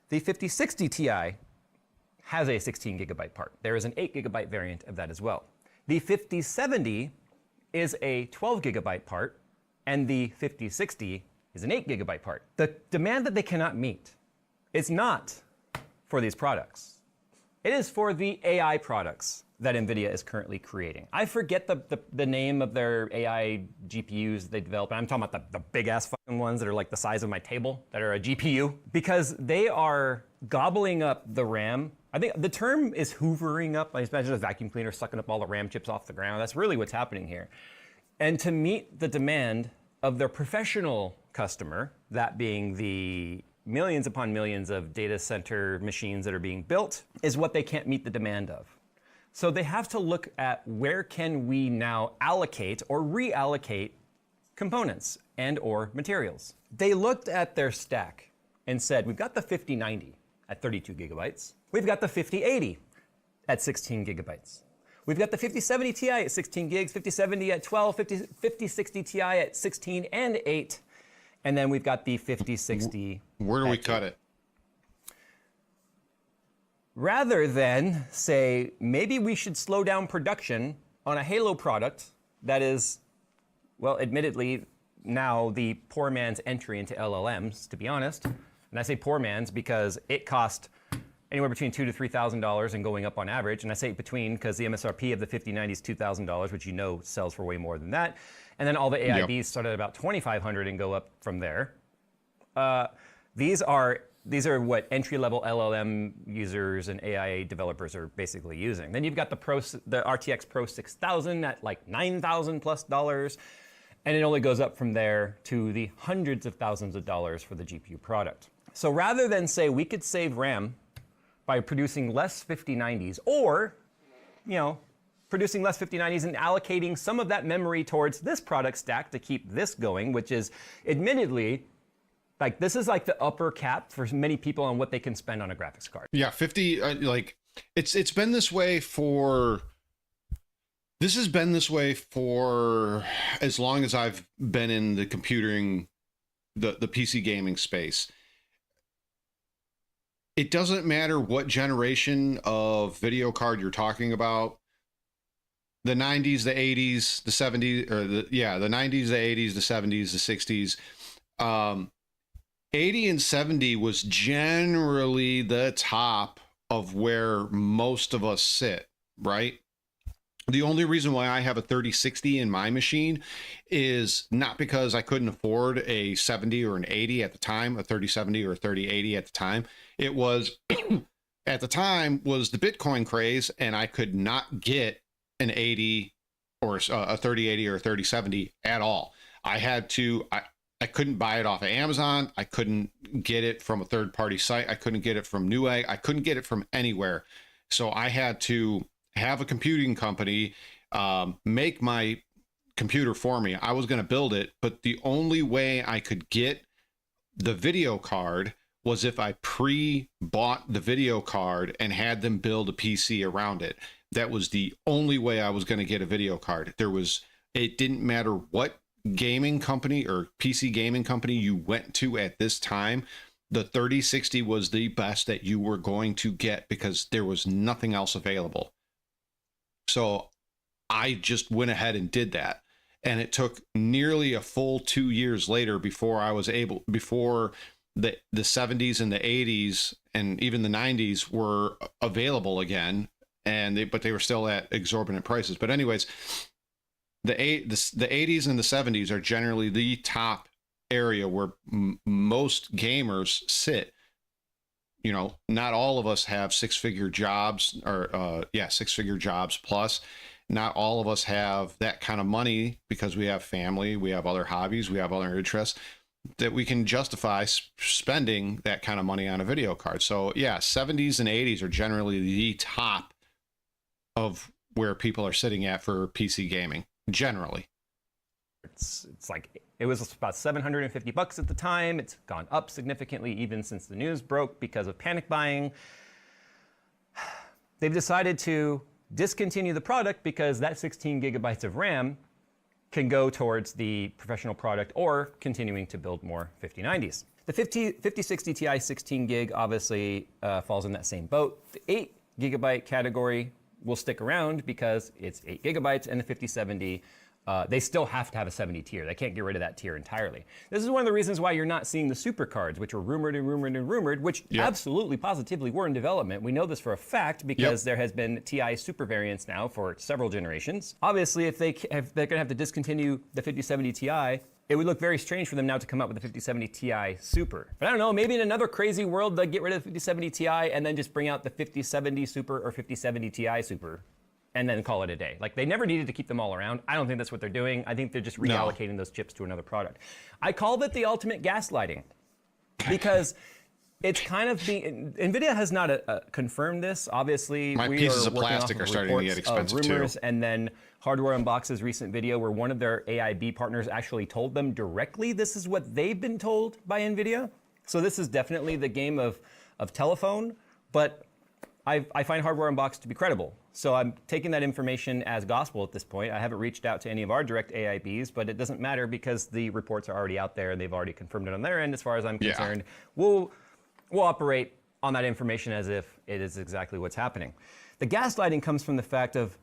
The 5060 Ti has a 16 gigabyte part. There is an 8 gigabyte variant of that as well. The 5070 is a 12 gigabyte part, and the 5060 is an 8 gigabyte part. The demand that they cannot meet is not for these products. It is for the AI products that NVIDIA is currently creating. I forget the name of their AI GPUs they develop. I'm talking about the big-ass fucking ones that are like the size of my table, that are a GPU, because they are gobbling up the RAM. I think the term is hoovering up. I imagine a vacuum cleaner sucking up all the RAM chips off the ground. That's really what's happening here. And to meet the demand of their professional customer, that being the millions upon millions of data center machines that are being built, is what they can't meet the demand of. So they have to look at where can we now allocate or reallocate components and or materials. They looked at their stack and said, we've got the 5090 at 32 gigabytes. We've got the 5080 at 16 gigabytes. We've got the 5070 Ti at 16 gigs, 5070 at 12, 5060 Ti at 16 and 8. And then we've got the 5060.
Where do we cut it?
Rather than say, maybe we should slow down production on a Halo product that is, well, admittedly, now the poor man's entry into LLMs, to be honest. And I say poor man's because it cost anywhere between $2,000 to $3,000 and going up on average. And I say between because the MSRP of the 5090 is $2,000, which you know sells for way more than that. And then all the AIBs start at about $2,500 and go up from there. These are what entry-level LLM users and AI developers are basically using. Then you've got the RTX Pro 6000 at like $9,000 plus, and it only goes up from there to the hundreds of thousands of dollars for the GPU product. So rather than say we could save RAM by producing less 5090s, or, you know, producing less 5090s and allocating some of that memory towards this product stack to keep this going, which is admittedly, like, this is like the upper cap for many people on what they can spend on a graphics card.
Yeah, 50, like, it's been this way for, this has been this way for as long as I've been in the computing, the PC gaming space. It doesn't matter what generation of video card you're talking about. The 90s, the 80s, the 70s, or the 90s, the 80s, the 70s, the 60s. 80 and 70 was generally the top of where most of us sit, right? The only reason why I have a 3060 in my machine is not because I couldn't afford a 70 or an 80 at the time, a 3070 or a 3080 at the time. It was, at the time, was the Bitcoin craze, and I could not get an 80 or a 3080 or a 3070 at all. I had to, I couldn't buy it off of Amazon. I couldn't get it from a third-party site. I couldn't get it from Newegg. I couldn't get it from anywhere. So I had to have a computing company make my computer for me. I was going to build it, but the only way I could get the video card was if I pre-bought the video card and had them build a PC around it. That was the only way I was going to get a video card. It didn't matter what gaming company or PC gaming company you went to at this time, the 3060 was the best that you were going to get because there was nothing else available. So I just went ahead and did that. And it took nearly a full 2 years later before the 70s and the 80s and even the 90s were available again. But they were still at exorbitant prices. But anyways, the 80s and the 70s are generally the top area where most gamers sit. You know, not all of us have six-figure jobs or six-figure jobs plus. Not all of us have that kind of money because we have family, we have other hobbies, we have other interests that we can justify spending that kind of money on a video card. So yeah, 70s and 80s are generally the top of where people are sitting at for PC gaming. Generally,
it's like it was about $750 at the time. It's gone up significantly even since the news broke because of panic buying. They've decided to discontinue the product because that 16 gigabytes of RAM can go towards the professional product or continuing to build more 5090s. The 5060 Ti 16 gig obviously falls in that same boat. The 8 gigabyte category will stick around because it's 8 gigabytes, and the 5070 They still have to have a 70 tier. They can't get rid of that tier entirely. This is one of the reasons why you're not seeing the super cards, which are rumored and rumored and rumored, which absolutely positively were in development. We know this for a fact because there has been TI super variants now for several generations. Obviously, if they're going to have to discontinue the 5070 Ti, it would look very strange for them now to come out with the 5070 Ti Super. But I don't know, maybe in another crazy world, they'll get rid of the 5070 Ti and then just bring out the 5070 Super or 5070 Ti Super and then call it a day. Like, they never needed to keep them all around. I don't think that's what they're doing. I think they're just reallocating those chips to another product. I call it the ultimate gaslighting because it's kind of being, NVIDIA has not confirmed this. Obviously,
my pieces of plastic are starting to get expensive
rumors,
too.
And then Hardware Unboxed's recent video where one of their AIB partners actually told them directly this is what they've been told by NVIDIA. So this is definitely the game of telephone, but I find Hardware Unboxed to be credible. So I'm taking that information as gospel at this point. I haven't reached out to any of our direct AIBs, but it doesn't matter because the reports are already out there and they've already confirmed it on their end as far as I'm concerned. We'll operate on that information as if it is exactly what's happening. The gaslighting comes from the fact of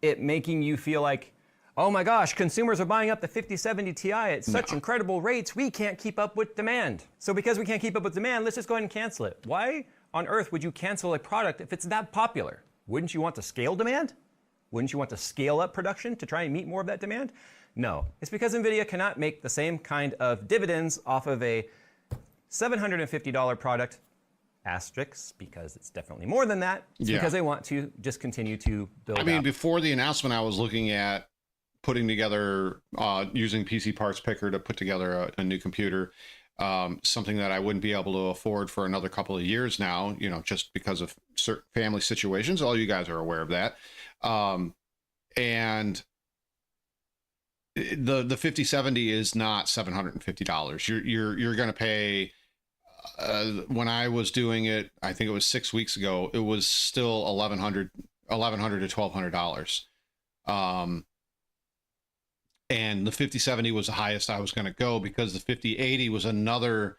it making you feel like, oh my gosh, consumers are buying up the 5070 Ti at such incredible rates, we can't keep up with demand. So because we can't keep up with demand, let's just go ahead and cancel it. Why on earth would you cancel a product if it's that popular? Wouldn't you want to scale demand? Wouldn't you want to scale up production to try and meet more of that demand? No, it's because NVIDIA cannot make the same kind of dividends off of a $750 product, asterisk, because it's definitely more than that. It's because they want to just continue to build
I mean, before the announcement, I was looking at putting together, using PC Parts Picker to put together a new computer, something that I wouldn't be able to afford for another couple of years now, you know, just because of certain family situations. All you guys are aware of that. And the 5070 is not $750. You're going to pay, when I was doing it, I think it was 6 weeks ago, it was still $1,100 to $1,200. And the 5070 was the highest I was going to go because the 5080 was another,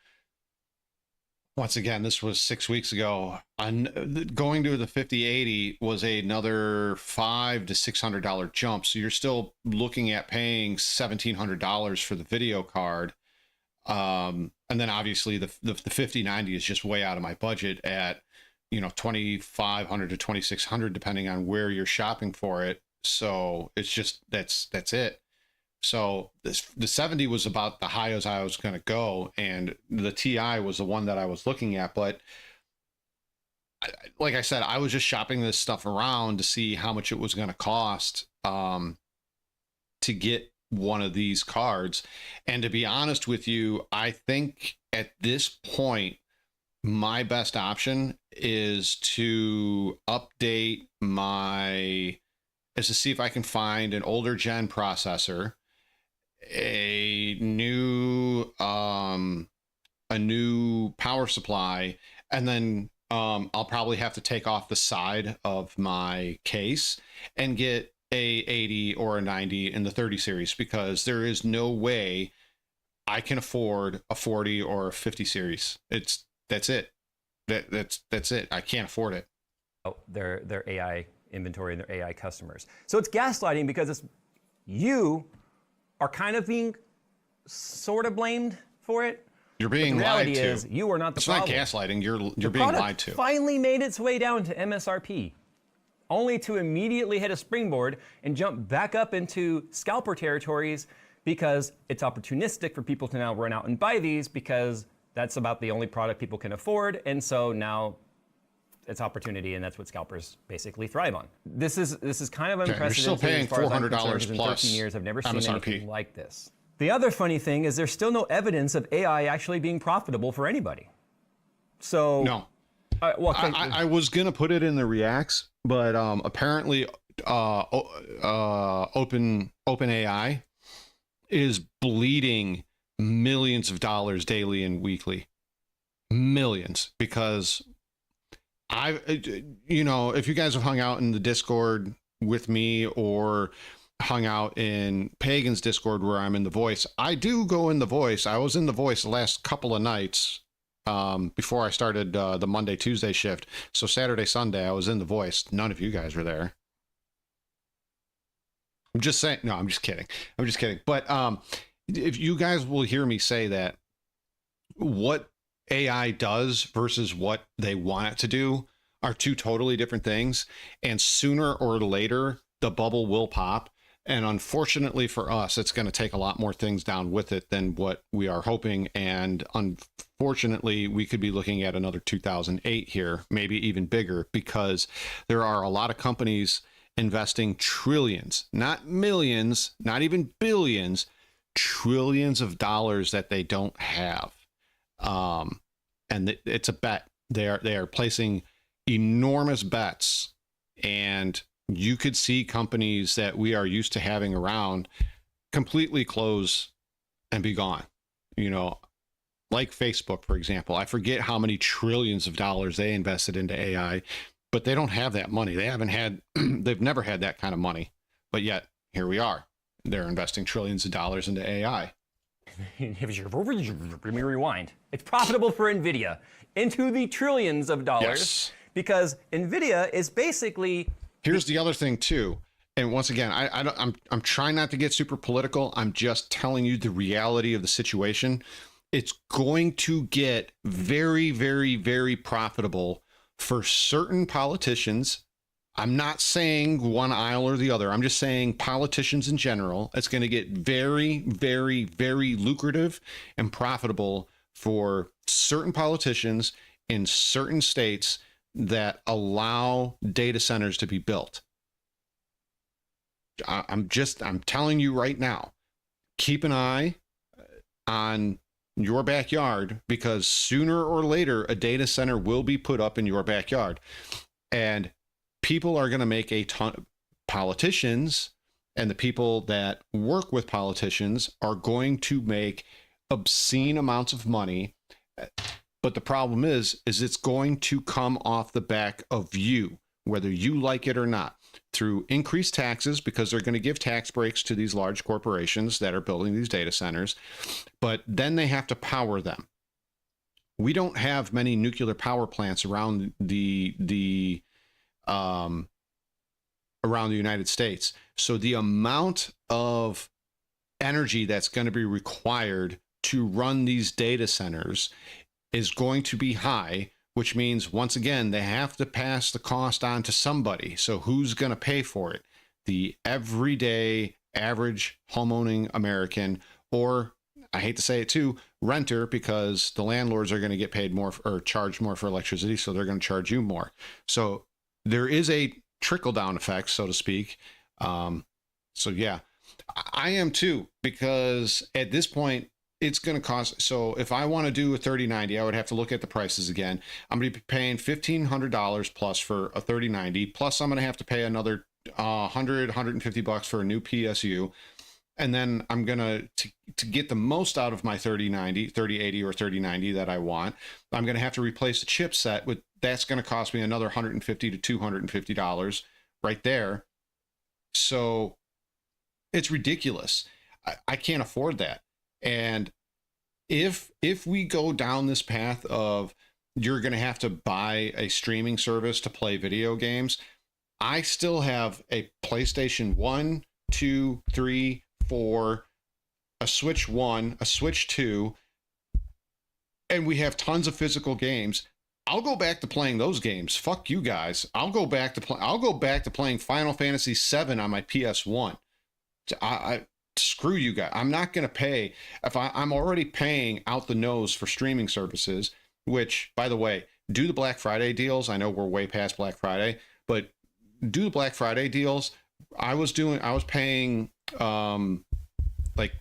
once again, this was 6 weeks ago. Going to the 5080 was another $500 to $600 jump. So you're still looking at paying $1,700 for the video card. And then obviously the 5090 is just way out of my budget at, you know, $2,500 to $2,600, depending on where you're shopping for it. So it's just, that's it. So the 70 was about the high as I was going to go, and the TI was the one that I was looking at. But like I said, I was just shopping this stuff around to see how much it was going to cost to get one of these cards. And to be honest with you, I think at this point, my best option is to update is to see if I can find an older gen processor, a new power supply, and then I'll probably have to take off the side of my case and get a 80 or a 90 in the 30 series, because there is no way I can afford a 40 or a 50 series. That's it. That's it. I can't afford it.
Their AI inventory and their AI customers. So it's gaslighting because you are kind of being sort of blamed for it.
You're being
lied to. The reality is you are not the problem.
It's not gaslighting. You're being lied to.
Finally made its way down to MSRP, only to immediately hit a springboard and jump back up into scalper territories because it's opportunistic for people to now run out and buy these because that's about the only product people can afford. And so now it's opportunity, and that's what scalpers basically thrive on. This is kind of unprecedented.
You're still paying $400 plus.
In 13 years, I've never seen
MSRP.
anything like this. The other funny thing is there's still no evidence of AI actually being profitable for anybody. So
no. I was gonna put it in the reacts, but apparently OpenAI is bleeding millions of dollars daily and weekly. Millions, because if you guys have hung out in the Discord with me or hung out in Pagan's Discord where I'm in the voice, I do go in the voice. I was in the voice the last couple of nights before I started the Monday, Tuesday shift. So Saturday, Sunday, I was in the voice. None of you guys were there. I'm just saying. No, I'm just kidding. I'm just kidding. But if you guys will hear me say that what AI does versus what they want it to do are two totally different things. And sooner or later, the bubble will pop. And unfortunately for us, it's going to take a lot more things down with it than what we are hoping. And unfortunately, we could be looking at another 2008 here, maybe even bigger, because there are a lot of companies investing trillions, not millions, not even billions, trillions of dollars that they don't have. And it's a bet. They are placing enormous bets, and you could see companies that we are used to having around completely close and be gone. You know, like Facebook, for example. I forget how many trillions of dollars they invested into AI, but they don't have that money. They haven't had, they've never had that kind of money, but yet here we are. They're investing trillions of dollars into AI.
Let me rewind. It's profitable for NVIDIA into the trillions of dollars, yes, because NVIDIA is basically.
Here's the other thing too. And once again, I'm trying not to get super political. I'm just telling you the reality of the situation. It's going to get very, very, very profitable for certain politicians. I'm not saying one aisle or the other. I'm just saying politicians in general. It's going to get very, very, very lucrative and profitable for certain politicians in certain states that allow data centers to be built. I'm telling you right now, keep an eye on your backyard, because sooner or later a data center will be put up in your backyard, and people are going to make a ton. Politicians and the people that work with politicians are going to make obscene amounts of money. But the problem is it's going to come off the back of you, whether you like it or not, through increased taxes, because they're going to give tax breaks to these large corporations that are building these data centers, but then they have to power them. We don't have many nuclear power plants around the United States. So the amount of energy that's going to be required to run these data centers is going to be high, which means, once again, they have to pass the cost on to somebody. So who's going to pay for it? The everyday average homeowning American, or I hate to say it too, renter, because the landlords are going to get paid more or charged more for electricity. So they're going to charge you more. So there is a trickle down effect, so to speak. So yeah, I am too, because at this point, it's going to cost. So if I want to do a 3090, I would have to look at the prices again. I'm going to be paying $1,500 plus for a 3090. Plus I'm going to have to pay another $150 for a new PSU. And then I'm going to get the most out of my 3080 or 3090 that I want, I'm going to have to replace the chipset with, that's going to cost me another $150 to $250 right there. So it's ridiculous. I can't afford that. And if we go down this path of you're going to have to buy a streaming service to play video games, I still have a PlayStation 1, 2, 3, 4, a Switch 1, a Switch 2, and we have tons of physical games. I'll go back to playing those games. Fuck you guys. I'll go back to playing Final Fantasy 7 on my PS1. Screw you guys. I'm not going to pay. If I'm already paying out the nose for streaming services, which, by the way, do the Black Friday deals. I know we're way past Black Friday, but do the Black Friday deals. I was paying like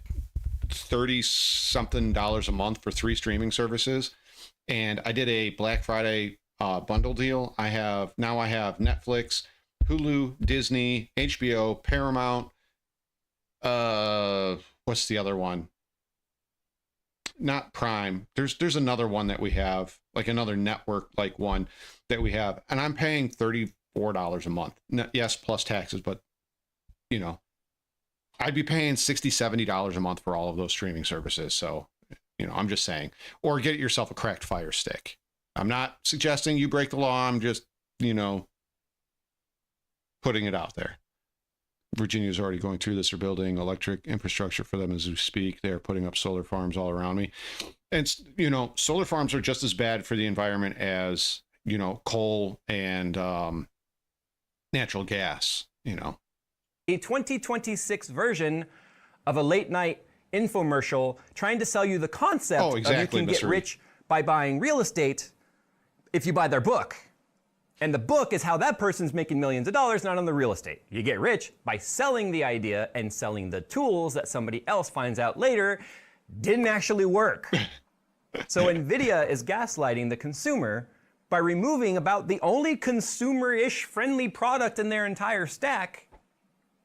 $30 something a month for 3 streaming services, and I did a Black Friday bundle deal. I have Netflix, Hulu, Disney, HBO, Paramount. What's the other one? Not Prime. There's another one that we have, like another network like one that we have, and I'm paying $34 a month. Yes, plus taxes, but you know, I'd be paying $60, $70 a month for all of those streaming services. So, you know, I'm just saying, or get yourself a cracked Fire Stick. I'm not suggesting you break the law. I'm just, you know, putting it out there. Virginia's already going through this. They're building electric infrastructure for them as we speak. They're putting up solar farms all around me. And, you know, solar farms are just as bad for the environment as, you know, coal and natural gas, you know.
A 2026 version of a late night infomercial trying to sell you the concept of you can get rich by buying real estate if you buy their book. And the book is how that person's making millions of dollars, not on the real estate. You get rich by selling the idea and selling the tools that somebody else finds out later didn't actually work. So NVIDIA is gaslighting the consumer by removing about the only consumer-ish friendly product in their entire stack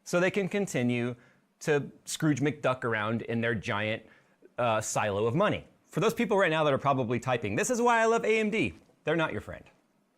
so they can continue to Scrooge McDuck around in their giant silo of money. For those people right now that are probably typing, this is why I love AMD, they're not your friend.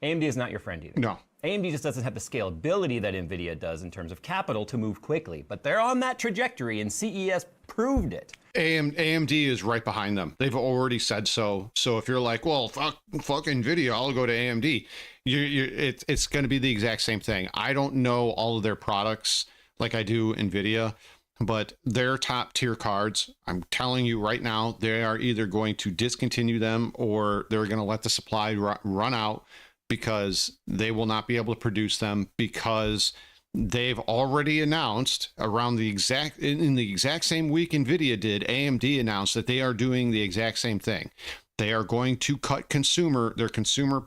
AMD is not your friend either.
No.
AMD just doesn't have the scalability that NVIDIA does in terms of capital to move quickly, but they're on that trajectory and CES proved it.
AMD is right behind them. They've already said so. So if you're like, well, fuck NVIDIA, I'll go to AMD. It's going to be the exact same thing. I don't know all of their products like I do NVIDIA, but their top tier cards, I'm telling you right now, they are either going to discontinue them or they're going to let the supply run out, because they will not be able to produce them, because they've already announced in the exact same week NVIDIA did, AMD announced that they are doing the exact same thing. They are going to cut the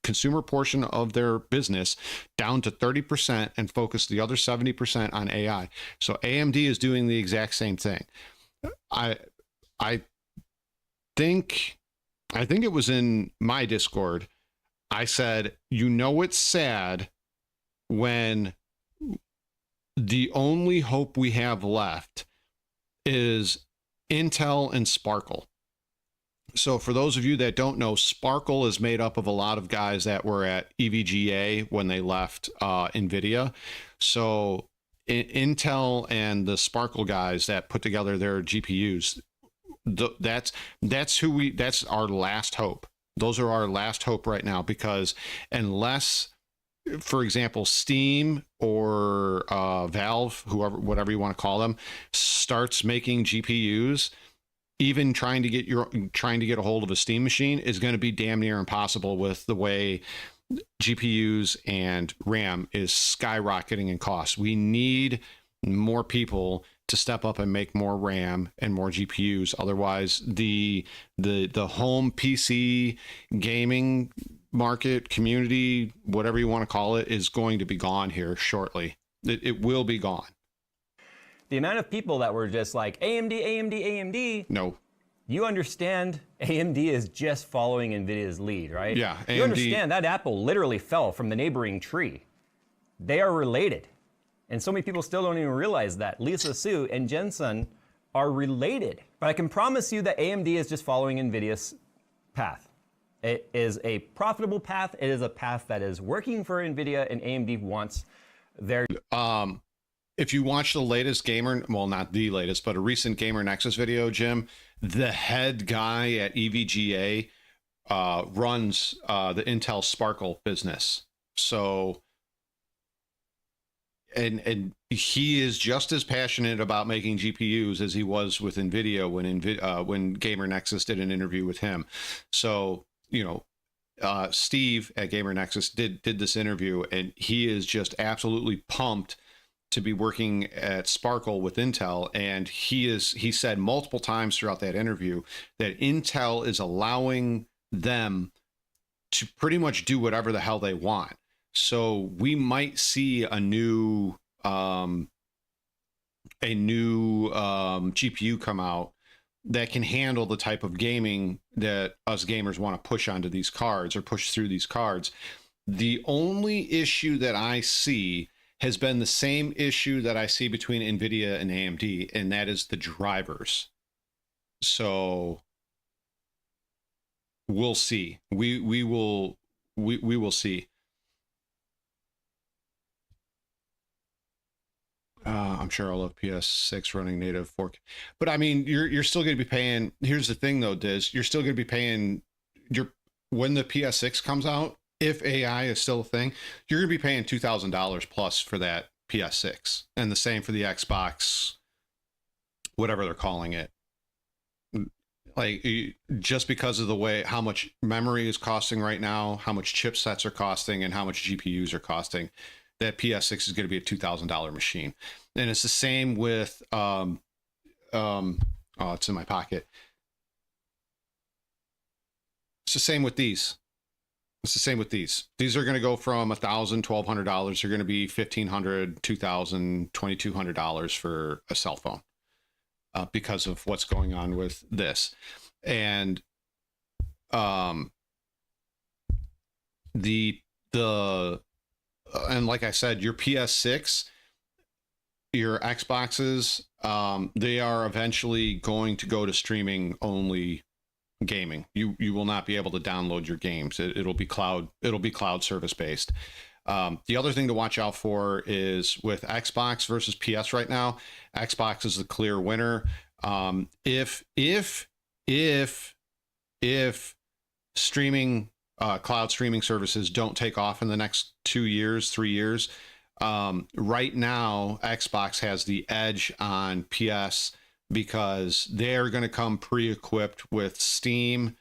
consumer portion of their business down to 30% and focus the other 70% on AI. So AMD is doing the exact same thing. I think it was in my Discord. I said, you know, it's sad when the only hope we have left is Intel and Sparkle. So for those of you that don't know, Sparkle is made up of a lot of guys that were at EVGA when they left NVIDIA. So Intel and the Sparkle guys that put together their GPUs, that's our last hope. Those are our last hope right now, because unless, for example, Steam or Valve, whatever you want to call them, starts making GPUs, even trying to get a hold of a Steam machine is going to be damn near impossible with the way GPUs and RAM is skyrocketing in cost. We need more people to step up and make more RAM and more GPUs. Otherwise, the home PC gaming market, community, whatever you want to call it, is going to be gone here shortly. It will be gone.
The amount of people that were just like, AMD, AMD, AMD.
No.
You understand AMD is just following NVIDIA's lead, right?
Yeah, AMD.
You understand that apple literally fell from the neighboring tree. They are related. And so many people still don't even realize that. Lisa Su and Jensen are related. But I can promise you that AMD is just following NVIDIA's path. It is a profitable path. It is a path that is working for NVIDIA, and AMD wants their...
If you watch the latest not the latest, but a recent Gamer Nexus video, Jim, the head guy at EVGA runs the Intel Sparkle business. So... And he is just as passionate about making GPUs as he was with NVIDIA when Gamer Nexus did an interview with him. So, you know, Steve at Gamer Nexus did this interview, and he is just absolutely pumped to be working at Sparkle with Intel. And he said multiple times throughout that interview that Intel is allowing them to pretty much do whatever the hell they want. So we might see a new GPU come out that can handle the type of gaming that us gamers want to push onto these cards or push through these cards. The only issue that I see has been the same issue that I see between NVIDIA and AMD, and that is the drivers. So we'll see. We will see. I'm sure I'll have PS6 running native 4K. But I mean, you're still going to be paying. Here's the thing, though, Diz. You're still going to be paying when the PS6 comes out. If AI is still a thing, you're going to be paying $2,000 plus for that PS6, and the same for the Xbox, whatever they're calling it. Like, just because of the way how much memory is costing right now, how much chipsets are costing, and how much GPUs are costing, that PS6 is going to be a $2,000 machine. And it's the same with oh, it's in my pocket. It's the same with these. It's the same with these. These are going to go from $1,000, $1,200. They're going to be $1,500, $2,000, $2,200 for a cell phone, because of what's going on with this. And and like I said, your PS6, your Xboxes, they are eventually going to go to streaming only gaming. You will not be able to download your games. It'll be cloud service based. The other thing to watch out for is with Xbox versus PS right now. Xbox is the clear winner. If streaming, cloud streaming services don't take off in the next 2 years, 3 years, right now Xbox has the edge on PS, because they're going to come pre-equipped with Steam,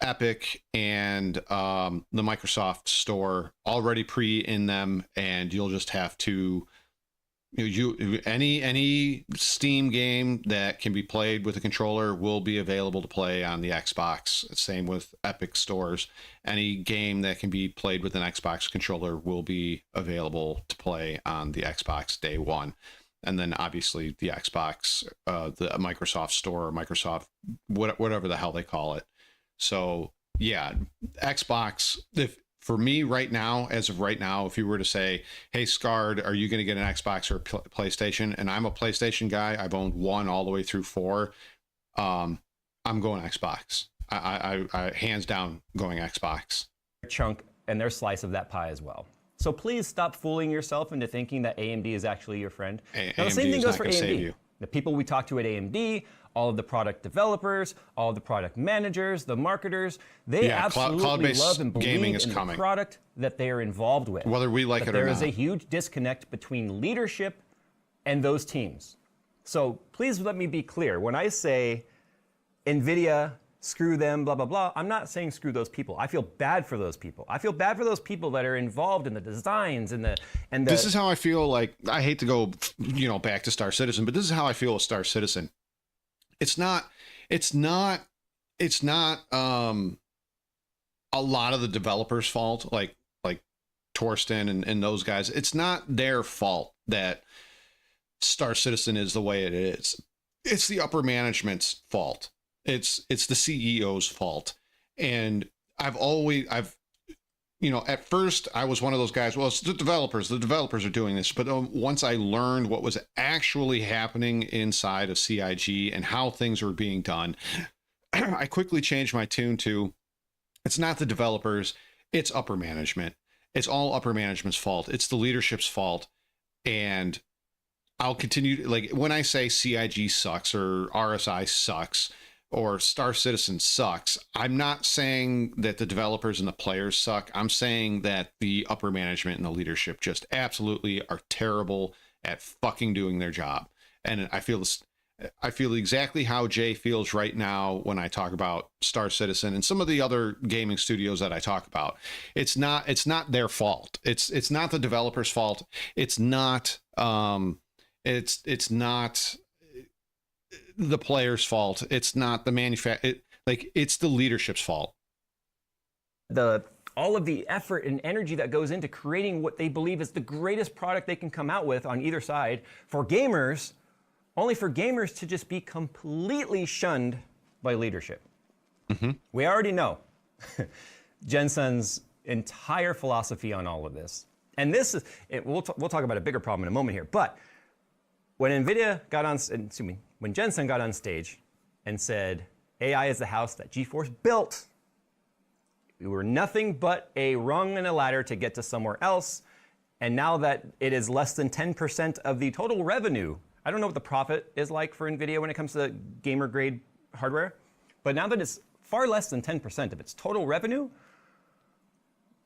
Epic, and the Microsoft Store already in them, and you'll just have to any Steam game that can be played with a controller will be available to play on the Xbox. Same with Epic stores. Any game that can be played with an Xbox controller will be available to play on the Xbox day one. And then obviously the Xbox, the Microsoft Store, Microsoft, whatever the hell they call it. So yeah, Xbox, for me right now, as of right now, if you were to say, hey, Scard, are you going to get an Xbox or a PlayStation? And I'm a PlayStation guy. I've owned 1 all the way through 4. I'm going Xbox. I hands down going Xbox.
Chunk and their slice of that pie as well. So please stop fooling yourself into thinking that AMD is actually your friend. Now, the same thing goes for AMD. The people we talk to at AMD, all of the product developers, all of the product managers, the marketers, they absolutely love and believe in the product that they are involved with.
Whether we like it or not.
There is a huge disconnect between leadership and those teams. So please let me be clear. When I say NVIDIA, screw them, blah, blah, blah, I'm not saying screw those people. I feel bad for those people. I feel bad for those people that are involved in the designs and the
This is how I feel. Like, I hate to go, back to Star Citizen, but this is how I feel with Star Citizen. It's not a lot of the developers' fault, like Torsten and those guys. It's not their fault that Star Citizen is the way it is. It's the upper management's fault. It's the CEO's fault. And at first I was one of those guys, well, it's the developers are doing this. But once I learned what was actually happening inside of CIG and how things were being done, I quickly changed my tune to, it's not the developers, it's upper management. It's all upper management's fault. It's the leadership's fault. And I'll continue, like, when I say CIG sucks or RSI sucks or Star Citizen sucks, I'm not saying that the developers and the players suck. I'm saying that the upper management and the leadership just absolutely are terrible at fucking doing their job. And I feel exactly how Jay feels right now when I talk about Star Citizen and some of the other gaming studios that I talk about. It's not their fault. It's not the developers' fault. It's not the player's fault. It's not the it's the leadership's fault.
All of the effort and energy that goes into creating what they believe is the greatest product they can come out with on either side for gamers, only for gamers to just be completely shunned by leadership. Mm-hmm. We already know Jensen's entire philosophy on all of this. And this is, we'll talk about a bigger problem in a moment here, but when when Jensen got on stage and said, AI is the house that GeForce built, we were nothing but a rung in a ladder to get to somewhere else. And now that it is less than 10% of the total revenue, I don't know what the profit is like for NVIDIA when it comes to gamer grade hardware, but now that it's far less than 10% of its total revenue,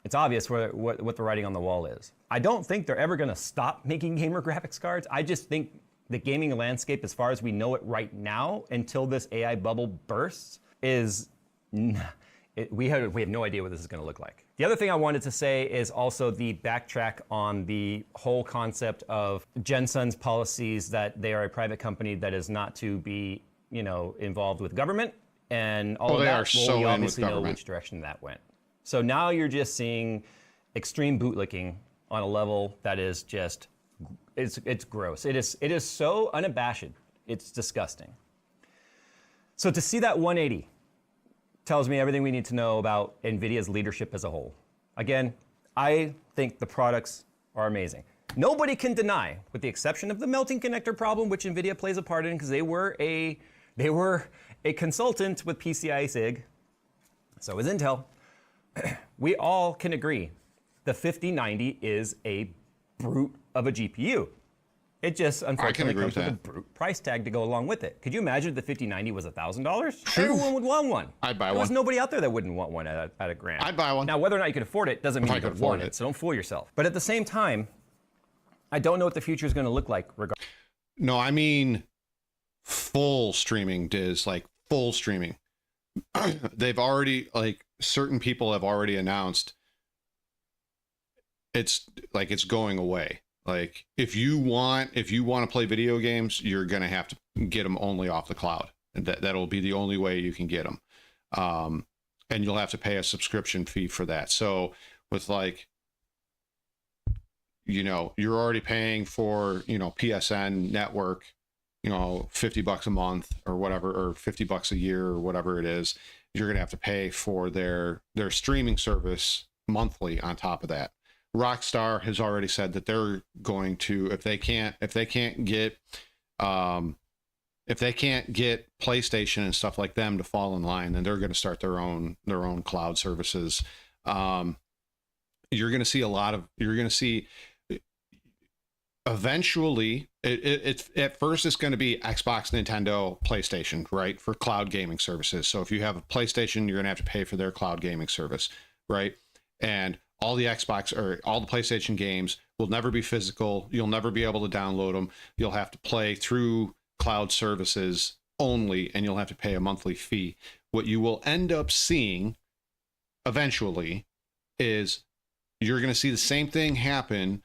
It's obvious what the writing on the wall is. I don't think they're ever going to stop making gamer graphics cards. I just think the gaming landscape, as far as we know it right now, until this AI bubble bursts, is we have no idea what this is going to look like. The other thing I wanted to say is also the backtrack on the whole concept of Jensen's policies that they are a private company that is not to be, involved with government, and all of that. We obviously know which direction that went. So now you're just seeing extreme bootlicking on a level that is just, it's gross. It is so unabashed. It's disgusting. So to see that 180 tells me everything we need to know about NVIDIA's leadership as a whole. Again, I think the products are amazing. Nobody can deny, with the exception of the melting connector problem, which NVIDIA plays a part in because they were a consultant with PCI SIG. So is Intel. We all can agree the 5090 is a brute of a GPU. It just unfortunately comes with a brute price tag to go along with it. Could you imagine if the 5090 was $1,000? Everyone would want one.
I'd buy one.
There's nobody out there that wouldn't want one at $1,000.
I'd buy one.
Now, whether or not you could afford it doesn't mean you could want it, so don't fool yourself. But at the same time, I don't know what the future is going to look like.
No, I mean full streaming, Diz, like full streaming. They've already, certain people have already announced it's going away. Like if you want to play video games, you're going to have to get them only off the cloud. And that'll be the only way you can get them. And you'll have to pay a subscription fee for that. So with you're already paying for, PSN network, $50 a month or whatever, or $50 a year or whatever it is. You're going to have to pay for their streaming service monthly on top of that. Rockstar has already said that they're going to, if they can't get PlayStation and stuff like them to fall in line, then they're going to start their own cloud services. You're going to see eventually it's at first it's going to be Xbox, Nintendo, PlayStation, right, for cloud gaming services. So if you have a PlayStation, you're going to have to pay for their cloud gaming service, right? And all the Xbox or all the PlayStation games will never be physical. You'll never be able to download them. You'll have to play through cloud services only, and you'll have to pay a monthly fee. What you will end up seeing eventually is you're going to see the same thing happen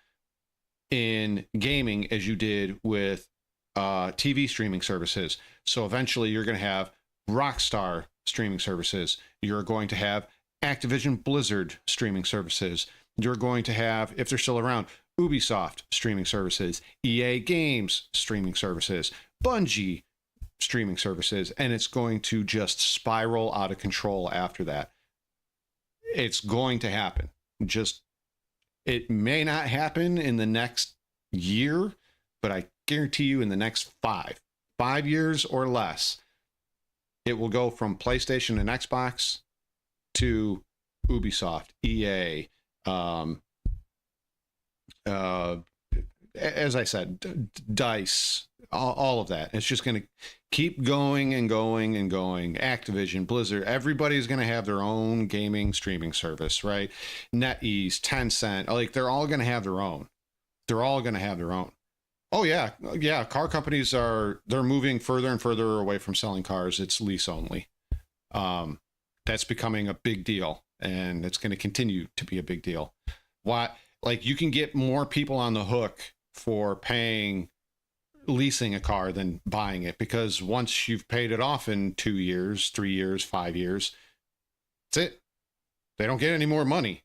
in gaming as you did with TV streaming services. So eventually you're going to have Rockstar streaming services. You're going to have Activision Blizzard streaming services. You're going to have, if they're still around, Ubisoft streaming services, EA Games streaming services, Bungie streaming services, and it's going to just spiral out of control after that. It's going to happen. It may not happen in the next year, but I guarantee you in the next 5 years or less, it will go from PlayStation and Xbox to Ubisoft, EA, as I said, DICE, all of that. It's just going to keep going and going and going. Activision, Blizzard, everybody's going to have their own gaming streaming service, right? NetEase, Tencent, they're all going to have their own. They're all going to have their own. Oh yeah. Car companies they're moving further and further away from selling cars. It's lease only. That's becoming a big deal, and it's going to continue to be a big deal. You can get more people on the hook for leasing a car than buying it, because once you've paid it off in 2 years, 3 years, 5 years, that's it. They don't get any more money.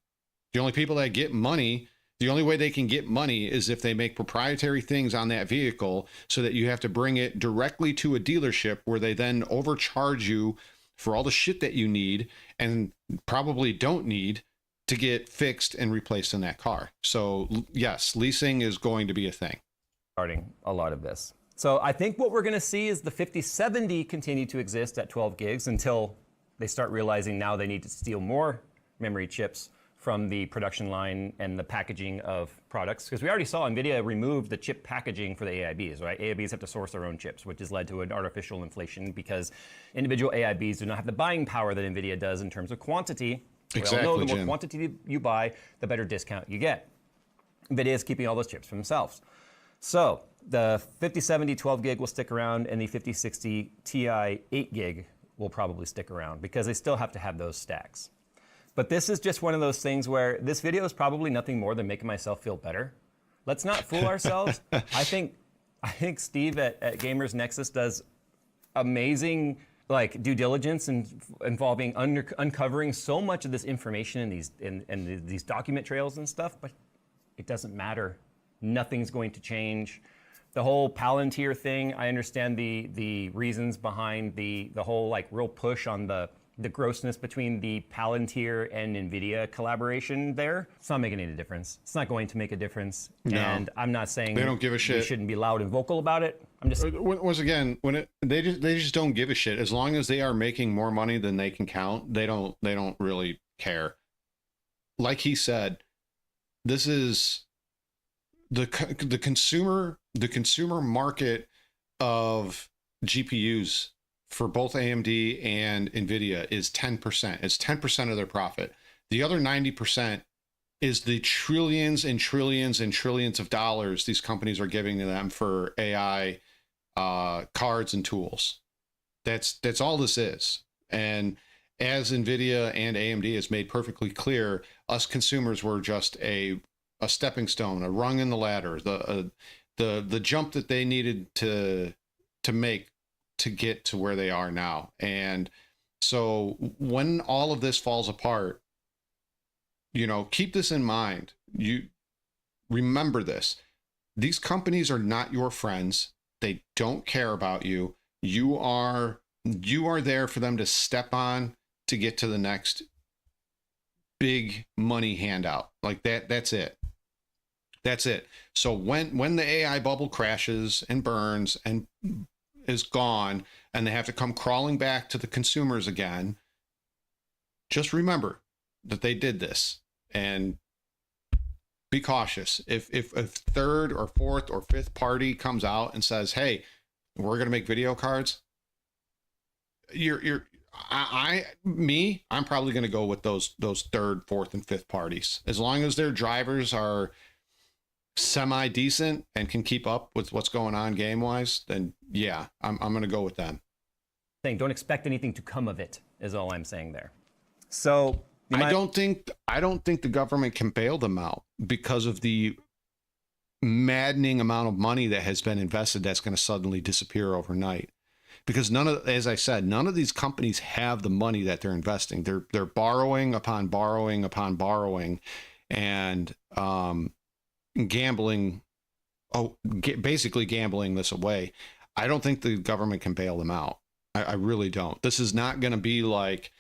The only people that get money, the only way they can get money is if they make proprietary things on that vehicle so that you have to bring it directly to a dealership where they then overcharge you for all the shit that you need and probably don't need to get fixed and replaced in that car. So yes, leasing is going to be a thing.
Starting a lot of this. So I think what we're going to see is the 5070 continue to exist at 12 gigs until they start realizing now they need to steal more memory chips from the production line and the packaging of products. Because we already saw NVIDIA remove the chip packaging for the AIBs, right? AIBs have to source their own chips, which has led to an artificial inflation because individual AIBs do not have the buying power that NVIDIA does in terms of quantity
Exactly,
we all know the more
Jim.
quantity you buy, the better discount you get. NVIDIA is keeping all those chips for themselves. So the 5070 12 gig will stick around, and the 5060 Ti 8 gig will probably stick around because they still have to have those stacks. But this is just one of those things where this video is probably nothing more than making myself feel better. Let's not fool ourselves. I think Steve at Gamers Nexus does amazing due diligence and involving uncovering so much of this information in these document trails and stuff, but it doesn't matter. Nothing's going to change. The whole Palantir thing, I understand the reasons behind the whole real push on the grossness between the Palantir and NVIDIA collaboration there. It's not making any difference. It's not going to make a difference.
No.
And I'm not saying
they don't give a shit.
We shouldn't be loud and vocal about it. I'm just
once again, they just don't give a shit. As long as they are making more money than they can count, they don't really care. Like he said, this is the consumer market of GPUs for both AMD and NVIDIA is 10%. It's 10% of their profit. The other 90% is the trillions and trillions and trillions of dollars these companies are giving to them for AI cards and tools. That's all this is. And as NVIDIA and AMD has made perfectly clear, us consumers were just a stepping stone, a rung in the ladder, the jump that they needed to make to get to where they are now. And so when all of this falls apart, keep this in mind. You remember this. These companies are not your friends. They don't care about you. You are there for them to step on to get to the next big money handout. Like that. That's it. That's it. So when the AI bubble crashes and burns and is gone and they have to come crawling back to the consumers again, just remember that they did this and be cautious. If a third or fourth or fifth party comes out and says, hey, we're going to make video cards, I'm probably going to go with those third, fourth, and fifth parties. As long as their drivers are semi-decent and can keep up with what's going on game-wise, then yeah, I'm going to go with them.
Don't expect anything to come of it, is all I'm saying there. So
I don't think the government can bail them out because of the maddening amount of money that has been invested that's going to suddenly disappear overnight. Because as I said, none of these companies have the money that they're investing. They're borrowing upon borrowing upon borrowing, and basically gambling this away. I don't think the government can bail them out. I really don't. This is not going to be like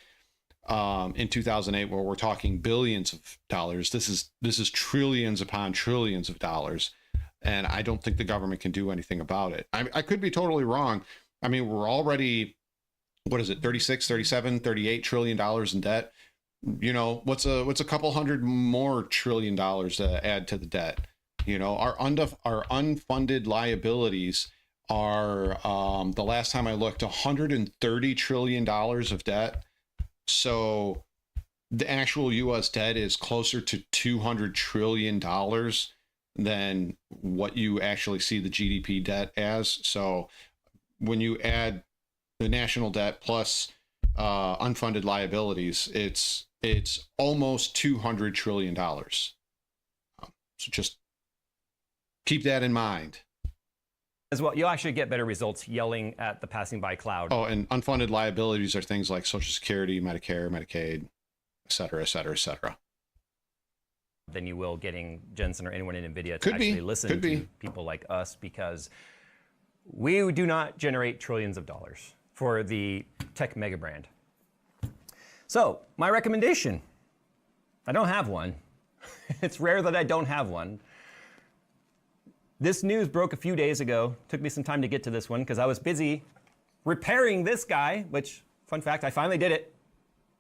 in 2008 where we're talking billions of dollars. This is trillions upon trillions of dollars, and I don't think the government can do anything about it. I could be totally wrong. I mean, we're already, what is it, 36, 37, 38 trillion dollars in debt. What's a couple hundred more trillion dollars to add to the debt? Our unfunded liabilities are, the last time I looked, $130 trillion of debt. So the actual U.S. debt is closer to $200 trillion than what you actually see the GDP debt as. So when you add the national debt plus unfunded liabilities, it's almost $200 trillion. So just keep that in mind.
As well, you'll actually get better results yelling at the passing by cloud.
Oh, and unfunded liabilities are things like Social Security, Medicare, Medicaid, et cetera, et cetera, et cetera.
Than you will getting Jensen or anyone in NVIDIA to actually listen to people like us, because we do not generate trillions of dollars for the tech mega brand. So my recommendation, I don't have one. It's rare that I don't have one. This news broke a few days ago. Took me some time to get to this one because I was busy repairing this guy, which, fun fact, I finally did it.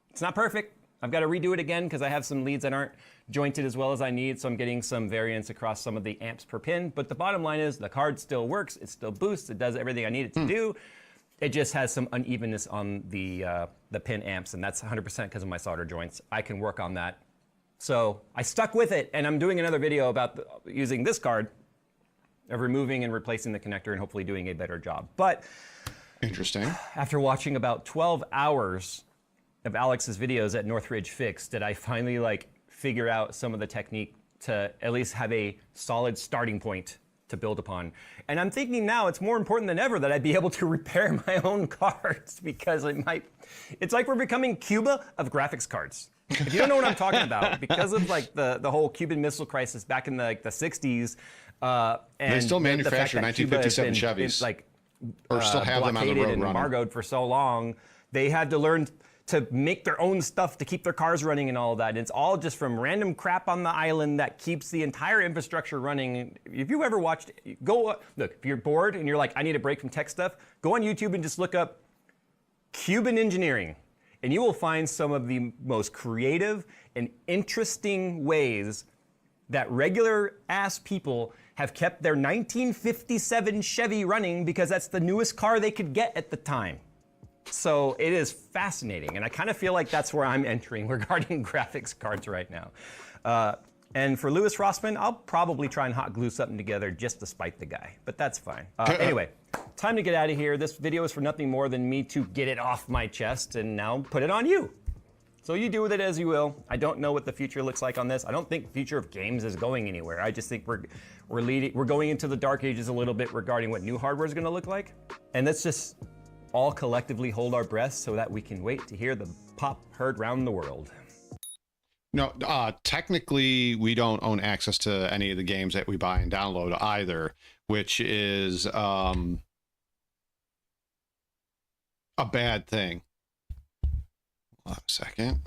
It's not perfect. I've got to redo it again because I have some leads that aren't jointed as well as I need, so I'm getting some variance across some of the amps per pin. But the bottom line is the card still works, it still boosts, it does everything I need it to do. it just has some unevenness on the pin amps, and that's 100% because of my solder joints. I can work on that. So I stuck with it, and I'm doing another video about using this card, of removing and replacing the connector and hopefully doing a better job. But
interesting.
After watching about 12 hours of Alex's videos at Northridge Fix, did I finally like figure out some of the technique to at least have a solid starting point to build upon. And I'm thinking now it's more important than ever that I be able to repair my own cards, because it's like we're becoming Cuba of graphics cards. If you don't know what I'm talking about, because of like the whole Cuban Missile Crisis back in the 60s, and
they still manufacture 1957 Chevys, or still have them on the road
and
running.
Embargoed for so long, they had to learn to make their own stuff to keep their cars running and all of that. And it's all just from random crap on the island that keeps the entire infrastructure running. If you ever watched, look, if you're bored and you're like, I need a break from tech stuff, go on YouTube and just look up Cuban engineering. And you will find some of the most creative and interesting ways that regular ass people have kept their 1957 Chevy running, because that's the newest car they could get at the time. So it is fascinating, and I kind of feel like that's where I'm entering regarding graphics cards right now. And for Louis Rossman, I'll probably try and hot glue something together just to spite the guy, but that's fine. Anyway, time to get out of here. This video is for nothing more than me to get it off my chest and now put it on you. So you do with it as you will. I don't know what the future looks like on this. I don't think the future of games is going anywhere. I just think we're going into the dark ages a little bit regarding what new hardware is going to look like. And let's just all collectively hold our breaths so that we can wait to hear the pop heard round the world.
No, technically we don't own access to any of the games that we buy and download either, which is a bad thing. Hold on a second.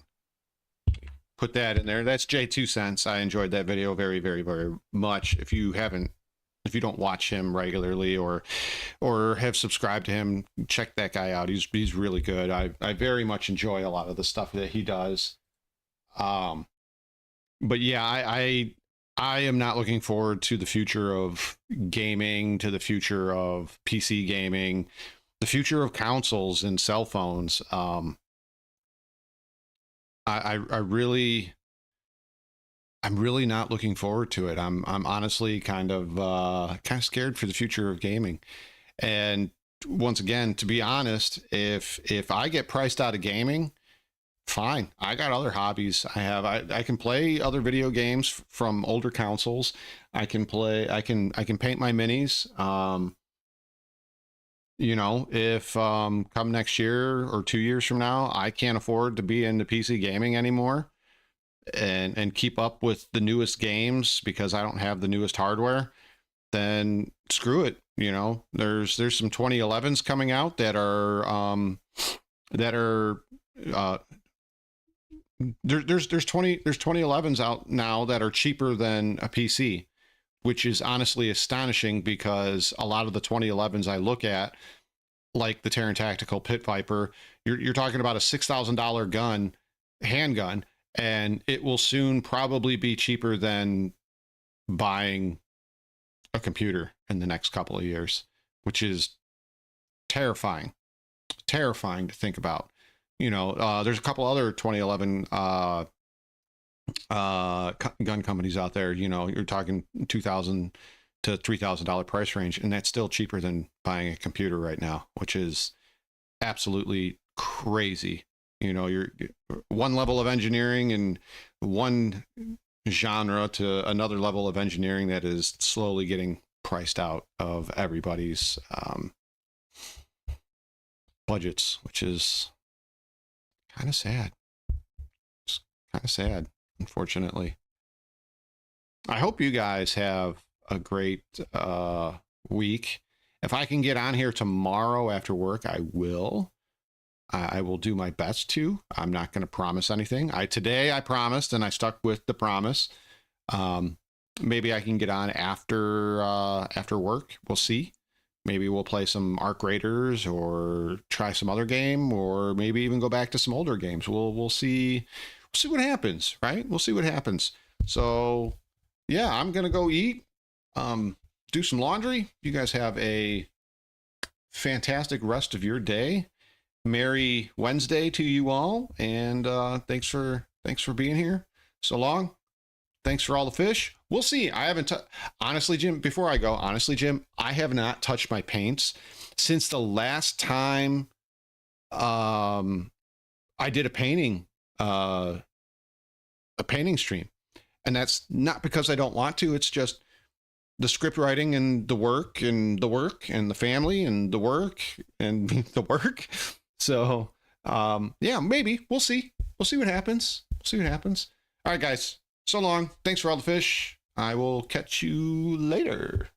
Put that in there. That's J2 Cents. I enjoyed that video very, very, very much. If you don't watch him regularly or have subscribed to him, check that guy out. He's really good. I very much enjoy a lot of the stuff that he does. But yeah, I am not looking forward to the future of gaming, to the future of PC gaming, the future of consoles and cell phones. I'm really not looking forward to it. I'm honestly kind of scared for the future of gaming. And once again, to be honest, if I get priced out of gaming, fine. I got other hobbies. I can play other video games from older consoles. I can paint my minis. You know, if come next year or 2 years from now, I can't afford to be into PC gaming anymore and keep up with the newest games because I don't have the newest hardware, then screw it. You know, there's some 2011s coming out that are there's 2011s out now that are cheaper than a PC, which is honestly astonishing because a lot of the 2011s I look at, like the Terran Tactical Pit Viper, you're talking about a $6,000 handgun, and it will soon probably be cheaper than buying a computer in the next couple of years, which is terrifying to think about. You know, there's a couple other 2011 gun companies out there. You know, you're talking $2,000 to $3,000 price range, and that's still cheaper than buying a computer right now, which is absolutely crazy. You know, you're one level of engineering and one genre to another level of engineering that is slowly getting priced out of everybody's budgets, which is kind of sad. It's kind of sad, unfortunately. I hope you guys have a great week. If I can get on here tomorrow after work, I will. I will do my best to. I'm not going to promise anything. Today I promised, and I stuck with the promise. Maybe I can get on after work. We'll see. Maybe we'll play some Arc Raiders or try some other game, or maybe even go back to some older games. We'll see. We'll see what happens, right? We'll see what happens. So yeah, I'm gonna go eat, do some laundry. You guys have a fantastic rest of your day. Merry Wednesday to you all, and thanks for being here. So long. Thanks for all the fish. We'll see. I haven't honestly, Jim, before I go, Jim, I have not touched my paints since the last time I did a painting stream. And that's not because I don't want to. It's just the script writing and the work and the family and the work and the work. So, yeah, maybe we'll see. We'll see what happens. All right, guys. So long. Thanks for all the fish. I will catch you later.